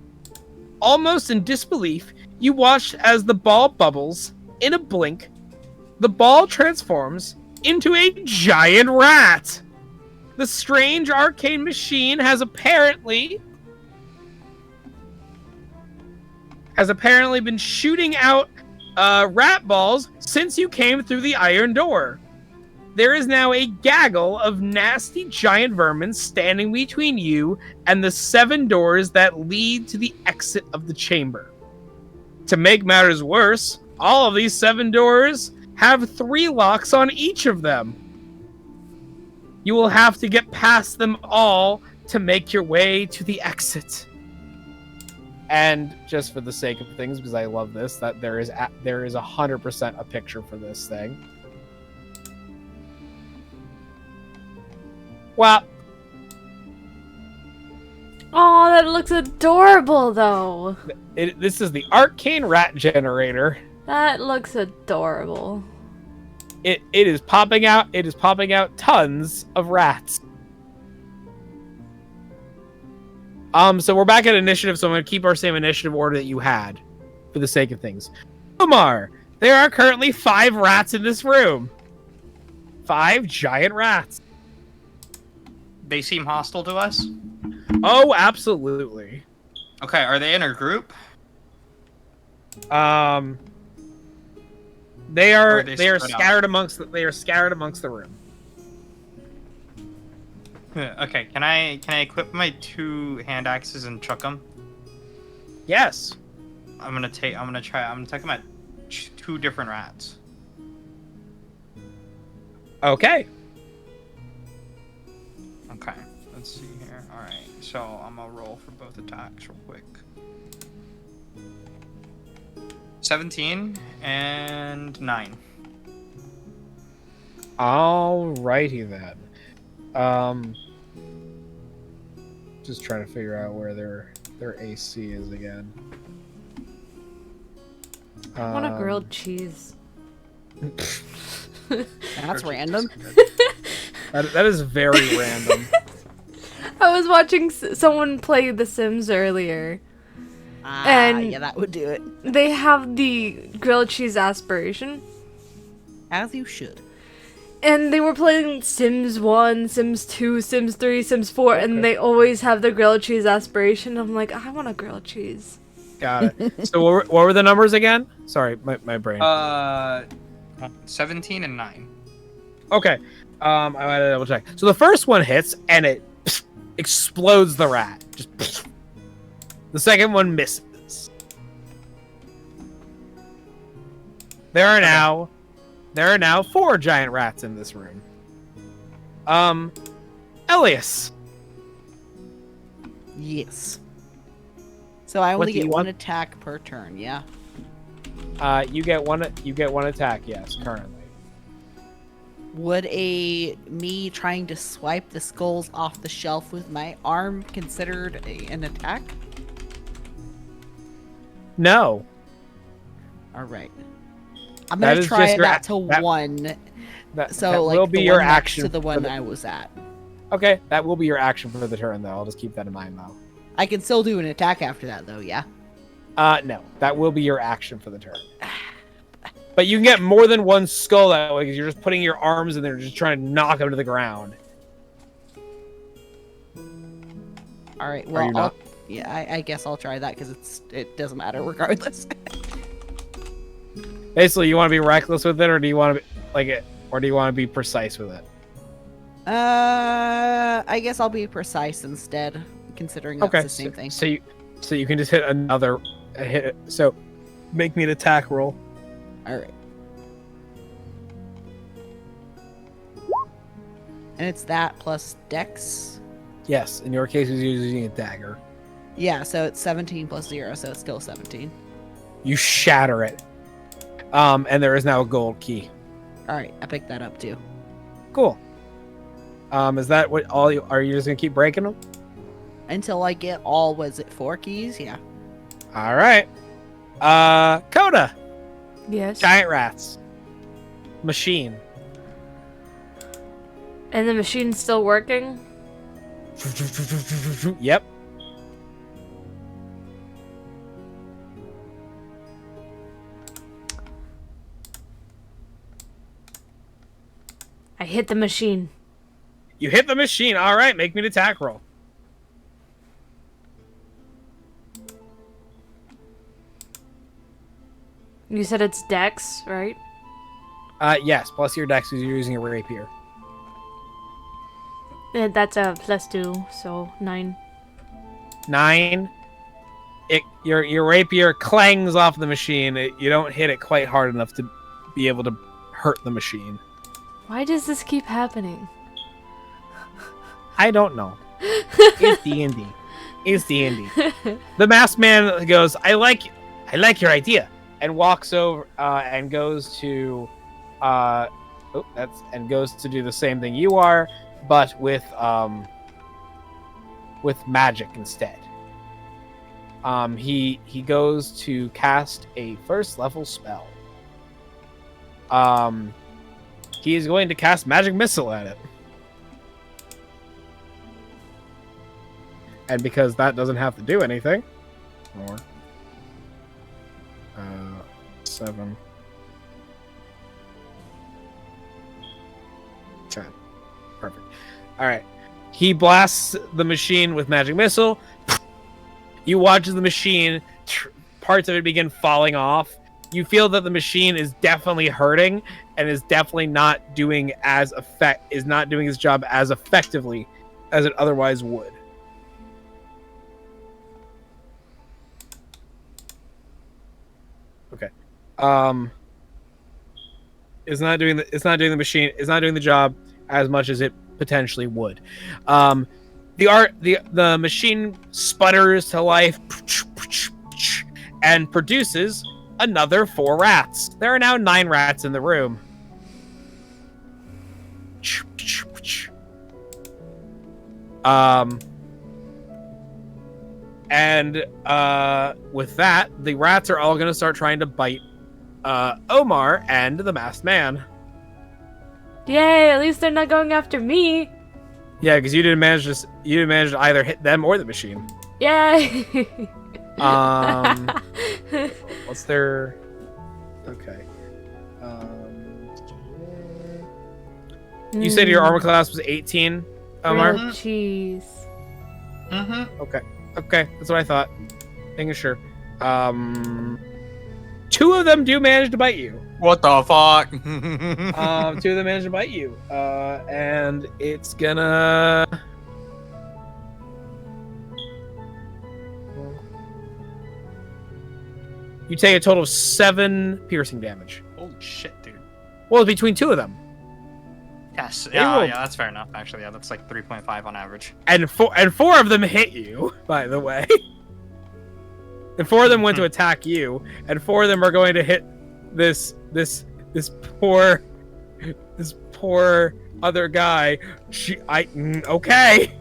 Almost in disbelief, you watch as the ball bubbles. In a blink, the ball transforms into a giant rat. The strange arcane machine has apparently been shooting out rat balls since you came through the iron door. There is now a gaggle of nasty giant vermin standing between you and the 7 doors that lead to the exit of the chamber. To make matters worse, all of these 7 doors have 3 locks on each of them. You will have to get past them all to make your way to the exit. And just for the sake of things, because I love this, that there is 100% a picture for this thing. Well, Oh, that looks adorable, though. this is the arcane rat generator. That looks adorable. It is popping out. It is popping out tons of rats. So we're back at initiative. So I'm going to keep our same initiative order that you had, for the sake of things. Omar, there are currently 5 rats in this room. 5 giant rats. They seem hostile to us? Oh, absolutely. Okay, are they in a group? They are Or are they they are spread out? scattered amongst the room. Okay, can I equip my 2 hand axes and chuck them? Yes. I'm gonna take them at 2 different rats. Okay. Okay, let's see here. Alright, so I'm gonna roll for both attacks real quick. 17 and 9. Alrighty then. Just trying to figure out where their AC is again. I want a grilled cheese. That's random. That is very random. I was watching someone play The Sims earlier. And- yeah, that would do it. They have the grilled cheese aspiration. As you should. And they were playing Sims 1, Sims 2, Sims 3, Sims 4, and they always have the grilled cheese aspiration. I'm like, I want a grilled cheese. Got it. So what were the numbers again? Sorry, my brain. 17 and 9. Okay. I gotta double check. So the first one hits and it explodes the rat. Just the second one misses. There are now 4 giant rats in this room. Elias. Yes. So I What only do you get one want? attack per turn, yeah? You get one attack, yes, currently. Would me trying to swipe the skulls off the shelf with my arm considered an attack? No. All right. I'm That gonna is try just your that ac- to that- one. That So like will be the your one next action to the one for I was at. Okay, that will be your action for the turn, though. I'll just keep that in mind, though. I can still do an attack after that, though. Yeah. No, that will be your action for the turn. But you can get more than one skull that way because you're just putting your arms in there, just trying to knock them to the ground. All right. Are Well, you not? yeah, I guess I'll try that because it doesn't matter regardless. Basically, you want to be reckless with it, or do you want to be precise with it? I guess I'll be precise instead, considering that's the same thing. So you can just hit another hit. So make me an attack roll. All right. And it's that plus Dex. Yes, in your case, he's using a dagger. Yeah, so it's 17 plus 0, so it's still 17. You shatter it. And there is now a gold key. All right, I picked that up too. Cool. Is that what all you are? You just gonna keep breaking them? Until I get all, was it 4 keys? Yeah. All right. Coda. Yes. Giant rats. Machine. And the machine's still working? Yep. I hit the machine. You hit the machine. All right, make me an attack roll. You said it's Dex, right? Yes, plus your dex because you're using a rapier. That's a +2, so 9. 9. Your rapier clangs off the machine. You don't hit it quite hard enough to be able to hurt the machine. Why does this keep happening? I don't know. It's D&D. It's D&D. The masked man goes, I like your idea, and walks over and goes to goes to do the same thing you are, but with magic instead. He goes to cast a first level spell. He is going to cast magic missile at it. And because that doesn't have to do anything, 7, 10. Perfect. All right. He blasts the machine with magic missile. You watch the machine, parts of it begin falling off. You feel that the machine is definitely hurting and is definitely not doing its job as effectively as it otherwise would. Okay. It's not doing the job as much as it potentially would. The machine sputters to life and produces another 4 rats. There are now 9 rats in the room. With that, the rats are all going to start trying to bite Omar and the masked man. Yay, at least they're not going after me. Yeah, because you didn't manage to either hit them or the machine. Yay. What's their... Okay. You said your armor class was 18, Omar? Jeez. Mm-hmm. Okay, that's what I thought. Making sure. Two of them do manage to bite you. What the fuck? Two of them manage to bite you. And it's gonna. You take a total of 7 piercing damage. Holy shit, dude. Well, it's between two of them. Yes. They Yeah, rolled. yeah, that's fair enough. Actually, yeah, that's like 3.5 on average. And four of them hit you, by the way. And 4 of them went to attack you, and 4 of them are going to hit this poor other guy. Okay.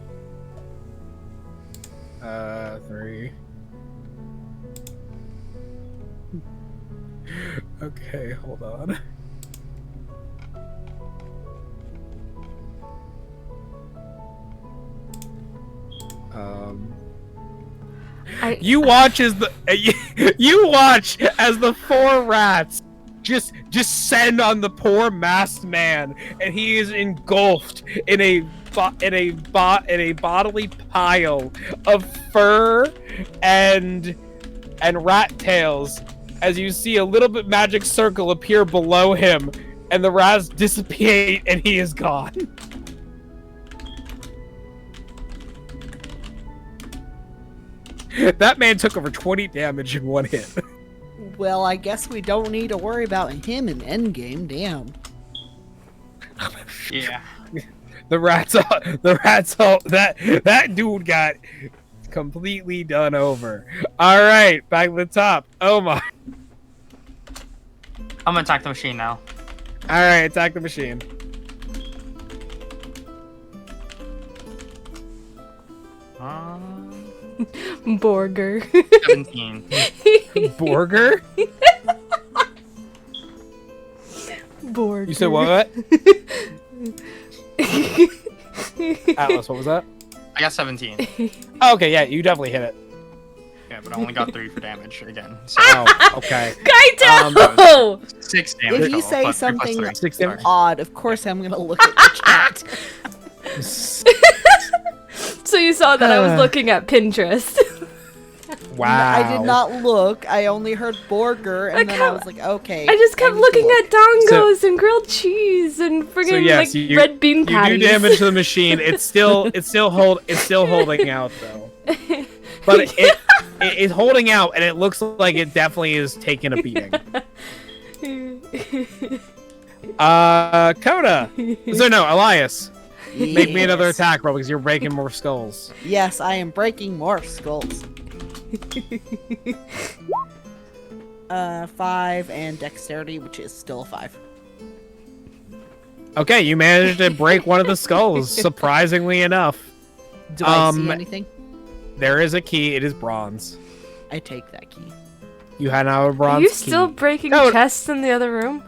3. Okay, hold on. You watch as the the 4 rats just send on the poor masked man, and he is engulfed in a bodily pile of fur and rat tails. As you see a little bit magic circle appear below him, and the rats dissipate, and he is gone. That man took over 20 damage in 1 hit. Well, I guess we don't need to worry about him in endgame. Damn. Yeah. That dude got completely done over. All right, back to the top. Oh my. I'm gonna attack the machine now. All right, attack the machine. Borger. 17. Borger? Borger. You said what? Atlas, what was that? I got 17. Oh, okay, yeah, you definitely hit it. Yeah, but I only got 3 for damage again. So Oh, okay. Kaito! 6 damage. If you total, say plus 3 plus something 3. 6 Sorry. damage. odd, of course I'm gonna look at the chat. So you saw that I was looking at Pinterest. Wow. I did not look. I only heard Borger, and I then I kept- was like, okay. I just kept need to looking look. at dongos and grilled cheese and friggin' So yes, like you, red bean you patties. do damage to the machine. It's still holding out though. But it's holding out, and it looks like it definitely is taking a beating. Coda. So no, Elias. Make me another Yes. attack roll because you're breaking more skulls. Yes, I am breaking more skulls. 5 and dexterity, which is still a 5. Okay, you managed to break one of the skulls, surprisingly enough. Do I see anything? There is a key. It is bronze. I take that key. You had now a Are bronze you key. still breaking No. chests in the other room?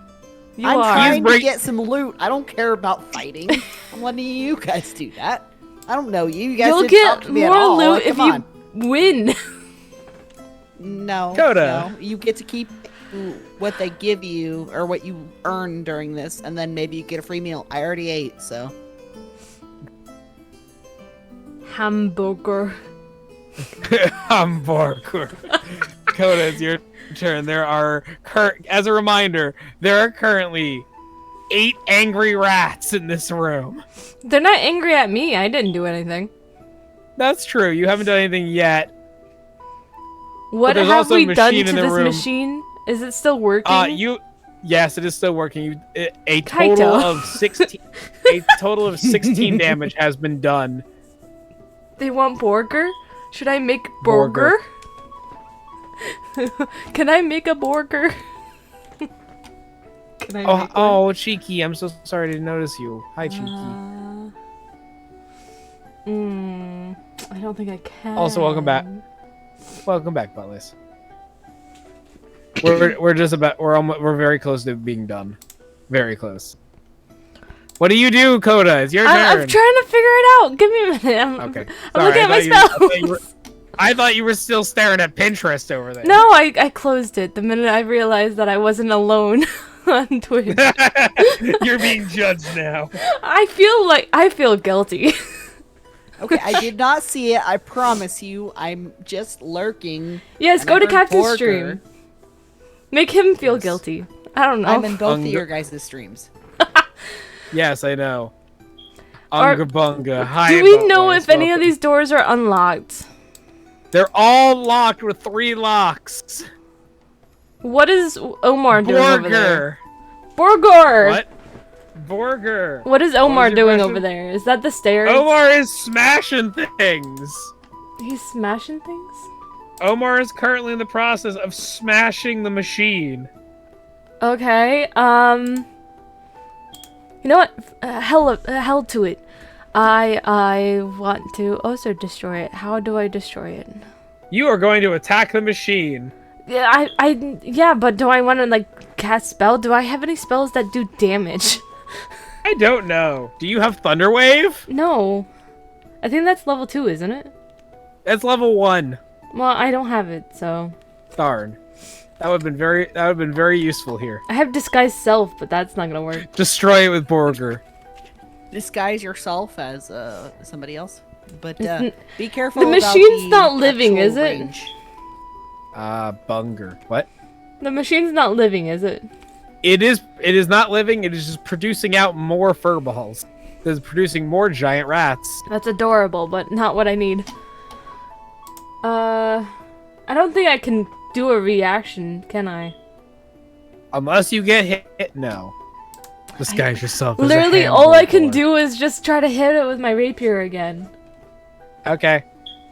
You I'm are. trying to break- get some loot. I don't care about fighting. I'm letting you guys do that. I don't know you. You guys You'll didn't talk get to me at more all. loot if Come on. you win. No. Coda. No. You get to keep what they give you or what you earn during this, and then maybe you get a free meal. I already ate, so. Hamburger. Hamburger. Coda, it's your turn. There are, as a reminder, there are currently 8 angry rats in this room. They're not angry at me. I didn't do anything. That's true. You haven't done anything yet. What there's have also a we done machine to in the this room. machine? Is it still working? Yes, it is still working. A total Kaito. of 16. A total of 16 damage has been done. They want burger? Should I make Burger. burger? Can I make a burger? Can I make one? Oh, Cheeky, I'm so sorry to notice you. Hi, Cheeky. I don't think I can. Also, welcome back. Welcome back, Butlis. We're just about we're very close to being done. Very close. What do you do, Coda? It's your turn. I'm trying to figure it out. Give me a minute. Okay. I'm Sorry, looking at my spells. I thought you were still staring at Pinterest over there. No, I closed it the minute I realized that I wasn't alone on Twitch. You're being judged now. I feel guilty. Okay, I did not see it. I promise you. I'm just lurking. Yes, And go I to heard Captain's Borger. stream. Make him feel Yes. guilty. I don't know. I'm in both of Unga- your guys' streams. Yes, I know. Or- Unga bunga. Hi, Do we boat know boys, if any of welcome. these doors are unlocked? They're all locked with 3 locks. What is Omar doing over there? Borger. Borgor! What? Borger. What is was Omar your doing question? over there? Is that the stairs? Omar is smashing things. He's smashing things? Omar is currently in the process of smashing the machine. Okay, you know what? Hell to it. I want to also destroy it. How do I destroy it? You are going to attack the machine. Yeah, yeah, but do I want to, like, cast spell? Do I have any spells that do damage? I don't know. Do you have Thunder Wave? No. I think that's level 2, isn't it? It's level 1. Well, I don't have it, so... Darn. That would have been very useful here. I have Disguise Self, but that's not gonna work. Destroy it with Borger. Disguise yourself as somebody else. But It's be careful. the about machine's the not living, actual is it? range. Bunger. What? The machine's not living, is it? It is not living, it is just producing out more furballs. It is producing more giant rats. That's adorable, but not what I need. I don't think I can do a reaction, can I? Unless you get hit, no. Disguise yourself as Literally, a all I can hamburger. do is just try to hit it with my rapier again. Okay.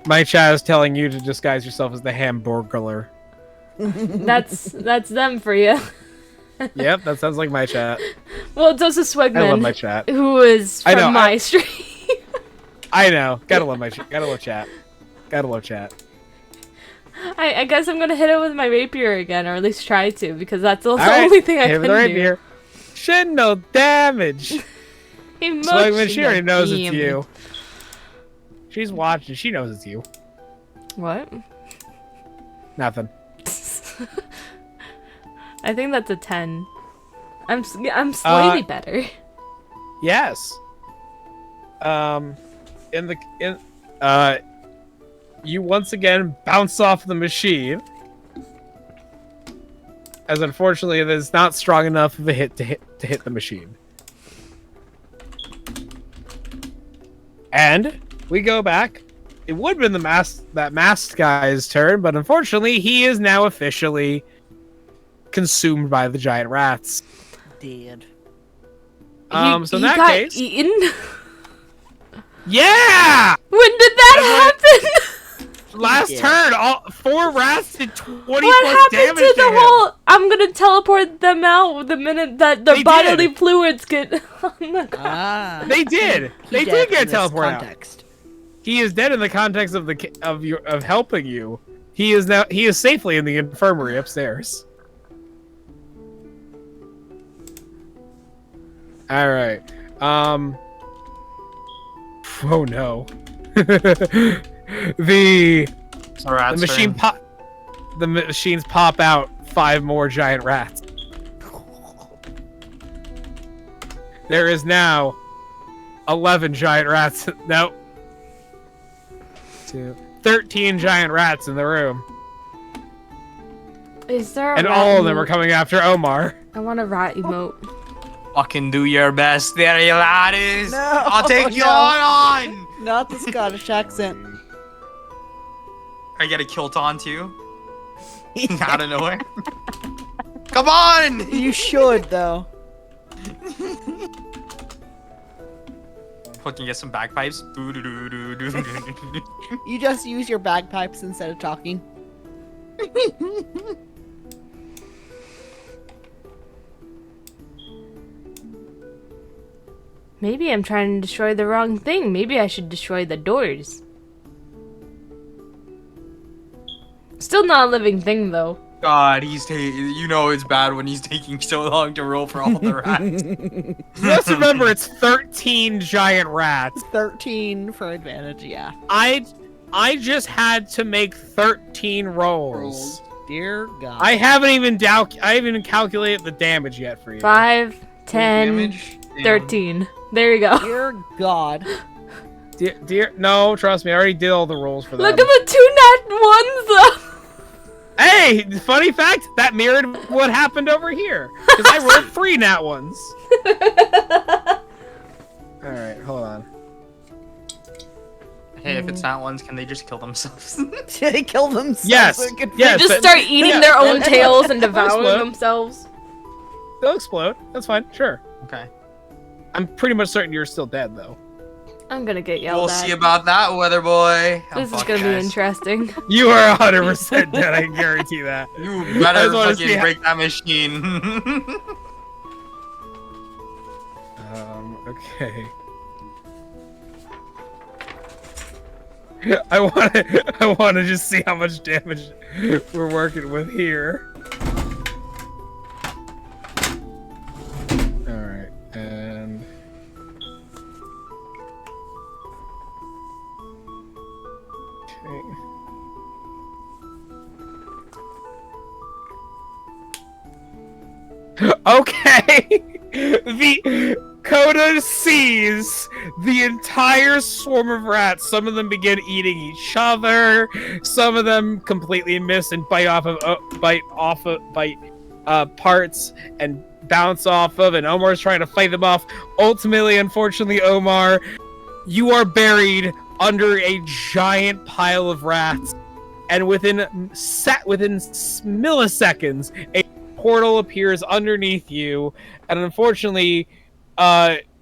My chat is telling you to disguise yourself as the hamburglar. That's them for you. Yep, that sounds like my chat. Well, it's also I love my Swegman, chat. who is I know, from my stream. I know. Gotta love my chat. Gotta love chat. Gotta love chat. I guess I'm gonna hit it with my rapier again, or at least try to, because that's the Alright, only thing I hit can with the do. rapier. Shit, no damage. Swagman, she already knows it's you. She's watching. She knows it's you. What? Nothing. I think that's a 10. I'm slightly better. Yes. You once again bounce off the machine. As unfortunately it is not strong enough of a hit to hit the machine. And we go back. It would have been that masked guy's turn, but unfortunately he is now officially consumed by the giant rats. Dead. So in that got case, eaten? yeah! When did that happen? Last Yeah. turn, all 4 rats did 20 What plus happened damage to the him. whole? I'm gonna teleport them out the minute that their They bodily did. fluids get on the ground. Ah. They did. He They dead did get in this teleported out. context. He is dead in the context of helping you. He is safely in the infirmary upstairs. All right. Oh no. the machines pop out 5 more giant rats. There is now 11 giant rats. No. 13 giant rats in the room. Is there a And rat all of them emote? are coming after Omar. I want a rat emote. Fucking do your best there, you laddies. No, I'll take you no. all on. Not the Scottish accent. I get a kilt on too. Out of nowhere. Come on! You should though. Fucking get some bagpipes. You just use your bagpipes instead of talking. Maybe I'm trying to destroy the wrong thing. Maybe I should destroy the doors. Still not a living thing though. God, he's taking. You know it's bad when he's taking so long to roll for all the rats. Just remember, it's 13 giant rats. 13 for advantage, yeah. I just had to make 13 rolls. Dear God. I haven't even calculated the damage yet for you. 5, 10, Damage? Damn. 13. There you go. Dear God. No, trust me, I already did all the rolls for that. Look at the 2 nat 1s, though. Hey, funny fact, that mirrored what happened over here. Because I rolled 3 nat ones. Alright, hold on. Hey, if it's not ones, can they just kill themselves? They kill themselves. Yes, so good- yes. They just start eating their own tails and devouring explode. themselves. They'll explode. That's fine, sure. Okay. I'm pretty much certain you're still dead, though. I'm gonna get yelled We'll at. see about that, weather boy. Oh, This is fuck, gonna be guys. interesting. You are 100% dead, I can guarantee that. You I better just wanna see fucking how- break that machine. Okay. I want to just see how much damage we're working with here. All right, and okay. The Coda sees the entire swarm of rats. Some of them begin eating each other. Some of them completely miss and bite parts and bounce off of. And Omar's trying to fight them off. Ultimately, unfortunately, Omar, you are buried under a giant pile of rats. And within milliseconds, a portal appears underneath you, and unfortunately,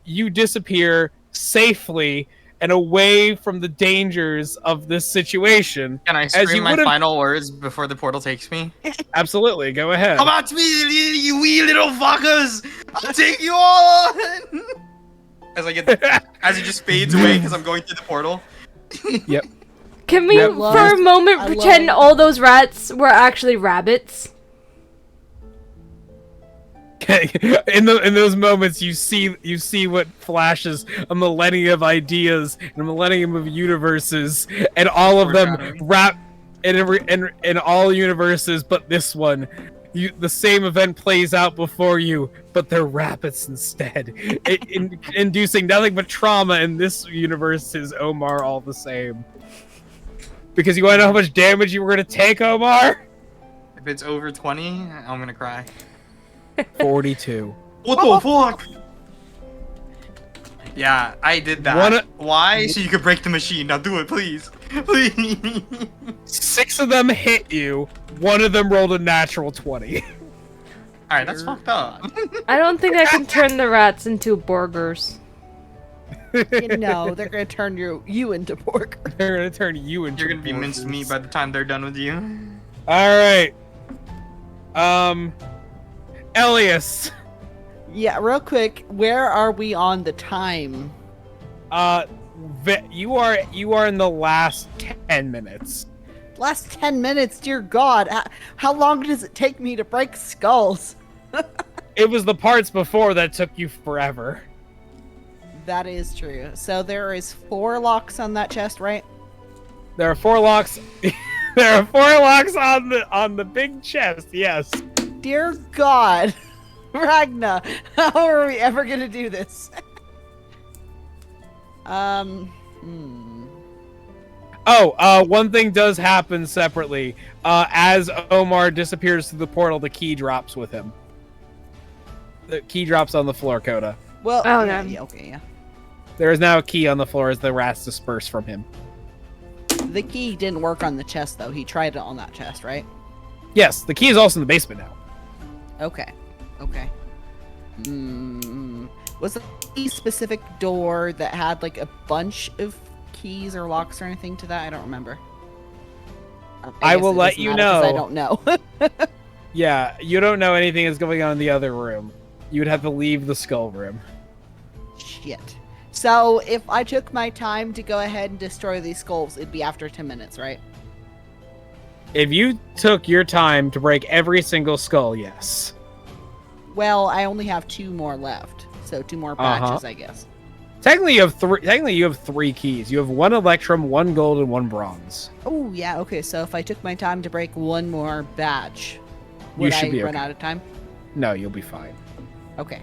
you disappear safely and away from the dangers of this situation. Can I As scream you my would've- final words before the portal takes me? Absolutely, go ahead. Come out to me, you wee little fuckers! I'll take you all on! As it just fades away because I'm going through the portal. Yep. Can we, Yep. for a moment, I pretend love- all those rats were actually rabbits? in those moments, you see what flashes a millennium of ideas and a millennium of universes, and all of them wrap in all universes, but this one. The same event plays out before you, but they're rabbits instead, inducing nothing but trauma. In this universe, is Omar all the same? Because you want to know how much damage you were going to take, Omar? If it's over 20, I'm gonna cry. 42. What the fuck? Yeah, I did that. Why? So you could break the machine. Now do it, please. Please. 6 of them hit you. 1 of them rolled a natural 20. Alright, that's fucked up. I don't think I can turn the rats into burgers. You know, they're gonna turn you into pork. They're gonna turn you into. You're gonna be minced meat by the time they're done with you. All right. Elias. Yeah, real quick, where are we on the time? You are in the last 10 minutes. Last 10 minutes, dear God. How long does it take me to break skulls? It was the parts before that took you forever. That is true. So there is 4 locks on that chest, right? There are 4 locks. There are 4 locks on the big chest. Yes. Dear God. Ragna, how are we ever gonna do this? One thing does happen separately. As Omar disappears through the portal, the key drops with him. The key drops on the floor, Coda. Well, Oh, yeah, no. yeah, okay, yeah. There is now a key on the floor as the rats disperse from him. The key didn't work on the chest, though. He tried it on that chest, right? Yes, the key is also in the basement now. Okay. Okay. Was there a specific door that had, like, a bunch of keys or locks or anything to that? I don't remember. I guess will it let doesn't you matter 'cause I know. don't know. Yeah, you don't know anything is going on in the other room. You would have to leave the skull room. Shit. So, if I took my time to go ahead and destroy these skulls, it'd be after 10 minutes, right? If you took your time to break every single skull, yes. Well, I only have 2 more left. So 2 more batches, I guess. Technically, you have 3. Technically, you have 3 keys. You have 1 electrum, 1 gold, and 1 bronze. Oh, yeah, okay. So if I took my time to break 1 more batch, You would should I be run okay. out of time? No, you'll be fine. Okay.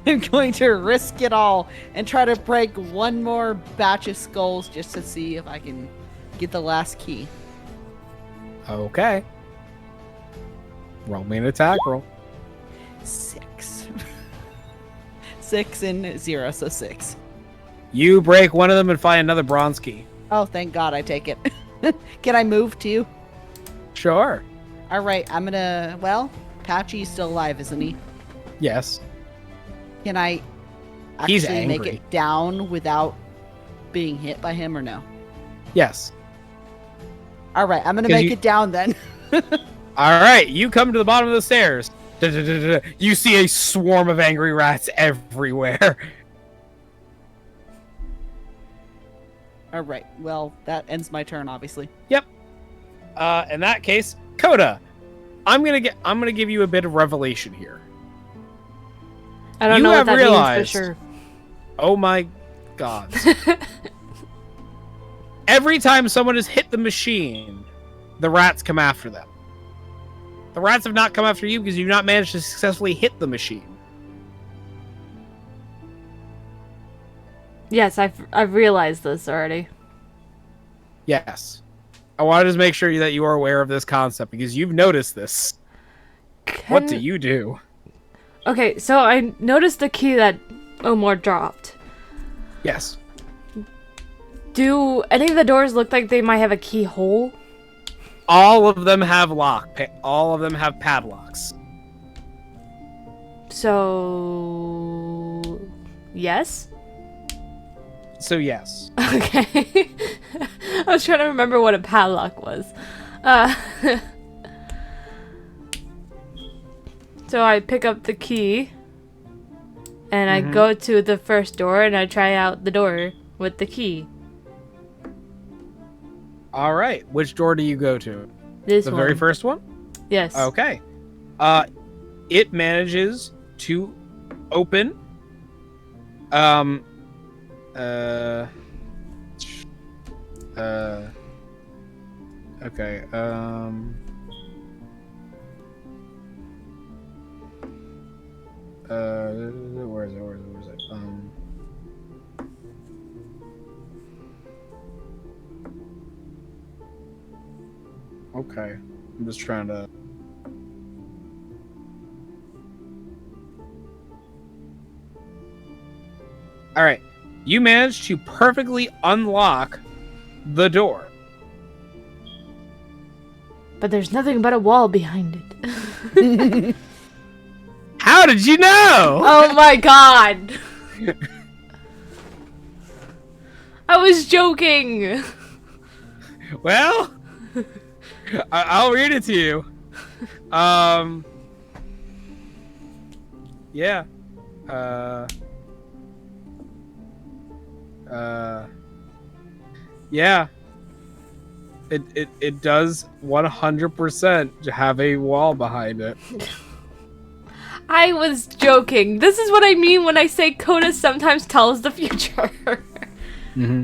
I'm going to risk it all and try to break one more batch of skulls just to see if I can get the last key. Okay. Roll me an attack roll. 6. 6 and 0, so 6. You break one of them and find another bronze key. Oh, thank God I take it. Can I move too? Sure. Alright, I'm gonna... Well, Patchy's still alive, isn't he? Yes. Can I He's actually make angry. it down without being hit by him or no? Yes. Alright, I'm gonna 'Cause make you- it down then. All right, you come to the bottom of the stairs. You see a swarm of angry rats everywhere. Alright, well, that ends my turn, obviously. In that case, Coda, I'm gonna give you a bit of revelation here. I don't You know what have that realized- means for sure. Oh my god. Every time someone has hit the machine, the rats come after them. The rats have not come after you because you've not managed to successfully hit the machine. Yes, I've realized this already. Yes. I wanted to make sure that you are aware of this concept because you've noticed this. What do you do? Okay, so I noticed the key that Omar dropped. Yes. Do any of the doors look like they might have a keyhole? All of them have all of them have padlocks. So... Yes? So yes. Okay. I was trying to remember what a padlock was. Uh, so I pick up the key, and I go to the first door, and I try out the door with the key. All right. Which door do you go to? This The one. very first one? Yes. Okay. It manages to open. Okay. Where is it? Where is it? Okay. I'm just trying to. All right. You managed to perfectly unlock the door. But there's nothing but a wall behind it. How did you know? Oh my god! I was joking! Well, I'll read it to you. Yeah. Yeah. It does 100% have a wall behind it. I was joking. This is what I mean when I say Coda sometimes tells the future. Mm-hmm.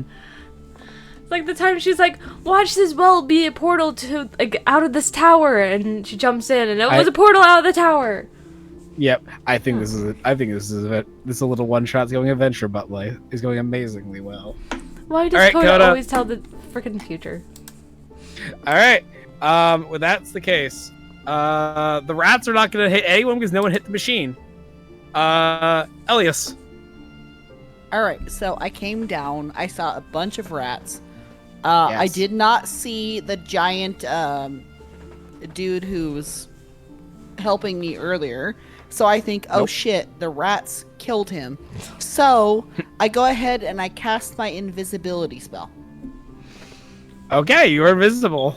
It's like the time she's like, watch this well be a portal to like out of this tower, and she jumps in and it was a portal out of the tower. Yep, I think this is it. I think this is it. This little one shot's going adventure, but like is going amazingly well. Why does Alright, Coda Coda. always tell the freaking future? All right. Well, that's the case. The rats are not going to hit anyone because no one hit the machine. Elias. Alright, so I came down. I saw a bunch of rats. I Yes. did not see the giant dude who was helping me earlier. So I think, oh Nope. shit, the rats killed him. So I go ahead and I cast my invisibility spell. Okay, you are invisible.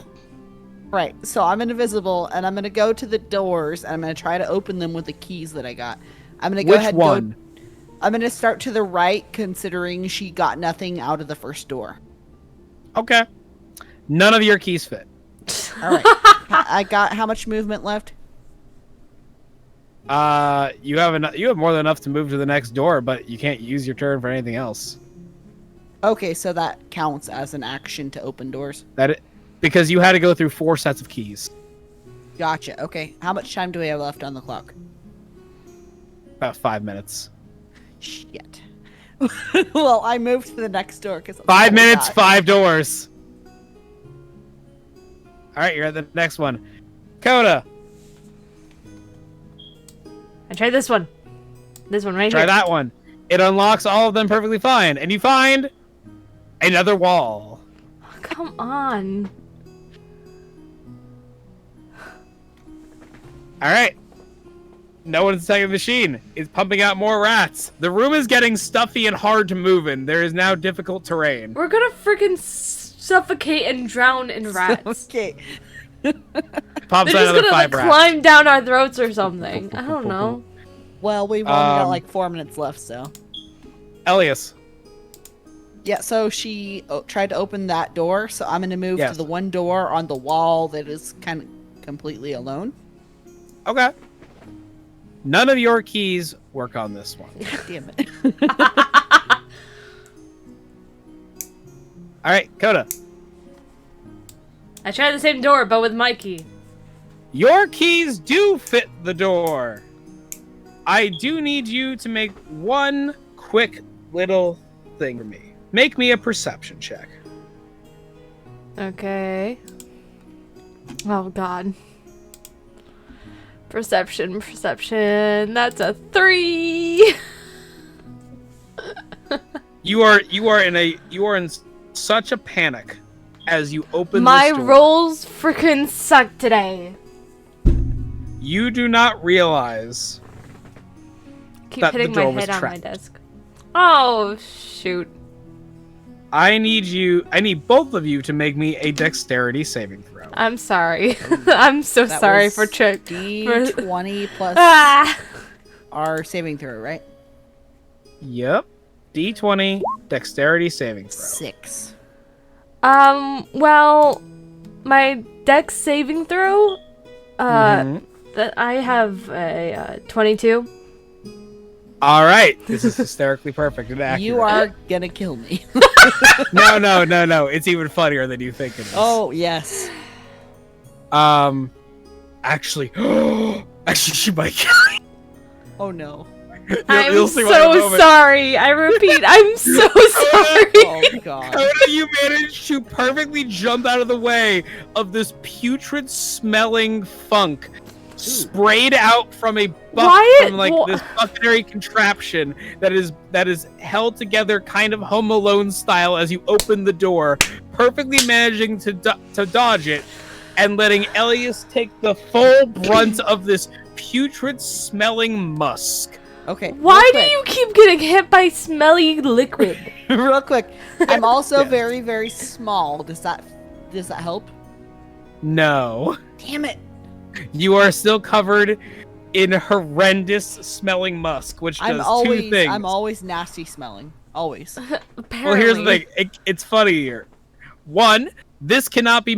Right, so I'm invisible and I'm gonna go to the doors and I'm gonna try to open them with the keys that I got. I'm gonna go Which ahead one? and go. I'm gonna start to the right, considering she got nothing out of the first door. Okay. None of your keys fit. All right, I got how much movement left? You have enough. You have more than enough to move to the next door, but you can't use your turn for anything else. Okay, so that counts as an action to open doors. Because you had to go through 4 sets of keys. Gotcha. Okay, how much time do we have left on the clock? About 5 minutes. Shit. Well, I moved to the next door because 5 minutes, 5 doors. All right, you're at the next one. Coda, I tried this one. This one right try here. that one. It unlocks all of them perfectly fine, and you find another wall. Oh, come on. All right. No one's attacking the machine. It's pumping out more rats. The room is getting stuffy and hard to move in. There is now difficult terrain. We're gonna freaking suffocate and drown in rats. Okay. Pops They're out just another gonna 5 like rats. climb down our throats or something. I don't know. Well, we've only got Um, like 4 minutes left, so. Elias. Yeah, so she tried to open that door, so I'm gonna move Yes. to the one door on the wall that is kind of completely alone. Okay. None of your keys work on this one. Damn it. All right, Coda. I tried the same door, but with my key. Your keys do fit the door. I do need you to make one quick little thing for me. Make me a perception check. Okay. Oh god. Perception. That's a 3. You are in such a panic as you open My this door. rolls freaking suck today. You do not realize Keep That the hitting my door was head on my trapped. desk. Oh shoot. I need both of you to make me a dexterity saving throw. I'm sorry. I'm so That sorry was for trick. D20 plus Ah! our saving throw, right? Yep. D20 dexterity saving throw. 6. Well, my dex saving throw, Mhm. that I have a 22. All right. This is hysterically perfect and accurate. You are gonna kill me. No. It's even funnier than you think it is. Oh, yes. Actually, actually, she might kill you. Oh, no. I'm You'll see why in a so moment. sorry. I repeat, I'm so sorry. Oh, God. Coda, you managed to perfectly jump out of the way of this putrid smelling funk sprayed out from a Wyatt, from like this bucketary contraption that is held together kind of Home Alone style as you open the door, perfectly managing to dodge it and letting Elias take the full brunt of this putrid smelling musk. Okay. Why do real you keep getting hit by smelly liquid? quick. Real quick. I'm also Yes. very, very small. Does that help? No. Damn it. You are still covered in horrendous smelling musk, which does two things. I'm always nasty smelling. Always. Apparently. Well, here's the thing. It's funny here. One, this cannot be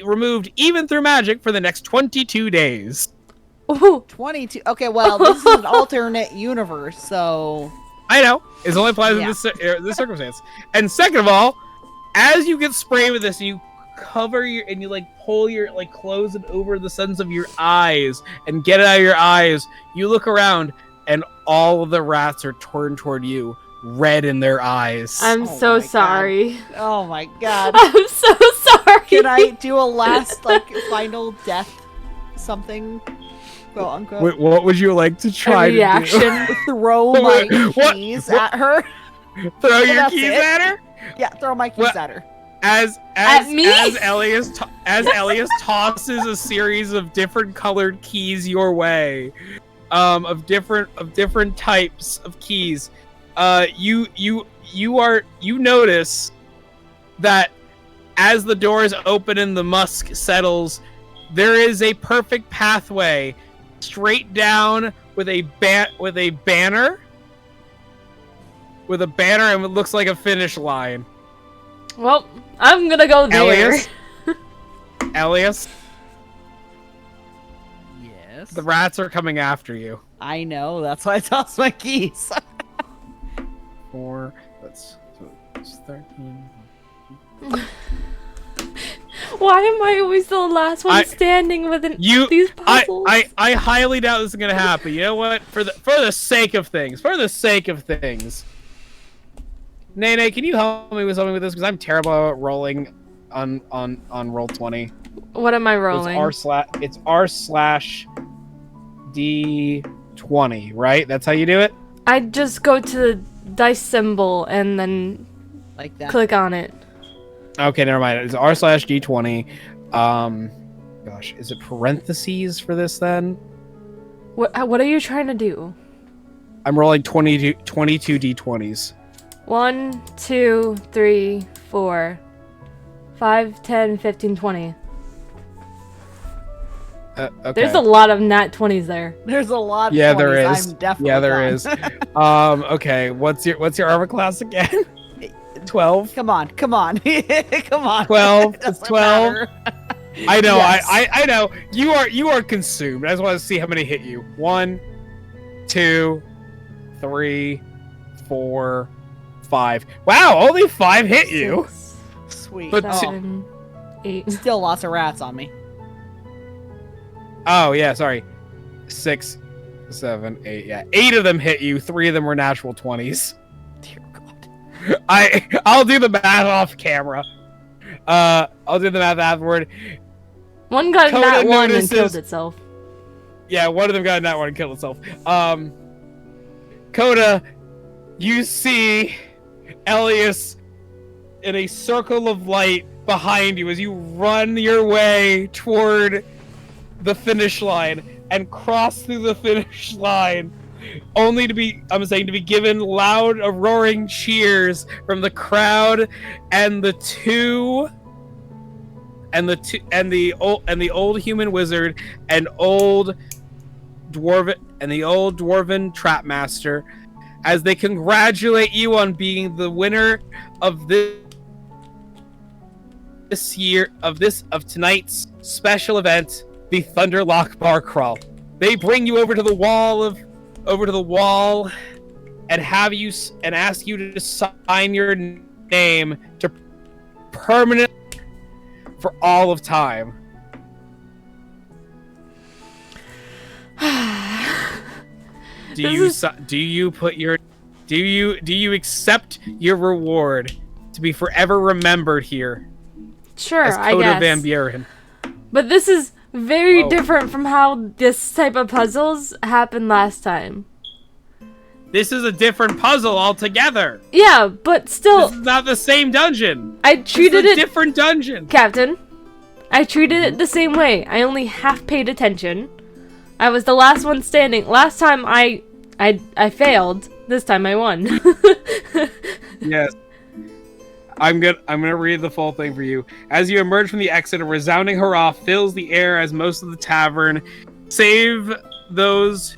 removed even through magic for the next 22 days. Ooh. 22. Okay, well, this is an alternate universe, so I know. It only applies in Yeah. this circumstance. And second of all, as you get sprayed with this and you cover your and you like pull your like close it over the sense of your eyes and get it out of your eyes, you look around and all of the rats are turned toward you, red in their eyes. I'm Oh so my God. sorry. oh my god. I'm so sorry. Can I do a last like final death something? Quote unquote. Wait, what would you like to try A to do? reaction? Throw my What? keys What? at her. Throw your That's keys it. at her? Yeah, throw my keys What? at her. As me? Elias tosses a series of different colored keys your way, of different types of keys, you notice that as the doors open and the musk settles, there is a perfect pathway straight down with a banner, and it looks like a finish line. Well, I'm gonna go there. Elias, Yes. the rats are coming after you. I know, that's why I tossed my keys. 4, that's 13. Why am I always the last one standing with these puzzles? I highly doubt this is gonna happen. You know what? For the sake of things, Nay, can you help me with something with this? Because I'm terrible at rolling on roll 20. What am I rolling? It's r/d20, right? That's how you do it. I just go to the dice symbol and then Like that. click on it. Okay, never mind. It's r/d20. Gosh, is it parentheses for this then? What are you trying to do? I'm rolling 22 d20s. 1, 2, 3, 4, 5, 10, 15, 20. Okay. There's a lot of nat 20s there. There's a lot of 20s. There is. I'm definitely Yeah, there gone. is. Okay, what's your armor class again? 12. Come on. Come on. 12. It's Doesn't 12. matter. I know. Yes. I know. You are consumed. I just want to see how many hit you. 1, 2, 3, 4, 5. Wow, only 5 hit you. 6, Sweet. But 7, 8. Still lots of rats on me. Oh yeah, sorry. 6, 7, 8. Yeah, 8 of them hit you. 3 of them were natural 20s. Dear God. I'll do the math off camera. I'll do the math afterward. One got Coda nat 1 and notices- killed itself. Yeah, one of them got in that one and killed itself. Coda, you see Elias in a circle of light behind you as you run your way toward the finish line and cross through the finish line, only to be given loud, roaring cheers from the crowd and the old human wizard and old dwarven trap master, as they congratulate you on being the winner of tonight's special event, the Thunderlock Bar Crawl. They bring you over to the wall and ask you to sign your name to permanent for all of time. Do you accept your reward to be forever remembered here Sure, as I Coda guess. Van Buren? But this is very Oh. different from how this type of puzzles happened last time. This is a different puzzle altogether. Yeah, but still, This is not the same dungeon. I treated It's a it, different dungeon. Captain. I treated it the same way. I only half paid attention. I was the last one standing. Last time I failed. This time I won. Yes. I'm gonna read the full thing for you. As you emerge from the exit, a resounding hurrah fills the air as most of the tavern, save those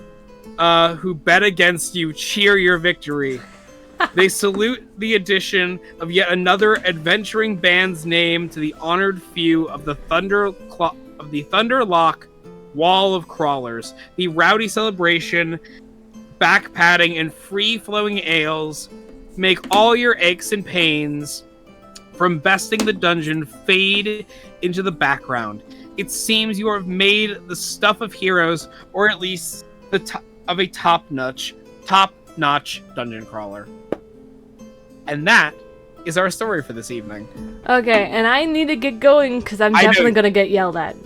who bet against you, cheer your victory. They salute the addition of yet another adventuring band's name to the honored few of the Thunderlock Wall of Crawlers. The rowdy celebration, back padding, and free-flowing ales make all your aches and pains from besting the dungeon fade into the background. It seems you have made the stuff of heroes, or at least of a top-notch dungeon crawler. And that is our story for this evening. Okay, and I need to get going because I'm I know. definitely gonna get yelled at.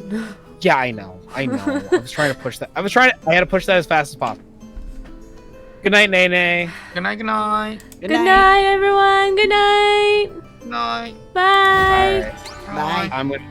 Yeah, I know. I was trying to push that. I had to push that as fast as possible. Good night, Nay. Good night, good night. Good night, everyone. Good night. Good night. Bye. All right. Bye. I'm gonna